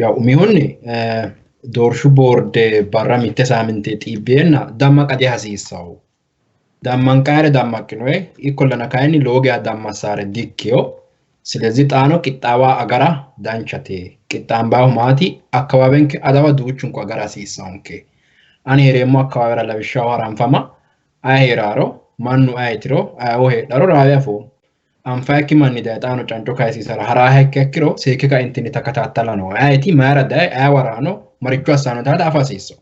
ያው ሚሆን ዶርሹ ቦርድ ባራ ሚተ ሳምንቴ ጢቤና ዳማ ቀዲ ሀሲሳው ዳማን ቃረ ዳማክኖይ ኢኮለና ካይኒ ሎጊያ ዳማሳረ ዲክዮ ስለዚህ ጣኖ ቂጣዋ አገራ ዳንቻቴ ቂጣምባው ማቲ አካባቢንክ አዳዋ ዱቹን አገራ ሲሳውንኬ ani heremo akawara la bishawara amfama ahiraro mannu aytiro ayohe daro raayafo amfaki manni da tano canto kaisi sara hara hekkekiro sekeka intini takatatalano ayti mara da awarano maricho asano da afasiso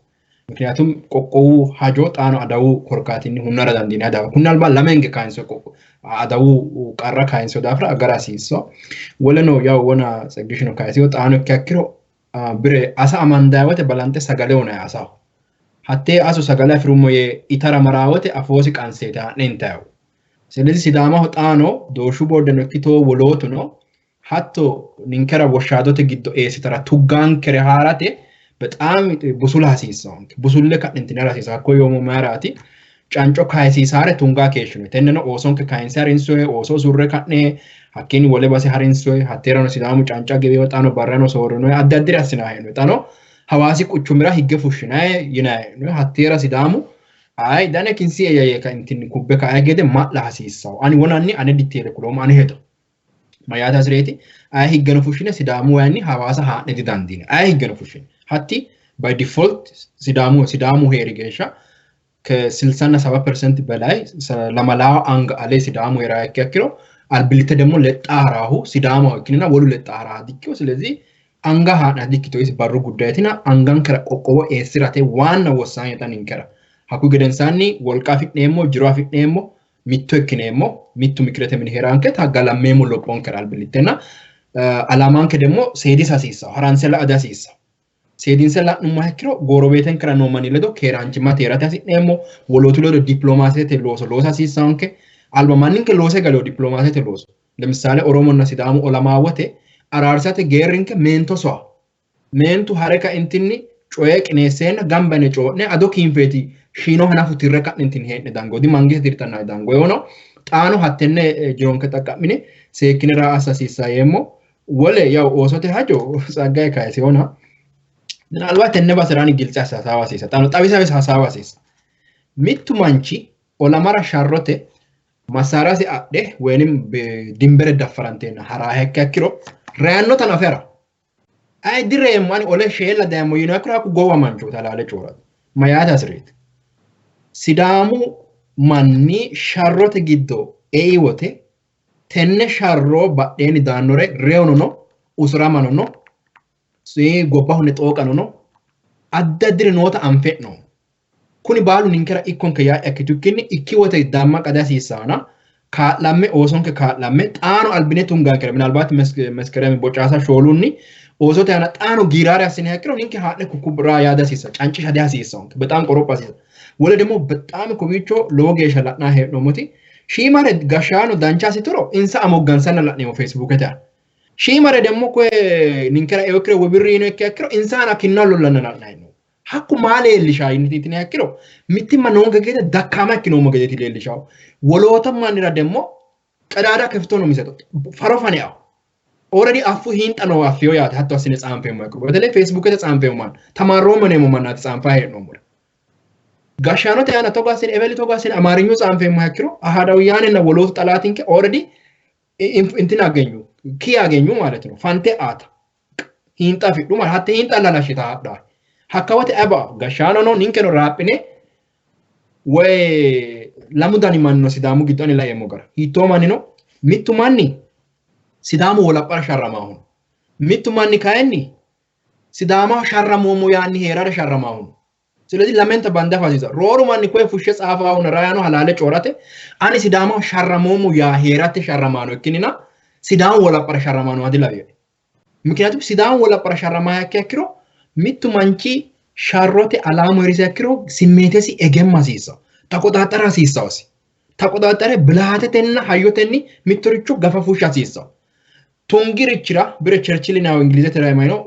ምክንያቱም ቆቆው ሀጆ ጣኑ አዳው ኮርካቲኒ ሁነራ ዳንዲና ዳ ኩናልባ ለመንገ ካንሶ ቆቆ አዳው ቀራ ካንሶ ዳፍራ አገራሲሶ ወለኖ ያው ወና Tsegesh ካይሲዮ ጣኑ ከክሮ ብሬ አሳ አማንዳወተ ባላንተ ሰጋሌው ነው ያሳው hattee asu sagala firummoye itara maraawate afoosi qanseete haa'neen ta'u. ስለዚህ ሲዳማ ሆጣኖ ዶሹ ቦርደን ኪቶ ወሎቱ ነው ሀቶ ኒንከራ ወሻዶተ ጊዶ ኤሲተራ ቱጋን ከረ ሃራቴ በጣም ቡሱላ ሲሳው ቡሱለ ከእንትና ራሲሳ ኮዮሞ ማራቲ ጫንጮ ካይሲሳረ ቱንጋ ኬሽኑ ተነነ ኦሶን ከካይንሳር ኢንሶ ኦሶ ሱረ ከኔ ሀኬኒ ወለ ባሴ ሃሪንሶ ሀቴራ ነው ሲዳሙ ጫንጫ ገበ ወጣኖ ባራኖ ሶሮ ነው አዳድር ያስና ነው ጣኖ ሐዋሲ ቁቹምራ ይገፉሽና ይናይ ነው ሀቴራ ሲዳሙ አይ ዳነ ኪንሲ የከንቲን ኩበካ አገደ ማላ ሐሲሳው አኒ ወናኒ አነ ዲቴል ኩሎም አነ ሄዶ ማያታ ስሬቲ አይ ህገነፉሽነ ሲዳሙ ያኒ ሐዋሳ ሀ ነዲዳንዲነ አይ ህገነፉሽነ ሀቲ ባይ ዲፎልት ሲዳሙ ሄሪጌሻ ከ60 እና 70% በላይ ለማላው አንግ አለ ሲዳሙ የራከክሮ አልብልተ ደግሞ ለጣራሁ ሲዳሙ ወኪልና ወሉ ለጣራ ዲክዮ ስለዚህ አንጋ ሀና ዲክቶይስ ባሩ ጉዳይትና አንጋን ከረ ቆቆቦ ኤስራቴ ዋና ወሳኝ ታንንከራ haku gedensanni wolqafit neemo jirafit neemo mitto ekkineemo mittu mikrete min heranke tagalameemo lophon keral bilitena alamanke demo sedis asisa haransela adasisa sedinsela numma hekiro gorobeten kera no mani ledo keranchi materate asneemo wolotulo diplomasete loso asisanke alba maninke lose galo diplomasete loso ለምሳሌ ኦሮሞና ሲዳሙ ኦላማወቴ አራርሳተ ጌሪንከ ሜንቱ ሀረካ እንትኒ ጮየቅ ነሰና ጋምባነ ጮነ አዶ ኪንፌቲ ሺኖ hanafu tirreka እንትን ሄደ ዳንጎዲ ማንጌት ዲርተና ዳንጎ የሆነ ጣኑ ሀተነ ጆን ከጠቃሚኔ ሰኪነራ አሳሲሳ የሞ ወለ ያው ኦሶቴ ሀጆ ጻጋይ ካይ ሲሆና ምናልባት እነባ ስራኒ ግልጽ አሳሳዋ ሲሳ ጣኑ ጣቢሳ አሳሳዋ ሲሳ ሚቱ ማንቺ ኦላማራ ሻሮቴ ማሳራሲ አደ ወይንም ድንበር ደፈራንቴና ሀራ ሄከክሮ ራያኖ ተናፈራ አይ ድሬ ማን ኦለ ሼላ ዳሞ ይናክራኩ ጎዋ ማንቾ ታላለ ጮራ ማያታ ስሬት ሲዳሙ ማኒ ሻሮተ ጊዶ ኤይወቴ ተነ ሻሮ ባዴኒ ዳኖሬ ሬውኖ ነው ኡስራ ማኖ ነው ጎባሁ ነጦቀኖ ነው አዳድር ኖታ አንፈት ነው ኩኒ ባሉ ንንከራ ኢኮን ከያ አክቱኪኒ ኢኪወቴ ዳማ ቀዳሲ ይሳና ካላሜ ኦሶን ከካላሜ ጣኑ አልቢኔቱን ጋከረ ምናልባት መስከረም ቦጫሳ ሾሉኒ ኦሶቴ ያና ጣኑ ጊራራ ሲነክሮ ንንከ ሃለ ኩኩብራ ያዳሲሳ ጫንጭ ሻዳሲሳ በጣም ቆሮጳሲ ወለ ደግሞ በጣም ኮቢቾ ሎጌ ሸላና ሄዶ ሞቲ ሺማረ ጋሻኑ ዳንቻ ሲትሮ ኢንሳ አሞጋንሰና ላኔው ፌስቡክ ታ ሺማረ ደግሞ ኮ ንንከራ ኤወክረ ወብሪ ነው ያከክሮ ኢንሳና ኪናሎ ለነና ነው ሐቁ ማለ ልሻይ ንቲቲና ያክሮ ሚቲማ ነው ገገደ ዳካማ ኪኖ መገደት ይልልሻው ወሎተም ማንራ ደግሞ ቀዳዳ ከፍቶ ነው የሚሰጠው ፈረፋኒያው ኦሬዲ አፉ ሂንጣ ነው አፍዮ ያት ሀቶ አስነ ጻምፈው ማይክሮ በተለይ ፌስቡክ ተጻምፈው ማን ተማሮ መነሞ ማናት ጻምፋ ሄድ ነው ሙር ጋሻኖ ተያና ተጓሰን ኤቨሊ ተጓሰን አማርኞ ጻምፈው ማይክሮ አሃዳውያንና ወሎት ጠላቲንከ ኦሬዲ እንትን አገኙ ኪ አገኙ ማለት ነው ፋንቴ አታ ሂንጣ ፊዱ ማለት ሀተ ሂንጣ ላላሽታ ዳ hakawate aba gashano no ninke no rapine we lamudani manno sidamu gidoni la yemogara hito manino mittu manni sidamu wala par sharramahu mittu manni kaenni sidama sharramomu yani herara sharramahu ስለዚህ ለመንተ ባንዳ ፋሲዛ ሮሩ ማን ኮይ ፉሽ ጻፋው ነራያኑ ሐላለ ጮራቴ አኒ ሲዳማ ሸራሞሙ ያ ሄራቴ ሸራማኑ እኪኒና ሲዳሙ ወላ par sharramanu አድላየ ምክንያቱም ሲዳሙ ወላ par sharrama ያከክሮ ሚቱ ማንቺ ሻሮቴ አላሙ ሪሰክሮ ሲሜቴሲ ኤገማሲሳ ተቆጣጣራ ሲሳውሲ ተቆጣጣረ ብላሃተተና ሃዮተኒ ሚትርቹ ገፈፉሻ ሲሳው ቶንጊርችራ ብረቸርችልና እንግሊዘ ተራይማይ ነው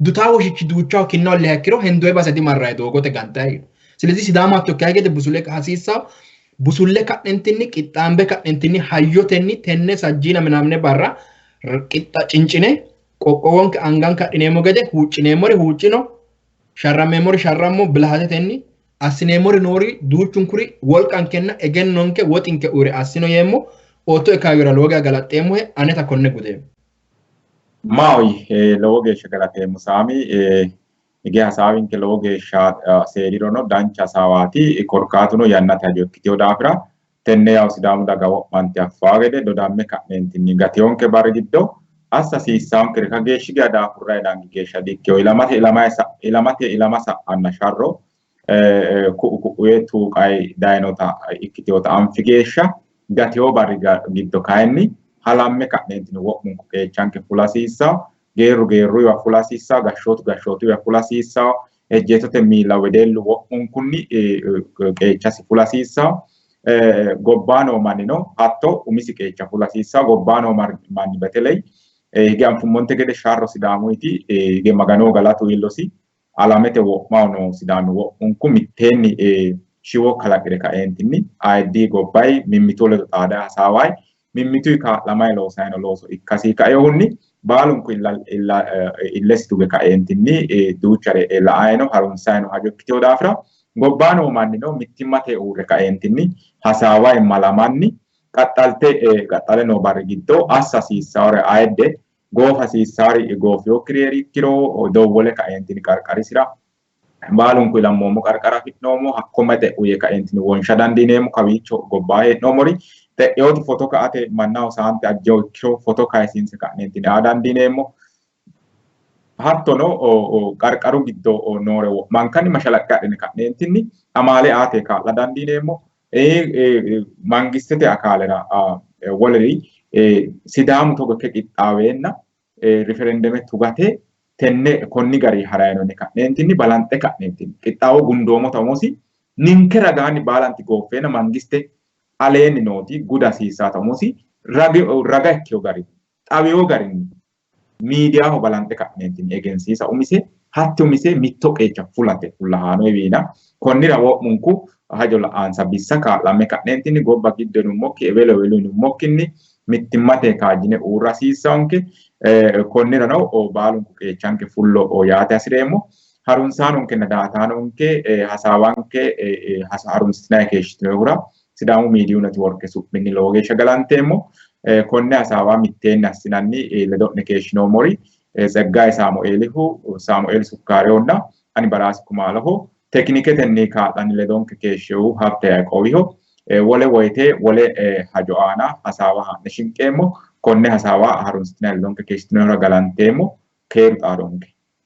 ዱታዎሽች ዱቻው ኪናው ለያክሮ ሄንዶይ ባሰዲ ማራይ ዶጎ ተጋንታይ ስለዚህ ሲዳማቶ ካገደ ቡሱለ ካሲሳው ቡሱለ ካንንቲኒ ቂጣምበ ካንንቲኒ ሃዮተኒ ተነ ሳጂና ምናምነ ባራ ቂጣ ጭንጭኔ ቆቆወንክ አንጋን ካድኔ ሞገደ ሁጭኔ ሞሪ ሁጭ ነው ሻራሜ ሞሪ ሻራሞ ብልሃተኒ አስኔ ሞሪ ኖሪ ዱቹን ኩሪ ወልቃንከና ኤገንኖንከ ወጥንከ ኡሪ አስኖ የሞ ኦቶ ካዩራ ሎጋ ገላጤሞ አነታ ኮነ ጉዴ
ማዊ ሎጌ ሸገላጤሞ ሳሚ እጌ ሐሳቢን ከሎጌ ሻ ሴሪሮ ነው ዳንቻ ሳዋቲ ኮርካቱ ነው ያናታ ጆክቲዮ ዳፍራ ተነ ያው ሲዳሙ ዳጋው ማንቲ አፋገደ ዶዳሜ ካንንቲኒ ጋቲዮንከ ባረጊዶ assa si sankre kageshi gada furrai dangi gesha dikyo ilamate anna sharro ku wetu kai dainota ikitiota amfigesha gatio bariga giddo kaini halamme kanentini wokmun ku chanke fulasisa geru ya fulasisa gashotu ya fulasisa ejjeetote miila wedellu wo'muun kunni qeechasi fulasiissaa gobbaanoo manni no hatto umisi qeecha fulasiissaa gobbaanoo manni beteley hige anfummonte gede sharro sidaamuyti hige maganoo galatu illosi alamete wo'maw no sidaami wo'muun kun mitteenni shiwo kalaqire kaeentinni ayiddi gobbay mimmitu ledo xaada hasaaway mimmitu kaa'lamay loosayno looso ikkasii kaeehunni baalunku illesituge kaeentinni duuchare la'ayno harunsayno hajo ikkiteyo daafira gobbaanoo manni no mittimmate uurre kaeentinni hasaaway malamanni qaxxale no barri giddo assa hasiissawore ayidde goof hasiissawari goofiyo kireeri kiro dowwole kaeentinni qarqarisira baalunku ilammoomo qarqara fidhnoomo hakko mete uye kaeentinni wonsha dandiineemmo kawiicho gobbaa heedhnoomori te'eyooti foto ka'ate mannaho saante ajjeho ikkiro foto kayisiinse ka'neentinni aa dandiineemmo hattono qarqaru giddo noore wo'mankanni mashalaqqe adhine ka'neentinni amaale aate kaa'la dandiineemmo mangistete akaalera woleri sidaamu togo ikke qixxaaweenna riferendeme tugate tenne konni gari harayinonni ka'neentinni balanxe ka'neentinni qixxaawo gundoomo tamosi ninke ragaanni baalanti gooffeena mangiste aleenni nooti guda hasiissaa tamosi raga ikkeyo garinni xawiyo garinni miidiyaho balanxe ka'neentinni egensiisa umise hatti umise mitto qeecha fulate fullahaano wiina konnira wo'munku hajo la'aansa bissa kaa'lamme ka'neentinni gobba giddo nummokki ewelo nummokkinni mittimmate kaajine uurra hasiissawonke konnirano baalunku qeechanke fullo yaate hasireemmo harunsaanonkenna daataanonke hasaawanke harunsitinayi keeshshitinohura sidaamu miidiyu netiworke su'minni lowo geeshsha galanteemmo konne hasaawa mitteenni assinanni ledo'ne keeshshinoomori Tsegaye Saamu'eel Sukkaareonna ani Baraasi Kumaalaho tekniketenni kaa'lanni ledonke keeshshewu Habte Yaaqoobiho wole woyte wole hajo aana hasaawa haa'ne shinqeemmo konne hasaawa harunsitinayi ledonke keeshshitinohura galanteemmo keeru xaaronke.